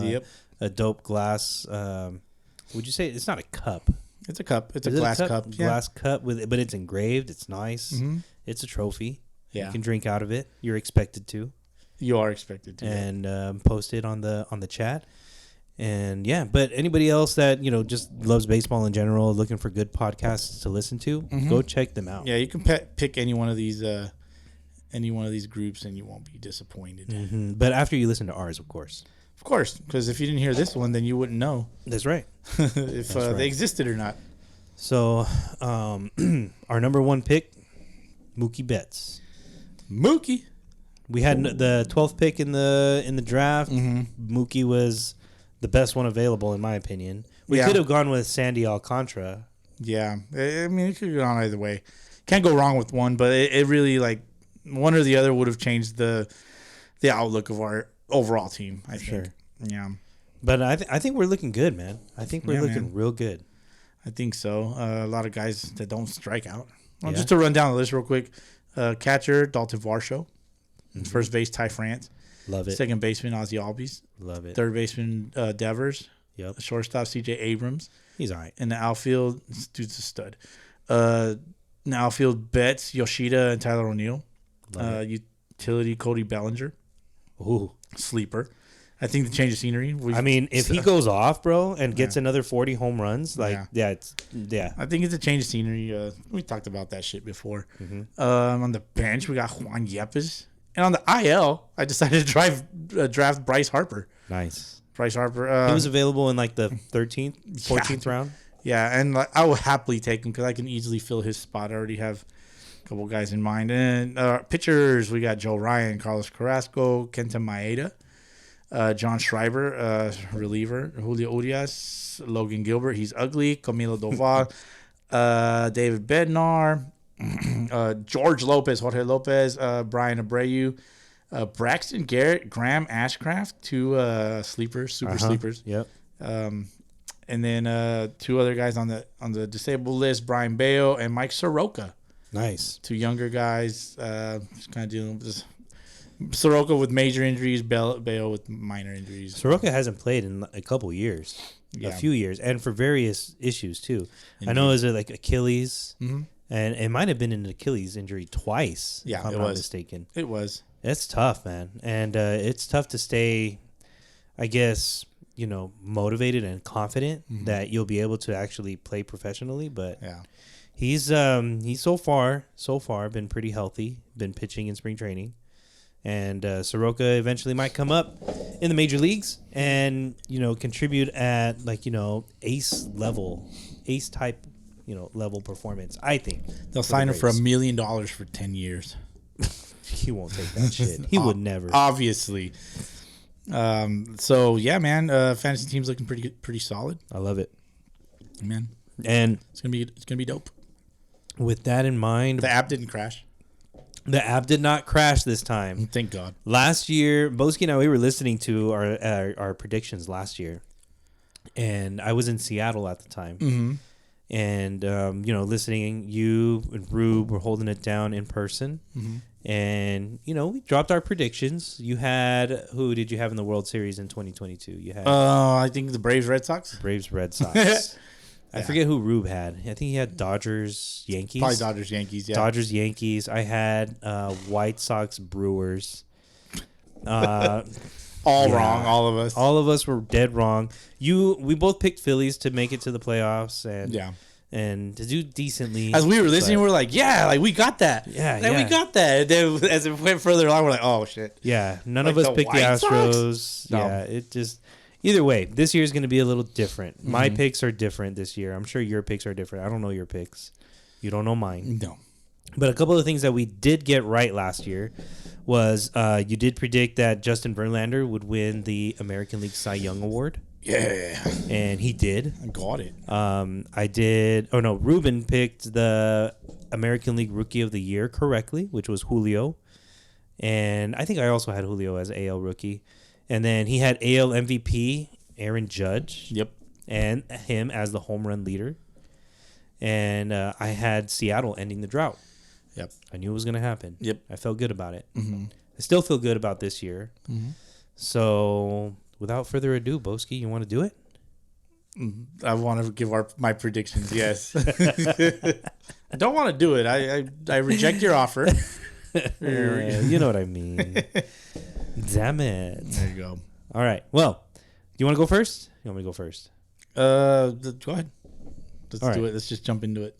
a dope glass. Would you say it's not a cup? It's a cup. It's a glass cup. Glass cup but it's engraved. It's nice. It's a trophy. Yeah. You can drink out of it. You're expected to. You are expected to. And post it on the chat. And yeah, but anybody else that just loves baseball in general, looking for good podcasts to listen to, go check them out. Yeah, you can pick any one of these groups, and you won't be disappointed. But after you listen to ours, of course. Of course, because if you didn't hear this one, then you wouldn't know That's right. if they existed or not. So, our number one pick, Mookie Betts. Mookie. We had the 12th pick in the draft. Mookie was the best one available, in my opinion. We could have gone with Sandy Alcantara. Yeah, I mean, it could have gone either way. Can't go wrong with one, but it really, like, one or the other would have changed the outlook of our overall team, I think. Sure. Yeah. But I think we're looking good, man. I think we're looking real good. I think so. A lot of guys that don't strike out. Well, just to run down the list real quick. Catcher, Dalton Varsho. First base, Ty France. Love it. Second baseman, Ozzy Albies. Love it. Third baseman, Devers. Yep. Shortstop, C.J. Abrams. He's all right. In the outfield, this dude's a stud. In the outfield, Betts, Yoshida, and Tyler O'Neill. Utility, Cody Bellinger. Ooh. Sleeper. I think the change of scenery. If he goes off, bro, and gets another 40 home runs, I think it's a change of scenery. We talked about that shit before. On the bench, we got Juan Yepes. And on the IL, I decided to draft Bryce Harper. Nice. Bryce Harper. He was available in like the 13th, 14th round. Yeah, and I will happily take him because I can easily fill his spot. I already have a couple guys in mind. And pitchers, we got Joe Ryan, Carlos Carrasco, Kenta Maeda. John Schreiber, reliever. Julio Urias, Logan Gilbert, he's ugly. Camilo Doval, David Bednar, George Lopez, Jorge Lopez, Brian Abreu, Braxton Garrett, Graham Ashcraft, two sleepers, super sleepers. Yep. And then two other guys on the disabled list, Brian Bayo and Mike Soroka. Nice. Two younger guys, just kind of dealing with this. Soroka with major injuries, Bayo with minor injuries. Soroka hasn't played in a couple years, a few years, and for various issues too. Indeed. I know it was like Achilles, and it might have been an Achilles injury twice. Yeah, if I'm not mistaken. It was. It's tough, man, and it's tough to stay, I guess, motivated and confident that you'll be able to actually play professionally. But he's so far been pretty healthy, been pitching in spring training. And Soroka eventually might come up in the major leagues and, contribute at ace type, level performance. I think they'll sign him for $1 million for 10 years. He won't take that shit. He would never. Obviously. So yeah, man, fantasy team's looking pretty solid. I love it, man. And it's gonna be dope. With that in mind, the app didn't crash. The app did not crash this time. Thank God. Last year, Bowski and I, we were listening to our predictions last year. And I was in Seattle at the time. And, listening, you and Rube were holding it down in person. And, we dropped our predictions. You had, who did you have in the World Series in 2022? You had... I think the Braves, Red Sox. Braves, Red Sox. I forget who Rube had. I think he had Dodgers, Yankees. Probably Dodgers, Yankees, yeah. Dodgers, Yankees. I had White Sox, Brewers. Wrong, all of us. All of us were dead wrong. We both picked Phillies to make it to the playoffs and to do decently. As we were listening, we were like, we got that. We got that. And then as it went further along, we're like, oh, shit. Yeah, none of us picked the Astros. No. Yeah, it just... Either way, this year is going to be a little different. My picks are different this year. I'm sure your picks are different. I don't know your picks. You don't know mine. No. But a couple of things that we did get right last year was you did predict that Justin Verlander would win the American League Cy Young Award. Yeah. And he did. I got it. I did. Oh, no. Ruben picked the American League Rookie of the Year correctly, which was Julio. And I think I also had Julio as AL Rookie. And then he had AL MVP, Aaron Judge. Yep. And him as the home run leader. And I had Seattle ending the drought. Yep. I knew it was going to happen. Yep. I felt good about it. I still feel good about this year. So, without further ado, Bowski, you want to do it? I want to give my predictions, yes. I don't want to do it. I reject your offer. You know what I mean. Damn it. There you go. All right. Well, you want to go first? You want me to go first? Go ahead. Let's All do right. it. Let's just jump into it.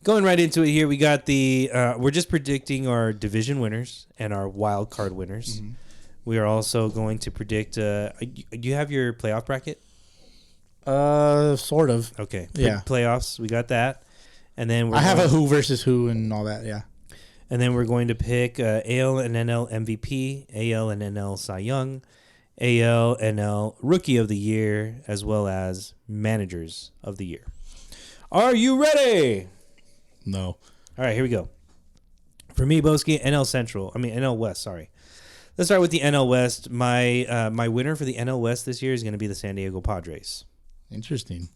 Going right into it here, we got the. We're just predicting our division winners and our wild card winners. Mm-hmm. We are also going to predict. Do you have your playoff bracket? Sort of. Okay. Yeah. Playoffs. We got that, and then I have a who versus who and all that. Yeah. And then we're going to pick AL and NL MVP, AL and NL Cy Young, AL NL Rookie of the Year, as well as Managers of the Year. Are you ready? No. All right, here we go. For me, Bowski, NL West, sorry. Let's start with the NL West. My winner for the NL West this year is going to be the San Diego Padres. Interesting.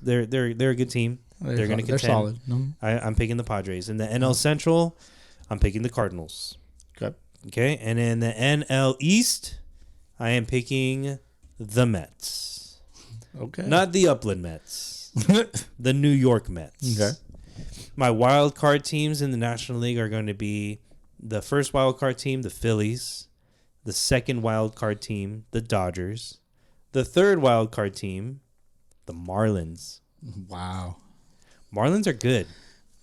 They're a good team. They're going to contend. They're solid. No. I'm picking the Padres. In the NL Central, I'm picking the Cardinals. Okay. Okay, and in the NL East, I am picking the Mets. Okay. Not the Upland Mets. The New York Mets. Okay. My wild card teams in the National League are going to be the first wild card team, the Phillies, the second wild card team, the Dodgers, the third wild card team, the Marlins. Wow. Marlins are good.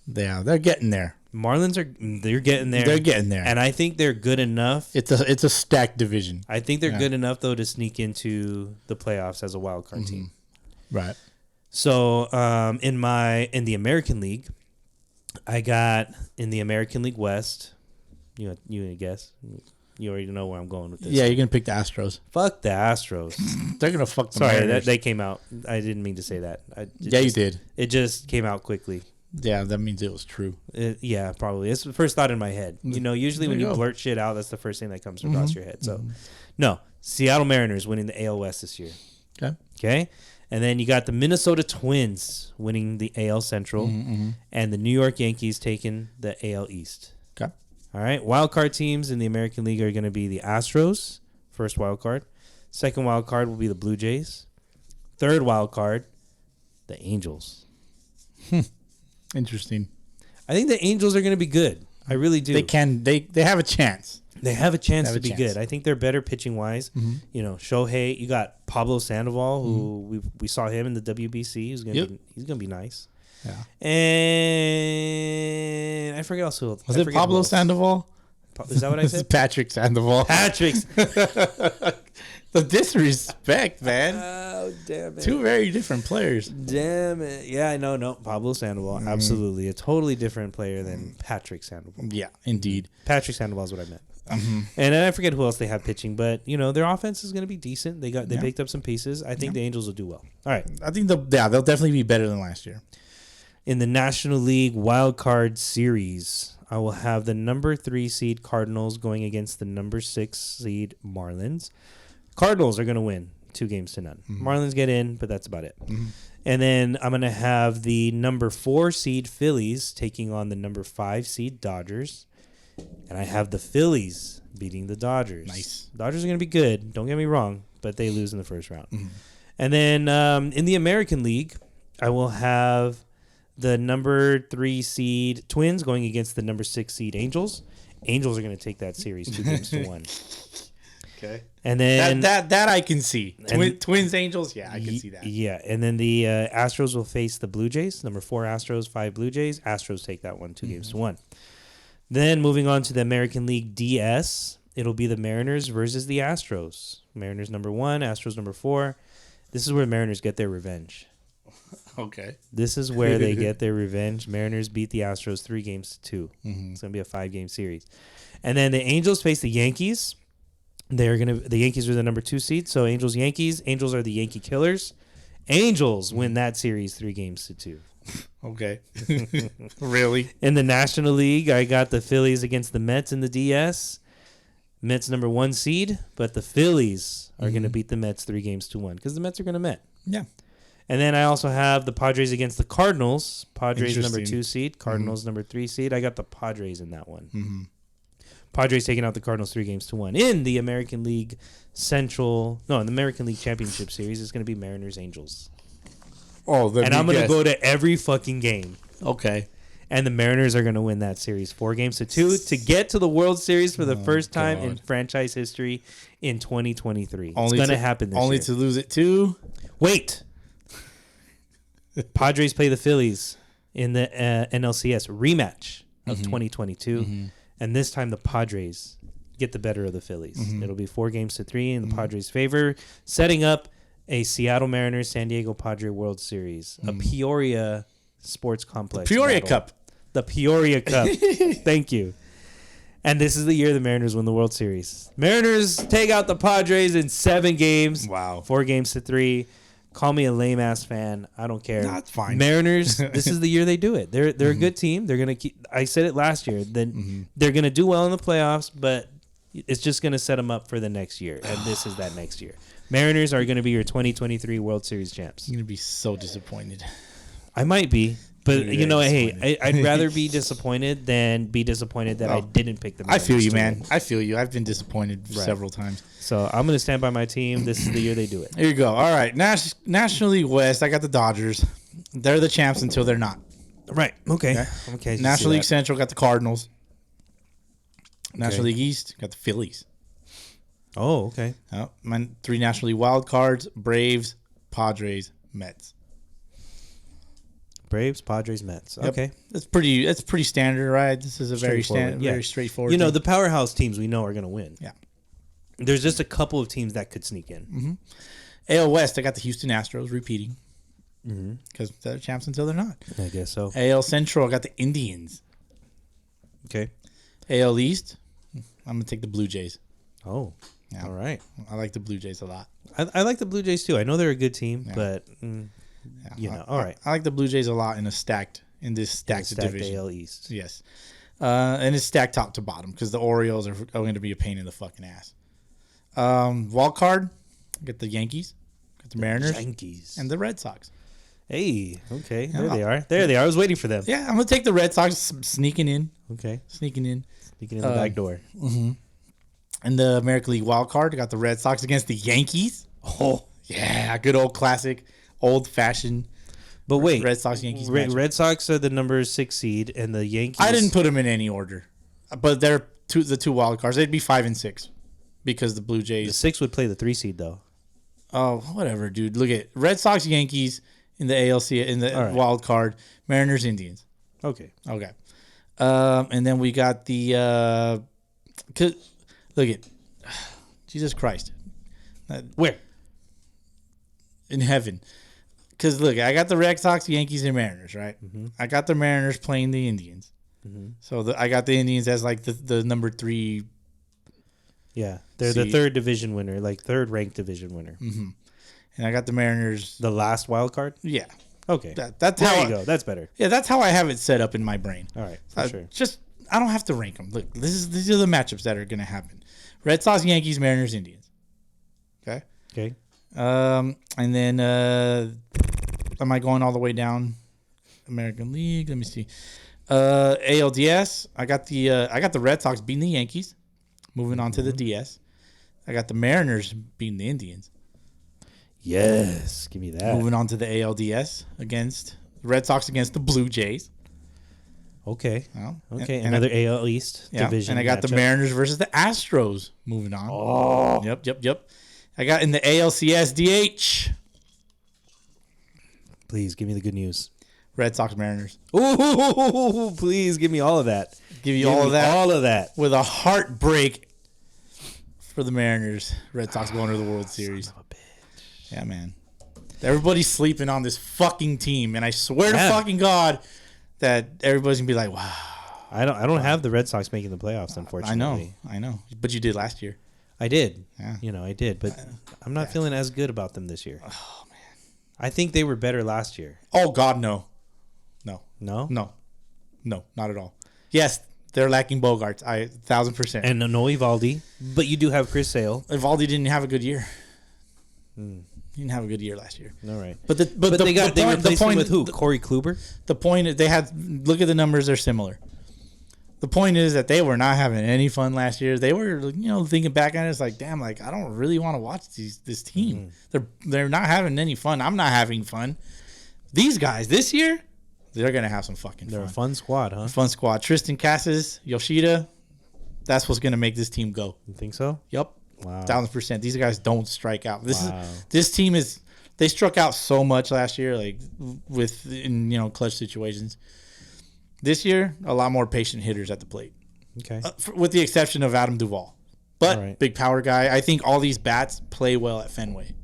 Yeah, they're getting there. They're getting there. They're getting there. And I think they're good enough. It's a stacked division. I think they're good enough though to sneak into the playoffs as a wild card team. Right. So, in the American League, I got in the American League West. You guess. You already know where I'm going with this. Yeah, you're gonna pick the Astros. Fuck the Astros. They're gonna fuck the Sorry, Mariners. they came out. I didn't mean to say that. You did. It just came out quickly. Yeah, that means it was true. Yeah, probably. It's the first thought in my head. Usually when There you you go. blurt shit out, that's the first thing that comes across your head. So, no, Seattle Mariners winning the AL West this year. Okay. Okay. And then you got the Minnesota Twins winning the AL Central, and the New York Yankees taking the AL East. Okay. All right. Wild card teams in the American League are going to be the Astros, first wild card. Second wild card will be the Blue Jays. Third wild card, the Angels. Interesting. I think the Angels are going to be good. I really do. They can. They have a chance. They have a chance They have to a be chance. good. I think they're better pitching wise. Shohei. You got Pablo Sandoval, who we saw him in the WBC. He's gonna be nice. Yeah. And I forget also. Was it Pablo Sandoval? Is that what I This is said? Patrick Sandoval. Patrick's. The disrespect, man. Oh damn it! Two very different players. Damn it! Yeah, I know. No, Pablo Sandoval, absolutely a totally different player than Patrick Sandoval. Yeah, indeed. Patrick Sandoval is what I meant. And then I forget who else they have pitching, but their offense is going to be decent. They picked up some pieces. I think the Angels will do well. All right. I think they'll definitely be better than last year. In the National League Wild Card Series, I will have the number 3 seed Cardinals going against the number 6 seed Marlins. Cardinals are going to win 2-0. Marlins get in, but that's about it. And then I'm going to have the number 4 seed Phillies taking on the number 5 seed Dodgers. And I have the Phillies beating the Dodgers. Nice. Dodgers are going to be good. Don't get me wrong, but they lose in the first round. And then in the American League, I will have the number 3 seed Twins going against the number 6 seed Angels. Angels are going to take that series 2-1. Okay. And then that I can see. Twins, Angels, yeah, I can see that. Yeah, and then the Astros will face the Blue Jays. Number 4 Astros, 5 Blue Jays. Astros take that one 2-1. Then moving on to the American League DS, it'll be the Mariners versus the Astros. Mariners number 1, Astros number 4. This is where Mariners get their revenge. Okay. This is where they get their revenge. Mariners beat the Astros 3-2. It's gonna be a 5-game series. And then the Angels face the Yankees. The Yankees are the number 2 seed. So Yankees. Angels are the Yankee Killers. Angels win that series 3-2. Okay. Really? In the National League, I got the Phillies against the Mets in the DS. Mets number 1 seed, but the Phillies are going to beat the Mets 3-1 because the Mets are going to Met. Yeah. And then I also have the Padres against the Cardinals. Padres number Interesting. 2 seed, Cardinals number 3 seed. I got the Padres in that one. Padres taking out the Cardinals 3-1. In the American League in the American League Championship Series, it's going to be Mariners Angels. Oh, And I'm going to go to every fucking game. Okay. And the Mariners are going to win that series 4-2 to get to the World Series for the first time in franchise history in 2023. It's going to happen this year. Only to lose it to... Wait. Padres play the Phillies in the NLCS rematch of 2022. And this time the Padres get the better of the Phillies. It'll be 4-3 in the Padres' favor, setting up a Seattle Mariners San Diego Padre World Series, a Peoria sports complex. Peoria battle. Cup. The Peoria Cup. Thank you. And this is the year the Mariners win the World Series. Mariners take out the Padres in 7 games. Wow. 4-3. Call me a lame ass fan. I don't care. That's fine. Mariners, this is the year they do it. They're a good team. They're gonna keep. I said it last year. Then they're gonna do well in the playoffs, but it's just gonna set them up for the next year. And this is that next year. Mariners are gonna be your 2023 World Series champs. I'm going to be so disappointed. I might be, but You're hey, I'd rather be disappointed than be disappointed that I didn't pick the I Mariners. feel you, to man. win. I feel you. I've been disappointed several times. So I'm gonna stand by my team. This is the year they do it. Here you go. All right. National League West, I got the Dodgers. They're the champs until they're not. Right. Okay. Okay. National League Central, got the Cardinals. National League East, got the Phillies. Oh, okay. My 3 National League wild cards: Braves, Padres, Mets. Braves, Padres, Mets. Yep. Okay. That's pretty standard, right? This is a very Straightforward, yeah. very straightforward. You know, thing. the powerhouse teams we know are going to win. Yeah. There's just a couple of teams that could sneak in. AL West, I got the Houston Astros repeating because they're champs until they're not. I guess so. AL Central, I got the Indians. Okay. AL East, I'm gonna take the Blue Jays. Oh. Yeah. All right. I like the Blue Jays a lot. I like the Blue Jays too. I know they're a good team, but you know, all right. I like the Blue Jays a lot in this stacked division. AL East. Yes. And it's stacked top to bottom because the Orioles are going to be a pain in the fucking ass. Wild card, get the Yankees, got the Mariners, Yankees, and the Red Sox. Hey, okay, there they are. There they are. I was waiting for them. Yeah, I'm gonna take the Red Sox sneaking in. Okay, sneaking in the back door. And the American League wild card, I got the Red Sox against the Yankees. Oh, yeah, good old classic, old fashioned. But wait, Red Sox Yankees. Red Sox are the number 6 seed, and the Yankees. I didn't put them in any order, but they're the 2 wild cards. They'd be 5 and 6 because the Blue Jays. The 6 would play the 3 seed though. Oh, whatever, dude. Look at Red Sox Yankees in the ALC in the wild card. Mariners Indians. Okay. And then we got the. Look at Jesus Christ. Where? In heaven. Because, look, I got the Red Sox, Yankees, and Mariners, right? I got the Mariners playing the Indians. So I got the Indians as, like, the number 3. Yeah. They're the 3rd division winner, like 3rd ranked division winner. And I got the Mariners. The last wild card? Yeah. Okay. That's there how you go. That's better. Yeah, that's how I have it set up in my brain. All right. For sure. Just, I don't have to rank them. Look, these are the matchups that are going to happen. Red Sox, Yankees, Mariners, Indians. Okay? Okay. And then, am I going all the way down? American League. Let me see. ALDS. I got the Red Sox beating the Yankees. Moving on to the DS. I got the Mariners beating the Indians. Yes, give me that. Moving on to the ALDS against the Red Sox against the Blue Jays. Okay. Well, okay. Another AL East division. And I got the Mariners versus the Astros. Moving on. Oh. Yep. I got in the ALCS DH. Please give me the good news. Red Sox Mariners. Ooh, please give me all of that. Give all of that. All of that. With a heartbreak for the Mariners. Red Sox going to the World Series. Son of a bitch. Yeah, man. Everybody's sleeping on this fucking team, and I swear to fucking God that everybody's gonna be like, "Wow." I don't have the Red Sox making the playoffs, unfortunately. I know, but you did last year. I did. Yeah. I did, but I'm not feeling as good about them this year. Oh man. I think they were better last year. Oh God, no, No, not at all. Yes, they're lacking Bogarts. 1,000%. and no Evaldi, but you do have Chris Sale. Evaldi didn't have a good year. He didn't have a good year last year. All right, But they replaced him with who? Corey Kluber. The point is they had. Look at the numbers; they're similar. The point is that they were not having any fun last year. They were, thinking back on it, it's like, damn, like I don't really want to watch this team. They're not having any fun. I'm not having fun. These guys this year, They're gonna have some fucking They're fun. a fun squad, huh? Fun squad. Tristan Cassis, Yoshida. That's what's gonna make this team go. You think so? Yep. Wow. 1000%. These guys don't strike out. This team is. They struck out so much last year, like in clutch situations. This year, a lot more patient hitters at the plate. Okay. With the exception of Adam Duvall, but Right. big power guy. I think all these bats play well at Fenway,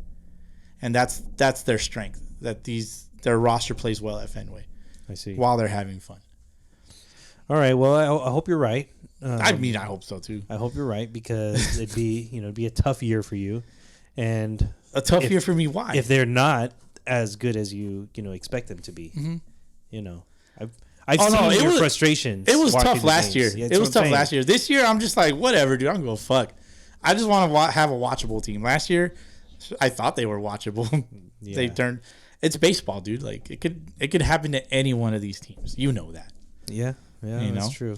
and that's their strength. Their roster plays well at Fenway. I see. While they're having fun. All right. Well, I hope you're right. I hope so too. I hope you're right because it'd be a tough year for you, and a tough year for me. Why? If they're not as good as you expect them to be, I've seen your frustrations. It was tough the last year. games. Yeah, It was tough last year. This year, I'm just like, whatever, dude. I don't give a fuck. I just want to have a watchable team. Last year, I thought they were watchable. Yeah. They turned. It's baseball, dude. Like it could happen to any one of these teams. You know that. Yeah, that's true.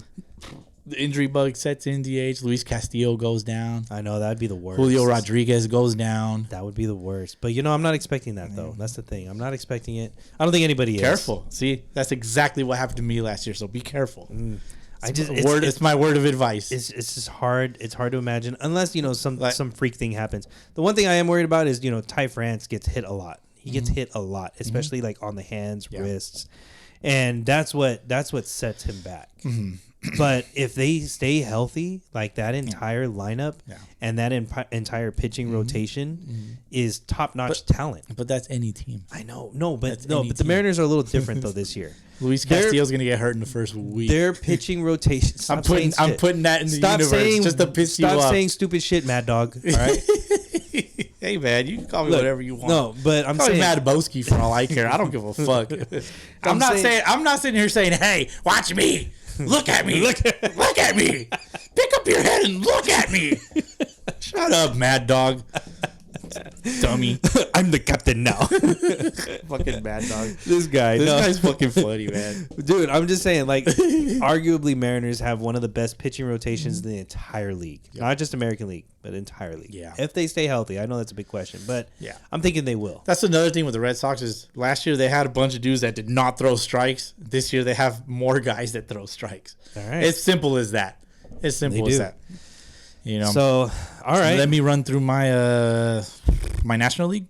The injury bug sets in DH. Luis Castillo goes down. I know that'd be the worst. Julio Rodriguez goes down. That would be the worst. But I'm not expecting that though. That's the thing. I'm not expecting it. I don't think anybody is. Careful. See, that's exactly what happened to me last year. So be careful. It's my word of advice. It's just hard. It's hard to imagine unless some freak thing happens. The one thing I am worried about is Ty France gets hit a lot. He gets hit a lot, especially like on the hands, wrists, and that's what sets him back. But if they stay healthy, like that entire lineup and that entire pitching rotation is top-notch talent. But that's any team. I know. But the Mariners are a little different though this year. Luis Castillo's going to get hurt in the first week. Their pitching rotation. I'm putting that in the universe just to piss you off. Stop saying stupid shit, Mad Dog. All right. Hey man, you can call me whatever you want. No, but I'm saying Mad Bowski for all I care. I don't give a fuck. I'm not sitting here saying, "Hey, watch me. Look at me. Look at me. Pick up your head and look at me." Shut up, Mad Dog. Dummy. I'm the captain now. Fucking Mad Dog. This guy's fucking funny, man. Dude, I'm just saying, like, arguably Mariners have one of the best pitching rotations in the entire league. Yep. Not just American League, but entire league. Yeah. If they stay healthy. I know that's a big question, but yeah, I'm thinking they will. That's another thing with the Red Sox is last year they had a bunch of dudes that did not throw strikes. This year they have more guys that throw strikes. All right. It's simple as that. It's simple as that. So, all right. Let me run through my my National League.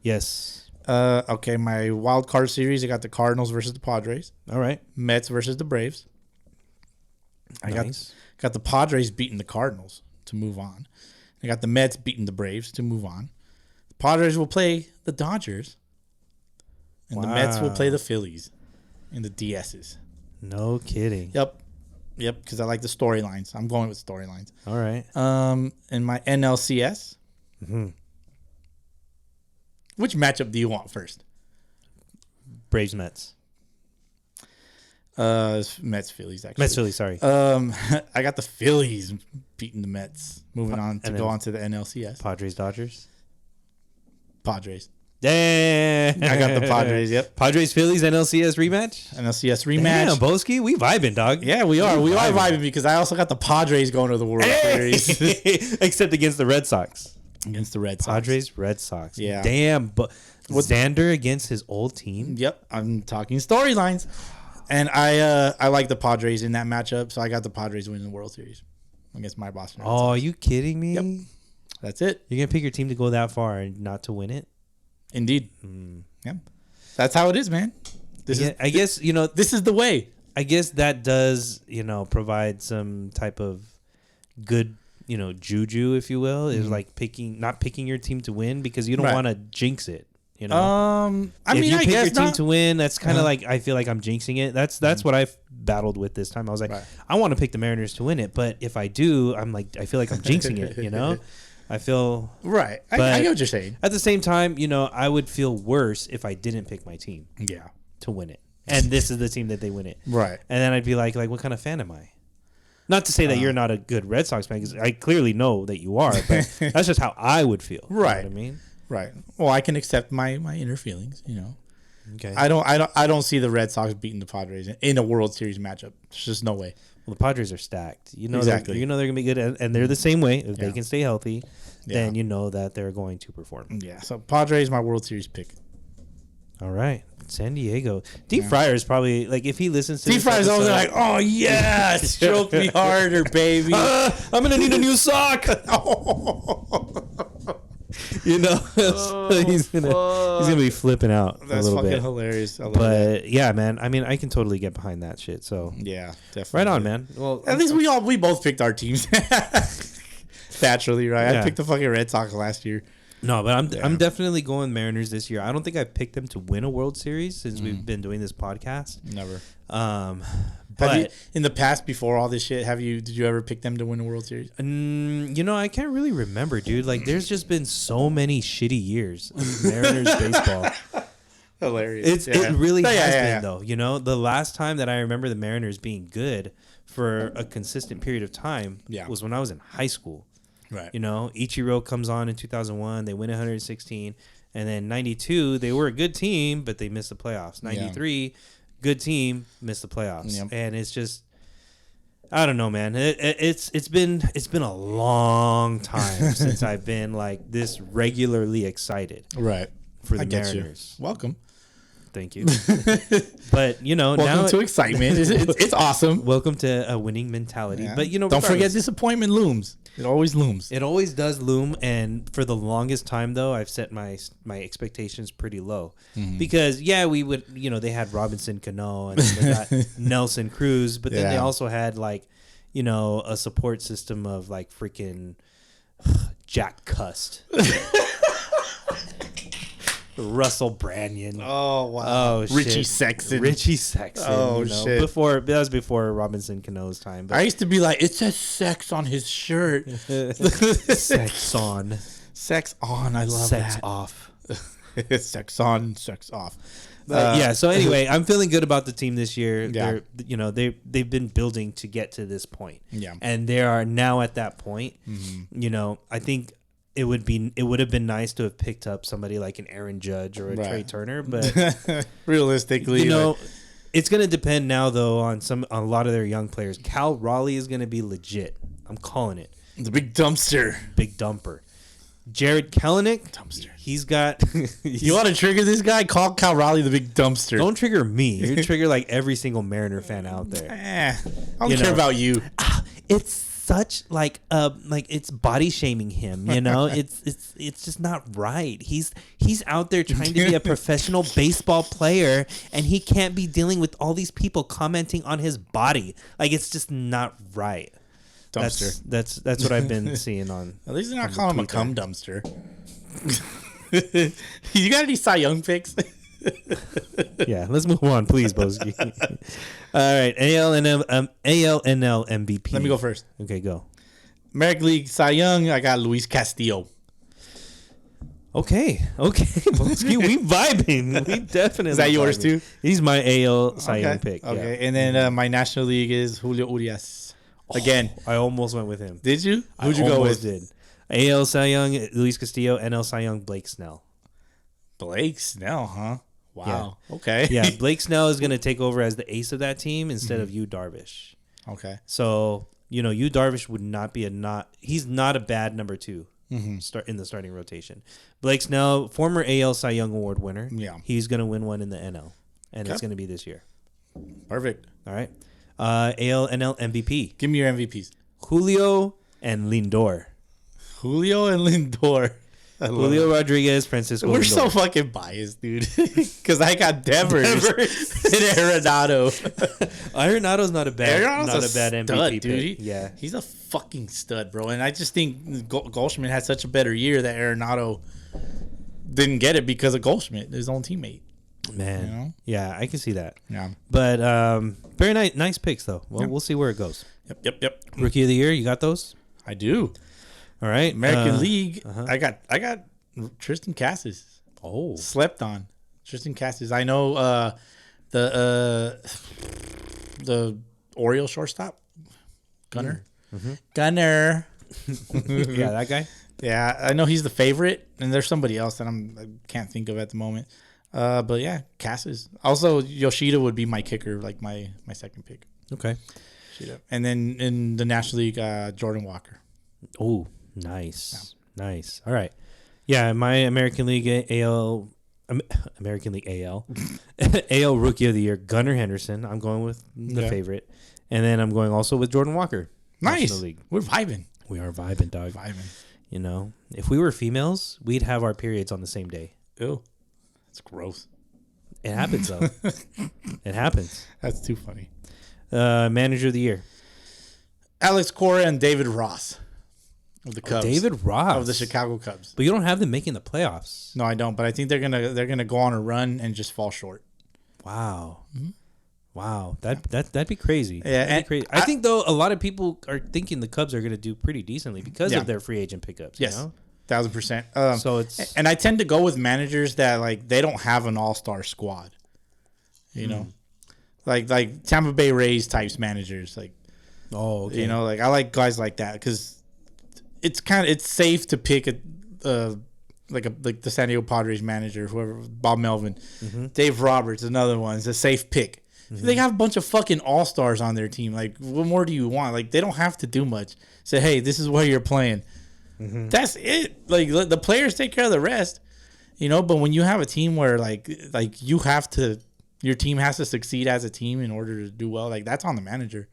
Yes. Okay, my wild card series. I got the Cardinals versus the Padres. All right. Mets versus the Braves. Nice. I got the Padres beating the Cardinals to move on. I got the Mets beating the Braves to move on. The Padres will play the Dodgers. And the Mets will play the Phillies in the DSs. No kidding. Yep, because I like the storylines. I'm going with storylines. All right. In my NLCS. Which matchup do you want first? Braves Mets. Mets Phillies actually. Mets Phillies, sorry. I got the Phillies beating the Mets. Moving on to go on to the NLCS. Padres Dodgers. Padres. Damn. I got the Padres, yep. Padres Phillies NLCS rematch? NLCS rematch. Damn, Boski, we vibing, dog. Yeah, we are. We are vibing because I also got the Padres going to the World Series. Except against the Red Sox. Against the Red Sox. Padres, Red Sox. Yeah. Damn, but Xander against his old team? Yep, I'm talking storylines. And I like the Padres in that matchup, so I got the Padres winning the World Series against my Boston Red Sox. Are you kidding me? Yep. That's it. You're going to pick your team to go that far and not to win it? Indeed. Yep. That's how it is, man. I guess, this is the way. I guess that does, provide some type of good, juju, if you will, is like not picking your team to win because you don't want to jinx it. If you pick your team to win, that's kind of like I feel like I'm jinxing it. That's what I've battled with this time. I was like, I want to pick the Mariners to win it, but if I do, I feel like I'm jinxing it. I feel right. I get what you're saying. At the same time, I would feel worse if I didn't pick my team. Yeah. To win it, and this is the team that they win it. Right. And then I'd be like, what kind of fan am I? Not to say that you're not a good Red Sox fan, because I clearly know that you are, but that's just how I would feel. Right. You know what I mean? Right. Well, I can accept my inner feelings, Okay. I don't see the Red Sox beating the Padres in a World Series matchup. There's just no way. Well, the Padres are stacked. Exactly. They're going to be good, and they're the same way. If they can stay healthy, then you know that they're going to perform. Yeah. So Padres, my World Series pick. All right. San Diego. Deep Fryer is probably like if he listens to Deep Fryer's always like, oh yeah, stroke me harder, baby. I'm gonna need a new sock. You know, he's gonna be flipping out That's a little fucking bit. hilarious. I love But yeah, man. I mean, I can totally get behind that shit. So yeah, definitely. right on, man. Well, At least we both picked our teams naturally, right? Yeah. I picked the fucking Red Sox last year. No, but I'm definitely going Mariners this year. I don't think I picked them to win a World Series since we've been doing this podcast. Never. But Have you, in the past, before all this shit, did you ever pick them to win a World Series? you know, I can't really remember, dude. Like, there's just been so many shitty years of Mariners baseball. Hilarious. It really has been though. You know, the last time that I remember the Mariners being good for a consistent period of time was when I was in high school. Right. You know, Ichiro comes on in 2001. They win 116. And then 92, they were a good team, but they missed the playoffs. 93, good team, missed the playoffs. Yep. And it's just, I don't know, man. It's been a long time since I've been like this regularly excited. Right. For the get Mariners. You. Welcome. Thank you. But, you know, welcome now to excitement. It's awesome. Welcome to a winning mentality. Yeah. But, you know, don't forget disappointment looms. It always looms. It always does loom. And for the longest time, though, I've set my expectations pretty low. Because, we would, you know, they had Robinson Cano and then they got Nelson Cruz. But then they also had, like, you know, a support system of, like, freaking Jack Cust. Russell Branyan. Oh wow. Oh, Richie shit. Sexton. Oh, you know, shit. That was before Robinson Cano's time. But I used to be like, it says sex on his shirt. Sex on. Sex on. I love sex that. off. Sex on, sex off. But so anyway, I'm feeling good about the team this year. Yeah. They're, you know, they've been building to get to this point. Yeah. And they are now at that point. You know, I think it would have been nice to have picked up somebody like an Aaron Judge or a Trey Turner, but realistically, you know, it's going to depend now though on a lot of their young players. Cal Raleigh is going to be legit. I'm calling it. The big dumpster. Big dumper. Jared Kelenic, dumpster. He's got. You want to trigger this guy? Call Cal Raleigh the big dumpster. Don't trigger me. You trigger like every single Mariner fan out there. I don't care about you. It's such like it's body shaming him. You know, it's just not right. He's out there trying to be a professional baseball player, and he can't be dealing with all these people commenting on his body. Like it's just not right. Dumpster. That's what I've been seeing on. At least they're not calling him a cum dumpster. You got any Cy Young picks? Yeah, let's move on, please, Bowski. All right, ALNL MVP. Let me go first. Okay, go. American League Cy Young, I got Luis Castillo. Okay, Bowski, we vibing. We definitely. Is that yours vibing. too? He's my AL Cy Young pick. Okay, yeah. and then my National League is Julio Urias. Again, I almost went with him. Did you? Who'd you go with? Did. AL Cy Young, Luis Castillo, NL Cy Young, Blake Snell. Blake Snell, huh? Wow. Yeah. Okay. Yeah, Blake Snell is going to take over as the ace of that team instead of Yu Darvish. Okay. So, you know, Yu Darvish would not be he's not a bad number two start in the starting rotation. Blake Snell, former AL Cy Young Award winner. Yeah. He's going to win one in the NL, and it's going to be this year. Perfect. All right. AL NL MVP. Give me your MVPs. Julio and Lindor. Julio and Lindor. Julio Rodriguez, Francisco We're Lindor. so fucking biased, dude. Because I got Devers and Arenado. Arenado's not a bad stud, MVP dude. pick. Yeah. He's a fucking stud, bro. And I just think Goldschmidt had such a better year that Arenado didn't get it because of Goldschmidt, his own teammate. Man. You know? Yeah, I can see that. Yeah. But very nice picks, though. Well, we'll see where it goes. Yep. Rookie of the year, you got those? I do. All right. American League, I got Tristan Cassis. Oh. Slept on. Tristan Cassis. I know the Orioles shortstop. Gunner. Gunner. Yeah, that guy? Yeah, I know he's the favorite, and there's somebody else that I can't think of at the moment. But yeah, Cassis. Also, Yoshida would be my kicker, like my second pick. Okay. Yoshida. And then in the National League, Jordan Walker. Oh, nice. Yeah. Nice. All right. Yeah, my American League AL American League AL. AL Rookie of the Year, Gunnar Henderson. I'm going with the favorite. And then I'm going also with Jordan Walker. Nice. National League. We're vibing. We are vibing, dog. Vibing. You know, if we were females, we'd have our periods on the same day. Ew. That's gross. It happens, though. It happens. That's too funny. Manager of the Year. Alex Cora and David Ross of the Cubs. David Ross. Of the Chicago Cubs. But you don't have them making the playoffs. No, I don't. But I think they're gonna go on a run and just fall short. Wow. Mm-hmm. Wow. That'd be crazy. Yeah, that'd be crazy. I think, though, a lot of people are thinking the Cubs are going to do pretty decently because of their free agent pickups. Yes. You know? 1,000%. So it's... And I tend to go with managers that, like, they don't have an all-star squad. You know? Like Tampa Bay Rays types managers. Like, oh, okay. You know, like, I like guys like that because it's safe to pick like the San Diego Padres manager, whoever, Bob Melvin. Mm-hmm. Dave Roberts, another one. It's a safe pick. Mm-hmm. They have a bunch of fucking all-stars on their team. Like, what more do you want? Like, they don't have to do much. Say, hey, this is where you're playing. Mm-hmm. That's it. Like, the players take care of the rest. You know, but when you have a team where, like you have to, your team has to succeed as a team in order to do well, like, that's on the manager.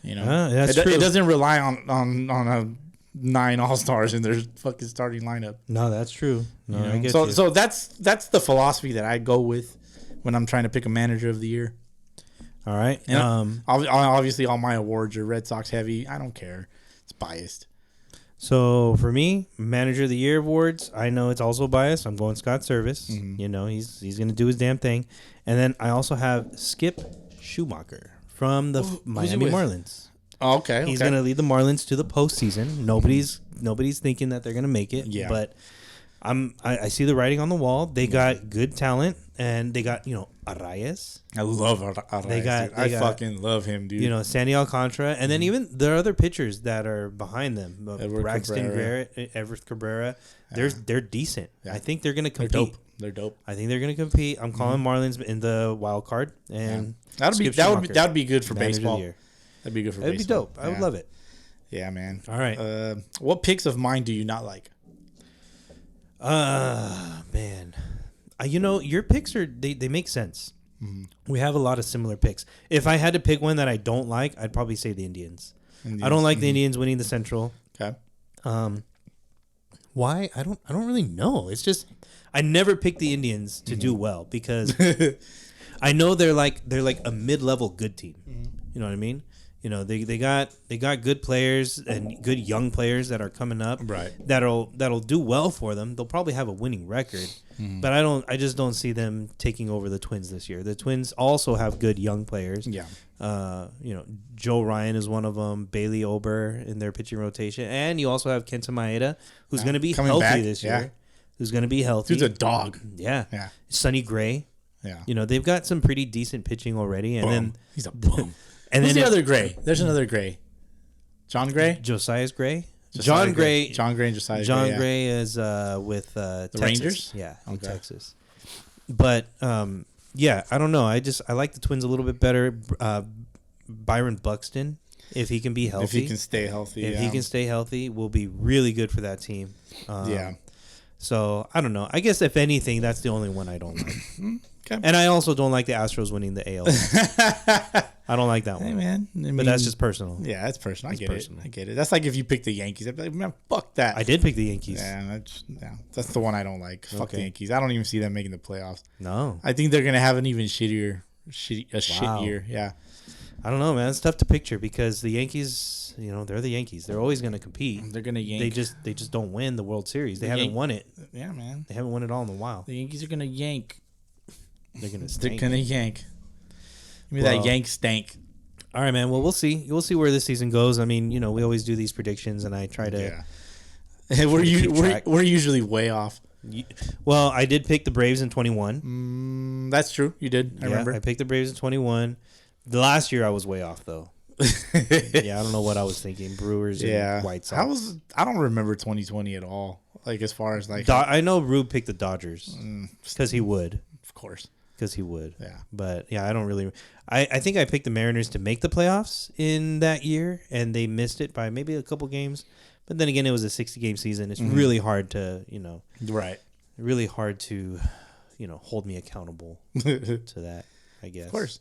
You know? That's true. It doesn't rely on a 9 all-stars in their fucking starting lineup. No, that's true. No, you know? I get so you. So that's the philosophy that I go with when I'm trying to pick a manager of the year. All right. Obviously, all my awards are Red Sox heavy. I don't care. It's biased. So for me, Manager of the Year awards, I know it's also biased. I'm going Scott Service. Mm-hmm. You know, he's going to do his damn thing. And then I also have Skip Schumacher from the Miami Marlins. Oh, okay. He's going to lead the Marlins to the postseason. Nobody's thinking that they're going to make it. Yeah. But I see the writing on the wall. They got good talent, and they got, Arraez. I love Arraez. I fucking love him, dude. Sandy Alcantara, and then even there are other pitchers that are behind them. Braxton Garrett, Everett Cabrera. They're decent. Yeah. I think they're going to compete. They're dope. I think they're going to compete. I'm calling Marlins in the wild card, and that would be good for baseball. That'd be good for baseball. That'd be dope. I would love it. Yeah, man. All right. What picks of mine do you not like? Man. Your picks they make sense. Mm-hmm. We have a lot of similar picks. If I had to pick one that I don't like, I'd probably say the Indians. I don't like the Indians winning the Central. Okay. Why? I don't really know. It's just I never pick the Indians to do well because I know they're like a mid-level good team. Mm-hmm. You know what I mean? They got good players and good young players that are coming up. Right. That'll do well for them. They'll probably have a winning record. Mm-hmm. But I just don't see them taking over the Twins this year. The Twins also have good young players. Yeah. Joe Ryan is one of them. Bailey Ober in their pitching rotation, and you also have Kenta Maeda, who's going to be healthy this year. Yeah. Who's going to be healthy? Who's a dog. Yeah. Yeah. Sonny Gray. Yeah. They've got some pretty decent pitching already, and then he's a boom. And who's the other Gray? There's another Gray. John Gray? Josiah's Gray? John Gray and Josiah John Gray. Gray is with the Texas. Rangers? Yeah, with Texas. But, I don't know. I like the Twins a little bit better. Byron Buxton, if he can be healthy. If he can stay healthy. If he can stay healthy, will be really good for that team. Yeah. So, I don't know. I guess, if anything, that's the only one I don't like. Okay. And I also don't like the Astros winning the AL. I don't like that one. Hey, man. But that's just personal. Yeah, that's personal. I get it. That's like if you pick the Yankees. I'd be like, man, fuck that. I did pick the Yankees. Yeah, that's the one I don't like. Fuck the Yankees. I don't even see them making the playoffs. No. I think they're going to have an even shit year. Shit year. Yeah. I don't know, man. It's tough to picture because the Yankees, they're the Yankees. They're always going to compete. They're going to yank. They just don't win the World Series. They haven't won it. Yeah, man. They haven't won it all in a while. The Yankees are going to yank. They're going to yank. Give me that yank stank. All right, man. Well, we'll see. We'll see where this season goes. I mean, we always do these predictions, and I try to. Yeah. We're usually way off. Well, I did pick the Braves in 21. That's true. You did. I remember. I picked the Braves in 21. The last year I was way off though. Yeah, I don't know what I was thinking. Brewers and White Sox. I don't remember 2020 at all. Like as far as like I know Rube picked the Dodgers because he would. Of course. Because he would. Yeah. But yeah, I don't really. I think I picked the Mariners to make the playoffs in that year, and they missed it by maybe a couple games. But then again, it was a 60-game season. It's really hard to, Right. Really hard to hold me accountable to that, I guess. Of course.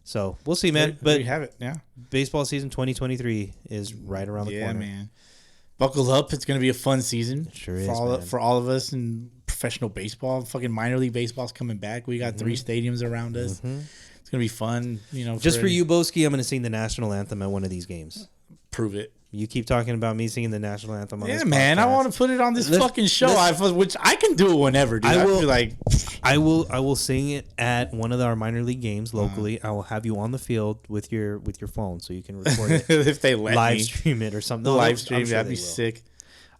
So we'll see, man. There But you have it. Yeah. baseball season 2023 is right around the corner. Yeah, man. Buckle up. It's going to be a fun season. It sure is, for man. for all of us in professional baseball. Fucking minor league baseball's coming back. We got 3 stadiums around us. It's going to be fun. Just for you, Bowski, I'm going to sing the national anthem at one of these games. Prove it. You keep talking about me singing the national anthem on Yeah, this man. I podcast. want to put it on this fucking show. Which I can do it whenever, dude. I I will- feel like I will sing it at one of our minor league games locally. I will have you on the field with your phone so you can record it, if they let live me. stream it or something. The No, live I'm stream, sure that'd they be will. sick.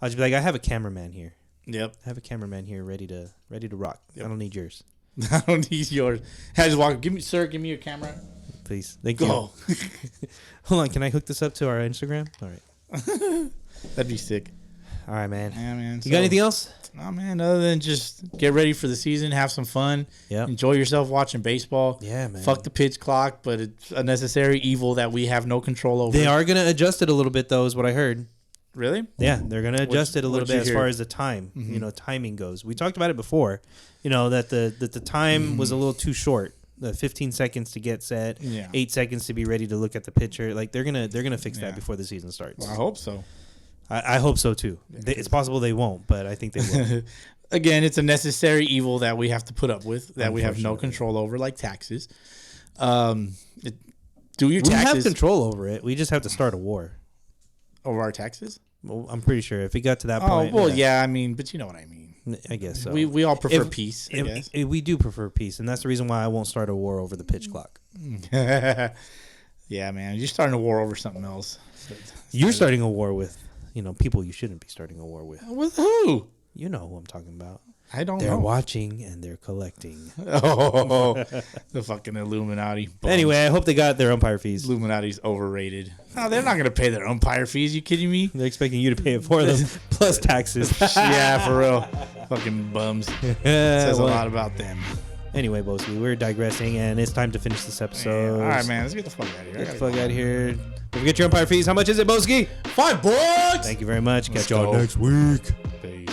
I'll just be like, I have a cameraman here. Yep. I have a cameraman here ready to rock. I don't need yours, I don't need yours. I just walk. Give me your camera. please. Thank Go. you. Hold on, can I hook this up to our Instagram? All right. That'd be sick. All right, man. Yeah, man. You got anything else? No, man. Other than just get ready for the season, have some fun. Yeah. Enjoy yourself watching baseball. Yeah, man. Fuck the pitch clock, but it's a necessary evil that we have no control over. They are gonna adjust it a little bit, though, is what I heard. Really? Yeah, they're gonna adjust it a little what'd you bit as hear? far as the time, timing goes. We talked about it before, that the time was a little too short. The 15 seconds to get set, Yeah. 8 seconds to be ready to look at the pitcher. Like they're gonna fix Yeah. that before the season starts. I hope so. I hope so too. It's possible they won't, but I think they will. Again, it's a necessary evil that we have to put up with, that we have no Unfortunately. control over, like taxes. Do your We have taxes control over it. We just have to start a war. over our taxes. Well, I'm pretty sure if it got to that Oh, point. well, yeah. I mean, but you know what I mean. I guess so. We all prefer peace, I guess. We do prefer peace, and that's the reason why I won't start a war over the pitch clock. Yeah, man. You're starting a war over something else. You're starting a war with, people you shouldn't be starting a war with. With who? You know who I'm talking about. I don't They're know. watching and they're collecting. Oh, the fucking Illuminati. Bums. Anyway, I hope they got their umpire fees. Illuminati's overrated. No, they're not going to pay their umpire fees. You kidding me? They're expecting you to pay it for them, plus taxes. Yeah, for real. Fucking bums. Says a lot about them. Anyway, Bowski, we're digressing, and it's time to finish this episode. All right, man. Let's get the fuck out of here. Get the fuck out of here. Don't forget your umpire fees. How much is it, Bowski? $5. Thank you very much. Let's Catch y'all go. next week. Peace.